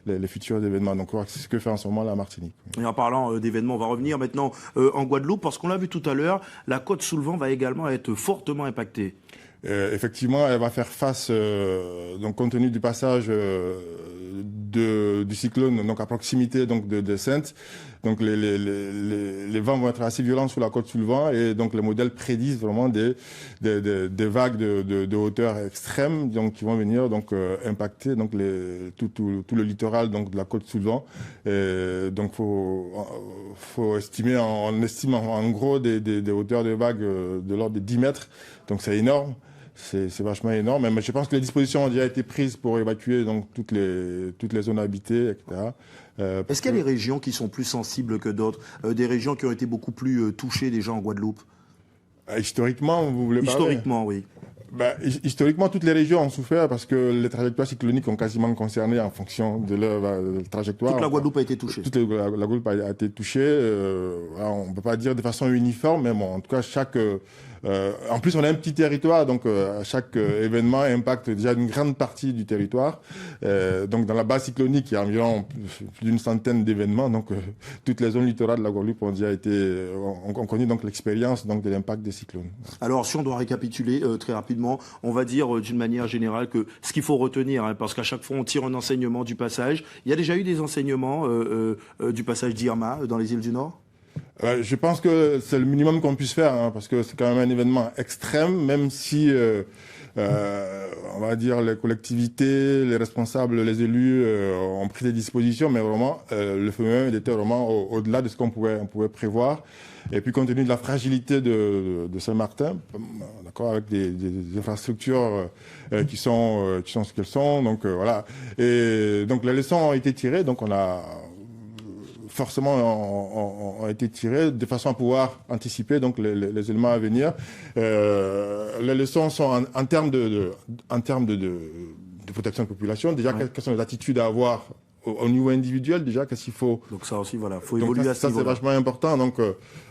les futurs événements. Donc c'est ce que fait en ce moment la Martinique. Et en parlant d'événements, on va revenir maintenant en Guadeloupe parce qu'on l'a vu tout à l'heure, la côte sous le vent va également être fortement impactée. Effectivement, elle va faire face, donc compte tenu du passage du cyclone, donc à proximité donc de Sainte. Donc les vents vont être assez violents sur la côte sous le vent et donc les modèles prédisent vraiment des vagues de hauteur extrême donc qui vont venir donc impacter donc tout le littoral donc de la côte sous le vent. Et donc faut estimer, on estime en gros des hauteurs de vagues de l'ordre de 10 mètres. Donc c'est énorme. C'est vachement énorme, mais je pense que les dispositions ont déjà été prises pour évacuer donc toutes les zones habitées, etc. Est-ce qu'il y a des régions qui sont plus sensibles que d'autres, des régions qui ont été beaucoup plus touchées déjà en Guadeloupe? Historiquement, vous voulez parler? Historiquement, oui. Historiquement, toutes les régions ont souffert parce que les trajectoires cycloniques ont quasiment concerné en fonction de leur trajectoire. Toute la Guadeloupe a été touchée. Toute la Guadeloupe a été touchée. On ne peut pas dire de façon uniforme, mais bon, en tout cas, chaque En plus, on a un petit territoire, donc chaque événement impacte déjà une grande partie du territoire. Donc dans la base cyclonique, il y a environ plus d'une centaine d'événements. Donc toutes les zones littorales de la Guadeloupe ont connu donc l'expérience donc de l'impact des cyclones. Alors si on doit récapituler très rapidement, on va dire d'une manière générale que ce qu'il faut retenir, hein, parce qu'à chaque fois on tire un enseignement du passage. Il y a déjà eu des enseignements du passage d'Irma dans les îles du Nord? Je pense que c'est le minimum qu'on puisse faire, hein, parce que c'est quand même un événement extrême, même si, on va dire, les collectivités, les responsables, les élus ont pris des dispositions, mais vraiment, le phénomène était vraiment au-delà de ce qu'on pouvait prévoir. Et puis, compte tenu de la fragilité de Saint-Martin, d'accord, avec des infrastructures qui sont ce qu'elles sont, donc voilà. Et donc, les leçons ont été tirées, donc on a forcément ont été tirés de façon à pouvoir anticiper donc les éléments à venir. Les leçons sont en termes de protection de population. Déjà, quelles sont les attitudes à avoir au niveau individuel, déjà, qu'est-ce qu'il faut... Donc ça aussi, voilà, il faut évoluer à ce niveau-là. Ça, c'est vachement important. Donc,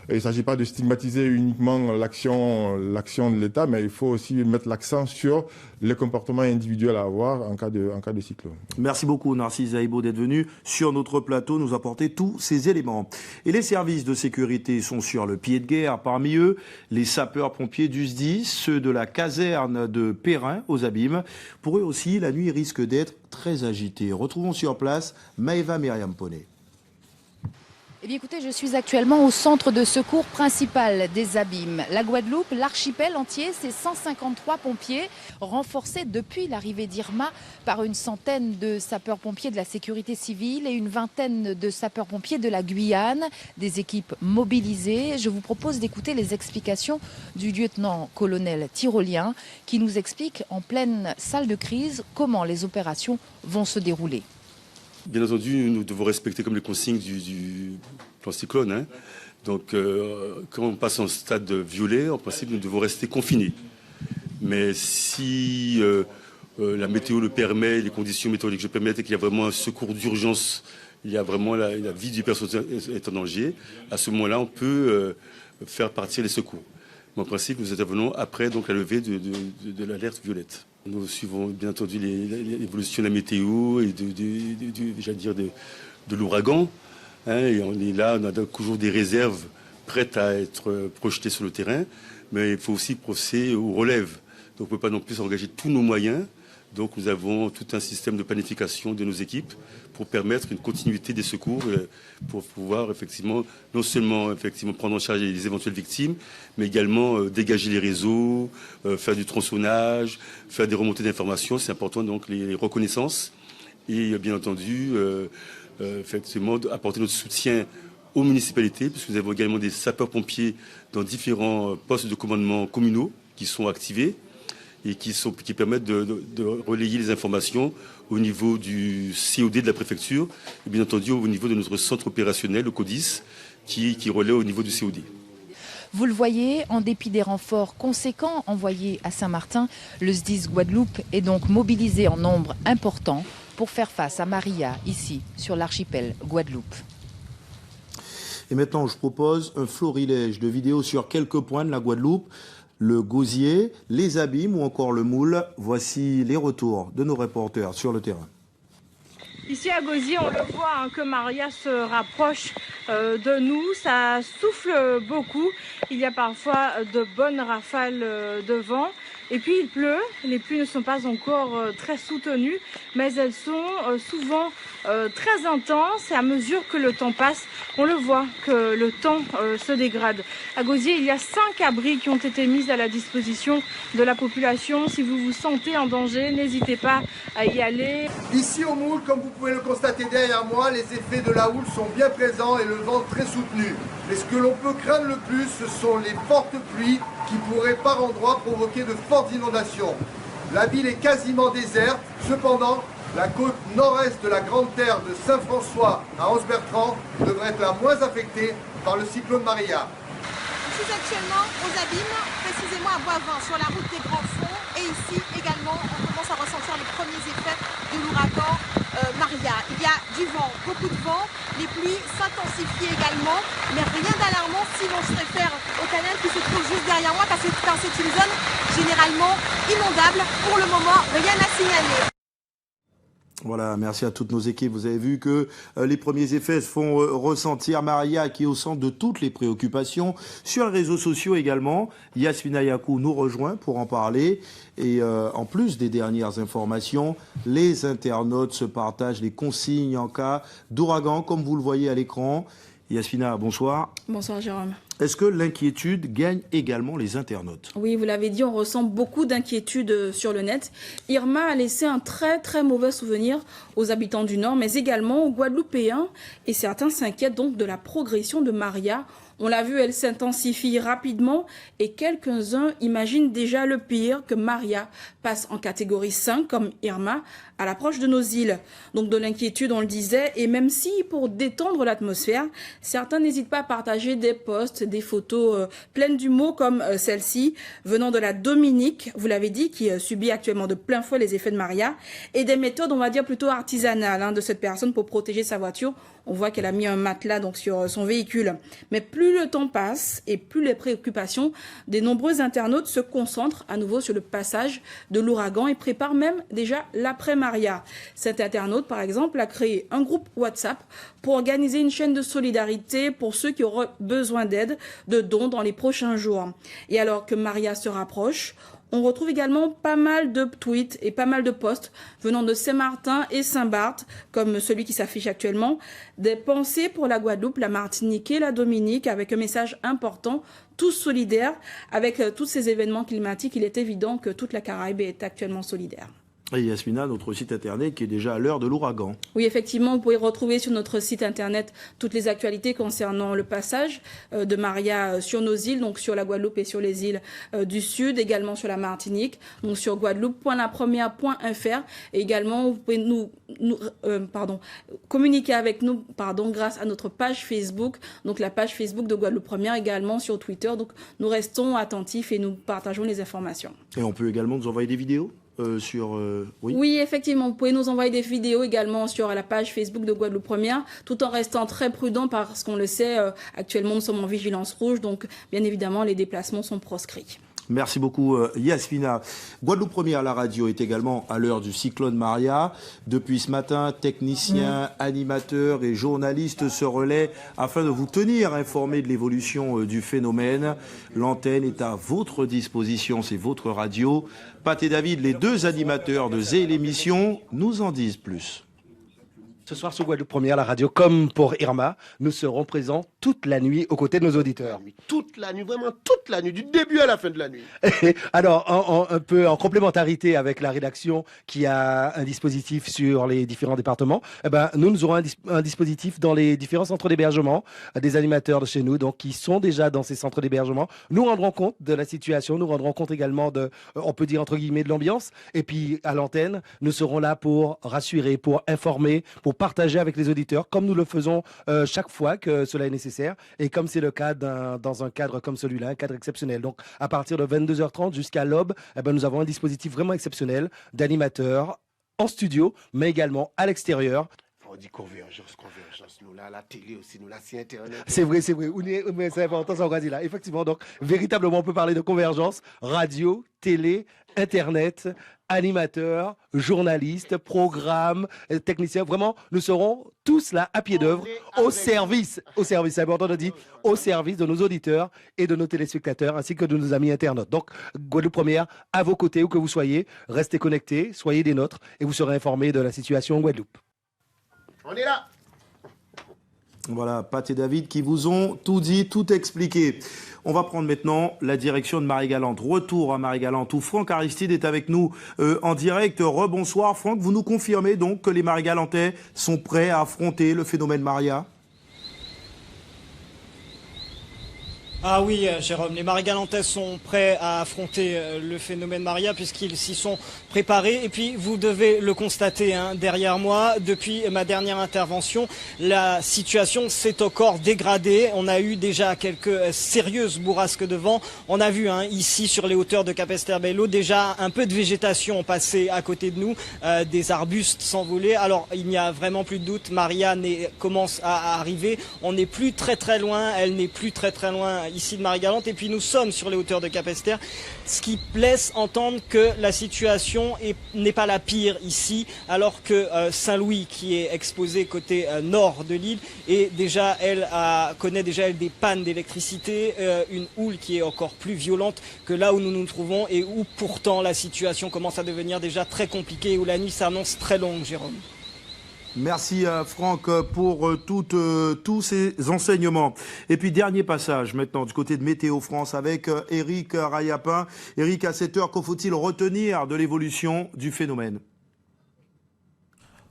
il ne s'agit pas de stigmatiser uniquement l'action de l'État, mais il faut aussi mettre l'accent sur les comportements individuels à avoir en cas de cyclone. Merci beaucoup, Narcisse Zaïbo, d'être venu sur notre plateau nous apporter tous ces éléments. Et les services de sécurité sont sur le pied de guerre. Parmi eux, les sapeurs-pompiers du SDIS, ceux de la caserne de Perrin aux Abîmes. Pour eux aussi, la nuit risque d'être très agitée. Retrouvons sur place Maëva Myriam Poney. Eh bien écoutez, je suis actuellement au centre de secours principal des Abîmes. La Guadeloupe, l'archipel entier, c'est 153 pompiers renforcés depuis l'arrivée d'Irma par une centaine de sapeurs-pompiers de la sécurité civile et une vingtaine de sapeurs-pompiers de la Guyane, des équipes mobilisées. Je vous propose d'écouter les explications du lieutenant-colonel tyrolien qui nous explique en pleine salle de crise comment les opérations vont se dérouler. Bien entendu, nous devons respecter comme les consignes du plan cyclone. Hein. Donc, quand on passe en stade violet, en principe, nous devons rester confinés. Mais si la météo le permet, les conditions météorologiques le permettent et qu'il y a vraiment un secours d'urgence, il y a vraiment la vie du personnel est en danger, à ce moment-là, on peut faire partir les secours. Mais en principe, nous intervenons après donc, la levée de l'alerte violette. Nous suivons bien entendu l'évolution de la météo et de l'ouragan. Hein, et on est là, on a toujours des réserves prêtes à être projetées sur le terrain. Mais il faut aussi procéder aux relèves. Donc on ne peut pas non plus engager tous nos moyens. Donc nous avons tout un système de planification de nos équipes pour permettre une continuité des secours, pour pouvoir effectivement non seulement prendre en charge les éventuelles victimes, mais également dégager les réseaux, faire du tronçonnage, faire des remontées d'informations. C'est important donc les reconnaissances et bien entendu effectivement apporter notre soutien aux municipalités, puisque nous avons également des sapeurs-pompiers dans différents postes de commandement communaux qui sont activés et qui permettent de relayer les informations au niveau du COD de la préfecture et bien entendu au niveau de notre centre opérationnel, le CODIS, qui relaie au niveau du COD. Vous le voyez, en dépit des renforts conséquents envoyés à Saint-Martin, le SDIS Guadeloupe est donc mobilisé en nombre important pour faire face à Maria, ici, sur l'archipel Guadeloupe. Et maintenant, je propose un florilège de vidéos sur quelques points de la Guadeloupe. Le Gosier, les Abîmes ou encore le Moule. Voici les retours de nos reporters sur le terrain. Ici à Gosier, on le voit que Maria se rapproche de nous. Ça souffle beaucoup. Il y a parfois de bonnes rafales de vent. Et puis il pleut. Les pluies ne sont pas encore très soutenues, mais elles sont souvent très intenses. Et à mesure que le temps passe, on le voit que le temps se dégrade. À Gosier, il y a 5 abris qui ont été mis à la disposition de la population. Si vous vous sentez en danger, n'hésitez pas à y aller. Ici au Moule, comme vous pouvez le constater derrière moi, les effets de la houle sont bien présents et le vent très soutenu. Mais ce que l'on peut craindre le plus, ce sont les fortes pluies qui pourraient par endroits provoquer de fortes inondations. La ville est quasiment déserte. Cependant, la côte nord-est de la grande terre de Saint-François à Anse-Bertrand devrait être la moins affectée par le cyclone Maria. Je suis actuellement aux Abîmes, précisément à Boisvin, sur la route des Grands Fonds. Et ici également, on commence à ressentir les premiers effets de l'ouragan Maria. Il y a du vent, beaucoup de vent. Les pluies s'intensifient également, mais rien d'alarmant si l'on se réfère au canal qui se trouve juste derrière moi, parce que c'est une zone généralement inondable. Pour le moment, rien à signaler. Voilà, merci à toutes nos équipes. Vous avez vu que les premiers effets se font ressentir. Maria qui est au centre de toutes les préoccupations. Sur les réseaux sociaux également, Yasmina Yakou nous rejoint pour en parler. Et en plus des dernières informations, les internautes se partagent les consignes en cas d'ouragan, comme vous le voyez à l'écran. Yasmina, bonsoir. Bonsoir Jérôme. Est-ce que l'inquiétude gagne également les internautes? Oui, vous l'avez dit, on ressent beaucoup d'inquiétude sur le net. Irma a laissé un très très mauvais souvenir aux habitants du Nord, mais également aux Guadeloupéens. Et certains s'inquiètent donc de la progression de Maria. On l'a vu, elle s'intensifie rapidement et quelques-uns imaginent déjà le pire, que Maria passe en catégorie 5 comme Irma à l'approche de nos îles. Donc de l'inquiétude, on le disait, et même si pour détendre l'atmosphère, certains n'hésitent pas à partager des posts, des photos pleines d'humour comme celle-ci, venant de la Dominique, vous l'avez dit, qui subit actuellement de plein fouet les effets de Maria, et des méthodes, on va dire, plutôt artisanales de cette personne pour protéger sa voiture. On voit qu'elle a mis un matelas donc sur son véhicule. Mais plus le temps passe et plus les préoccupations des nombreux internautes se concentrent à nouveau sur le passage de l'ouragan et préparent même déjà l'après-Maria. Cet internaute, par exemple, a créé un groupe WhatsApp pour organiser une chaîne de solidarité pour ceux qui auraient besoin d'aide, de dons dans les prochains jours. Et alors que Maria se rapproche, on retrouve également pas mal de tweets et pas mal de posts venant de Saint-Martin et Saint-Barth, comme celui qui s'affiche actuellement, des pensées pour la Guadeloupe, la Martinique et la Dominique, avec un message important, tous solidaires. Avec tous ces événements climatiques, il est évident que toute la Caraïbe est actuellement solidaire. Et Yasmina, notre site internet qui est déjà à l'heure de l'ouragan. Oui, effectivement, vous pouvez retrouver sur notre site internet toutes les actualités concernant le passage de Maria sur nos îles, donc sur la Guadeloupe et sur les îles du Sud, également sur la Martinique, donc sur guadeloupe.lapremière.fr. Et également, vous pouvez communiquer avec nous grâce à notre page Facebook, donc la page Facebook de Guadeloupe Première, également sur Twitter. Donc nous restons attentifs et nous partageons les informations. Et on peut également nous envoyer des vidéos Oui, effectivement, vous pouvez nous envoyer des vidéos également sur la page Facebook de Guadeloupe Première, tout en restant très prudent parce qu'on le sait, actuellement nous sommes en vigilance rouge, donc bien évidemment les déplacements sont proscrits. Merci beaucoup Yasmina. Guadeloupe Première, la radio, est également à l'heure du cyclone Maria. Depuis ce matin, techniciens, animateurs et journalistes se relaient afin de vous tenir informés de l'évolution du phénomène. L'antenne est à votre disposition, c'est votre radio. Pat et David, les deux animateurs de Zé l'émission, nous en disent plus. Ce soir sur Guadeloupe Première, la radio, comme pour Irma, nous serons présents toute la nuit aux côtés de nos auditeurs. Toute la nuit, vraiment toute la nuit, du début à la fin de la nuit. Alors, un peu en complémentarité avec la rédaction qui a un dispositif sur les différents départements, nous aurons un dispositif dans les différents centres d'hébergement, des animateurs de chez nous, donc qui sont déjà dans ces centres d'hébergement. Nous rendrons compte de la situation, nous rendrons compte également de, on peut dire entre guillemets, de l'ambiance. Et puis à l'antenne, nous serons là pour rassurer, pour informer, pour partager avec les auditeurs, comme nous le faisons chaque fois que cela est nécessaire, et comme c'est le cas dans un cadre comme celui-là, un cadre exceptionnel. Donc, à partir de 22h30 jusqu'à l'aube, nous avons un dispositif vraiment exceptionnel d'animateurs en studio, mais également à l'extérieur. On dit convergence, nous là, la télé aussi, nous là, c'est Internet. C'est vrai, c'est important, ça on va dire là. Effectivement, donc, véritablement, on peut parler de convergence, radio, télé, Internet, animateurs, journalistes, programmes, techniciens. Vraiment, nous serons tous là à pied d'œuvre, au service, c'est important de dire, au service de nos auditeurs et de nos téléspectateurs, ainsi que de nos amis internautes. Donc, Guadeloupe Première, à vos côtés, où que vous soyez, restez connectés, soyez des nôtres, et vous serez informés de la situation en Guadeloupe. On est là. Voilà, Pat et David qui vous ont tout dit, tout expliqué. On va prendre maintenant la direction de Marie-Galante. Retour à Marie-Galante où Franck Aristide est avec nous en direct. Rebonsoir Franck, vous nous confirmez donc que les Marie-Galantais sont prêts à affronter le phénomène Maria ? Ah oui, Jérôme, les Marie-Galantais sont prêts à affronter le phénomène Maria puisqu'ils s'y sont préparés. Et puis, vous devez le constater derrière moi, depuis ma dernière intervention, la situation s'est encore dégradée. On a eu déjà quelques sérieuses bourrasques de vent. On a vu ici, sur les hauteurs de Capesterre-Belle-Eau, déjà un peu de végétation passer à côté de nous, des arbustes s'envoler. Alors, il n'y a vraiment plus de doute, Maria commence à arriver. On n'est plus très très loin, elle n'est plus très très loin ici de Marie-Galante, et puis nous sommes sur les hauteurs de Capesterre, ce qui laisse entendre que la situation n'est pas la pire ici, alors que Saint-Louis, qui est exposé côté nord de l'île, et déjà connaît déjà des pannes d'électricité, une houle qui est encore plus violente que là où nous nous trouvons, et où pourtant la situation commence à devenir déjà très compliquée, où la nuit s'annonce très longue, Jérôme. Merci Franck pour tous ces enseignements. Et puis dernier passage maintenant du côté de Météo France avec Eric Rayapin. Eric, à cette heure, que faut-il retenir de l'évolution du phénomène ?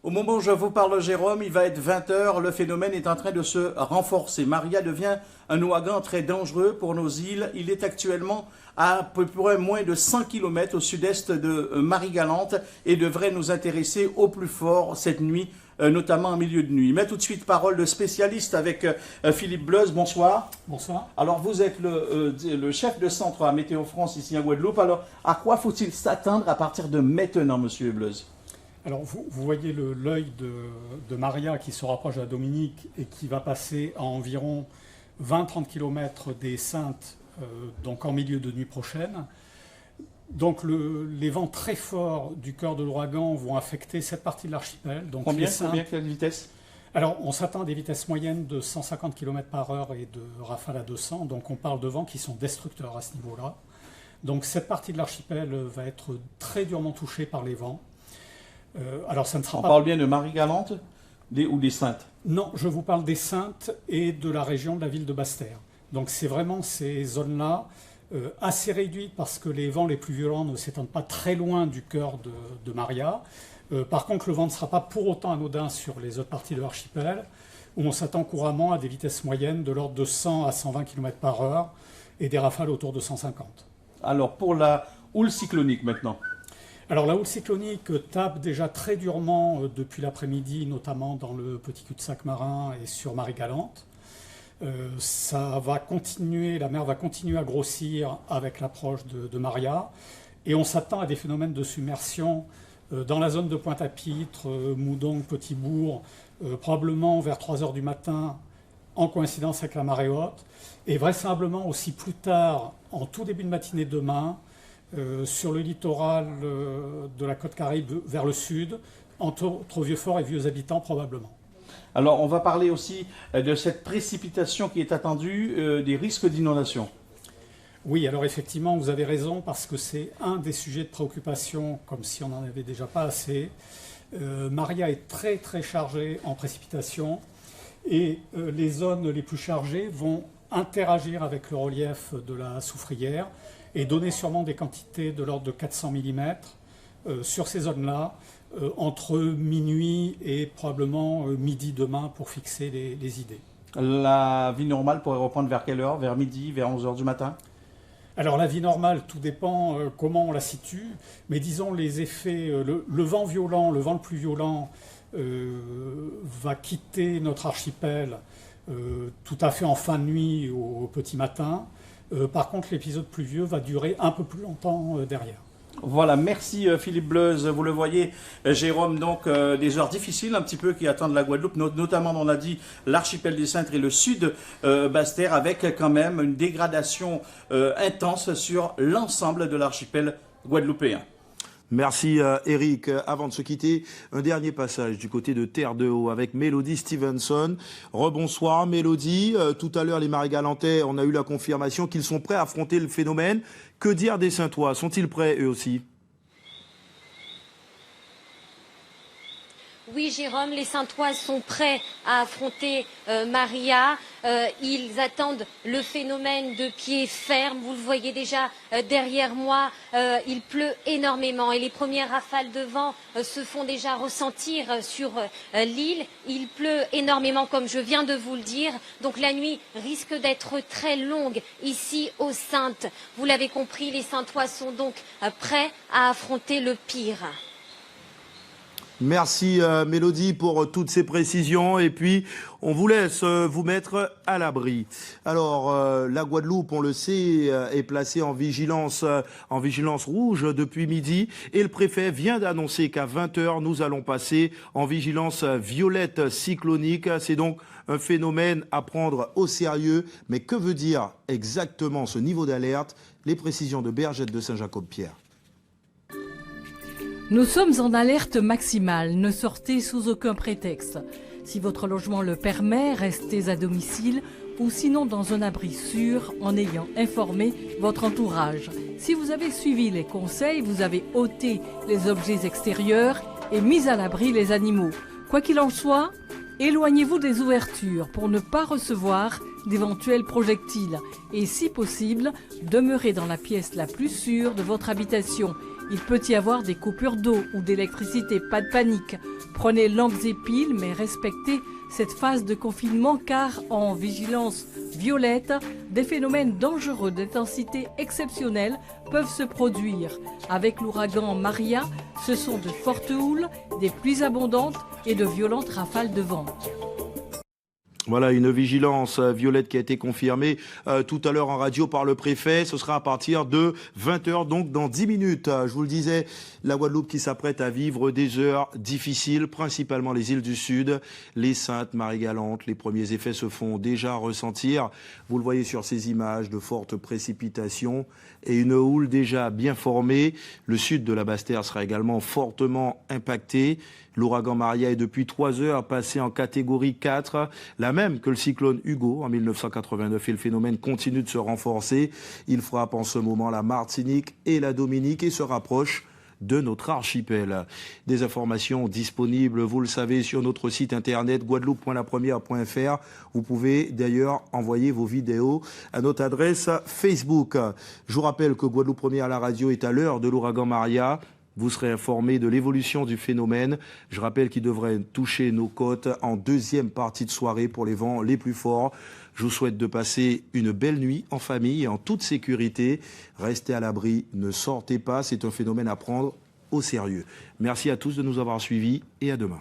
Au moment où je vous parle, Jérôme, il va être 20h, le phénomène est en train de se renforcer. Maria devient un ouragan très dangereux pour nos îles. Il est actuellement à peu près moins de 100 km au sud-est de Marie-Galante et devrait nous intéresser au plus fort cette nuit, notamment en milieu de nuit. Mais tout de suite, parole de spécialiste avec Philippe Bleuze. Bonsoir. Bonsoir. Alors, vous êtes le chef de centre à Météo France ici à Guadeloupe. Alors, à quoi faut-il s'attendre à partir de maintenant, monsieur Bleuze ? Alors, vous voyez l'œil de Maria qui se rapproche de la Dominique et qui va passer à environ 20-30 km des Saintes, donc en milieu de nuit prochaine. Donc les vents très forts du cœur de l'ouragan vont affecter cette partie de l'archipel. Donc Combien, quelle vitesse ? Alors, on s'attend à des vitesses moyennes de 150 km/h et de rafales à 200. Donc, on parle de vents qui sont destructeurs à ce niveau-là. Donc, cette partie de l'archipel va être très durement touchée par les vents. Alors, ça ne sera on pas... parle bien de Marie-Galante ou des Saintes ? Non, je vous parle des Saintes et de la région de la ville de Basse-Terre. Donc, c'est vraiment ces zones-là assez réduites parce que les vents les plus violents ne s'étendent pas très loin du cœur de Maria. Par contre, le vent ne sera pas pour autant anodin sur les autres parties de l'archipel, où on s'attend couramment à des vitesses moyennes de l'ordre de 100 à 120 km/h et des rafales autour de 150. Alors, pour la houle cyclonique maintenant. Alors, la houle cyclonique tape déjà très durement depuis l'après-midi, notamment dans le petit cul-de-sac marin et sur Marie-Galante. Ça va continuer, la mer va continuer à grossir avec l'approche de Maria, et on s'attend à des phénomènes de submersion dans la zone de Pointe-à-Pitre, Moudon, Petit-Bourg, probablement vers 3 h du matin, en coïncidence avec la marée haute, et vraisemblablement aussi plus tard, en tout début de matinée demain, sur le littoral de la côte Caraïbe vers le sud, entre Vieux-Fort et Vieux-Habitants probablement. Alors, on va parler aussi de cette précipitation qui est attendue, des risques d'inondation. Oui, alors effectivement, vous avez raison, parce que c'est un des sujets de préoccupation, comme si on n'en avait déjà pas assez. Maria est très très chargée en précipitation, et les zones les plus chargées vont interagir avec le relief de la soufrière et donner sûrement des quantités de l'ordre de 400 mm sur ces zones-là, entre minuit et probablement midi demain pour fixer les idées. La vie normale pourrait reprendre vers quelle heure ? Vers midi, vers 11 h du matin ? Alors la vie normale, tout dépend comment on la situe, mais disons les effets, le vent violent, le vent le plus violent va quitter notre archipel tout à fait en fin de nuit au petit matin. Par contre, l'épisode pluvieux va durer un peu plus longtemps derrière. Voilà, merci Philippe Bleuze. Vous le voyez, Jérôme, donc des heures difficiles un petit peu qui attendent la Guadeloupe, notamment, on l'a dit, l'archipel des Saintes et le sud Basse-Terre, avec quand même une dégradation intense sur l'ensemble de l'archipel guadeloupéen. Merci Eric. Avant de se quitter, un dernier passage du côté de Terre de Haut avec Mélodie Stevenson. Rebonsoir Mélodie. Tout à l'heure, les Marie-Galantais, on a eu la confirmation qu'ils sont prêts à affronter le phénomène. Que dire des Saintois ? Sont-ils prêts eux aussi ? Oui, Jérôme, les Saintois sont prêts à affronter Maria. Ils attendent le phénomène de pied ferme. Vous le voyez déjà derrière moi. Il pleut énormément et les premières rafales de vent se font déjà ressentir sur l'île. Il pleut énormément, comme je viens de vous le dire. Donc la nuit risque d'être très longue ici aux Saintes. Vous l'avez compris, les Saintois sont donc prêts à affronter le pire. Merci Mélodie pour toutes ces précisions et puis on vous laisse vous mettre à l'abri. Alors la Guadeloupe, on le sait, est placée en vigilance rouge depuis midi et le préfet vient d'annoncer qu'à 20h nous allons passer en vigilance violette cyclonique. C'est donc un phénomène à prendre au sérieux. Mais que veut dire exactement ce niveau d'alerte? Les précisions de Bergette de Saint-Jacob-Pierre. Nous sommes en alerte maximale, ne sortez sous aucun prétexte. Si votre logement le permet, restez à domicile ou sinon dans un abri sûr en ayant informé votre entourage. Si vous avez suivi les conseils, vous avez ôté les objets extérieurs et mis à l'abri les animaux. Quoi qu'il en soit, éloignez-vous des ouvertures pour ne pas recevoir d'éventuels projectiles et si possible, demeurez dans la pièce la plus sûre de votre habitation. Il peut y avoir des coupures d'eau ou d'électricité, pas de panique. Prenez lampes et piles, mais respectez cette phase de confinement car en vigilance violette, des phénomènes dangereux d'intensité exceptionnelle peuvent se produire. Avec l'ouragan Maria, ce sont de fortes houles, des pluies abondantes et de violentes rafales de vent. Voilà une vigilance violette qui a été confirmée tout à l'heure en radio par le préfet. Ce sera à partir de 20h, donc dans 10 minutes. Je vous le disais, la Guadeloupe qui s'apprête à vivre des heures difficiles, principalement les îles du Sud, les Saintes, Marie-Galante. Les premiers effets se font déjà ressentir. Vous le voyez sur ces images, de fortes précipitations et une houle déjà bien formée. Le sud de la Basse-Terre sera également fortement impacté. L'ouragan Maria est depuis 3 heures passé en catégorie 4, la même que le cyclone Hugo en 1989 et le phénomène continue de se renforcer. Il frappe en ce moment la Martinique et la Dominique et se rapproche de notre archipel. Des informations disponibles, vous le savez, sur notre site internet guadeloupe.lapremière.fr. Vous pouvez d'ailleurs envoyer vos vidéos à notre adresse Facebook. Je vous rappelle que Guadeloupe Première à la radio est à l'heure de l'ouragan Maria. Vous serez informé de l'évolution du phénomène. Je rappelle qu'il devrait toucher nos côtes en deuxième partie de soirée pour les vents les plus forts. Je vous souhaite de passer une belle nuit en famille et en toute sécurité. Restez à l'abri, ne sortez pas, c'est un phénomène à prendre au sérieux. Merci à tous de nous avoir suivis et à demain.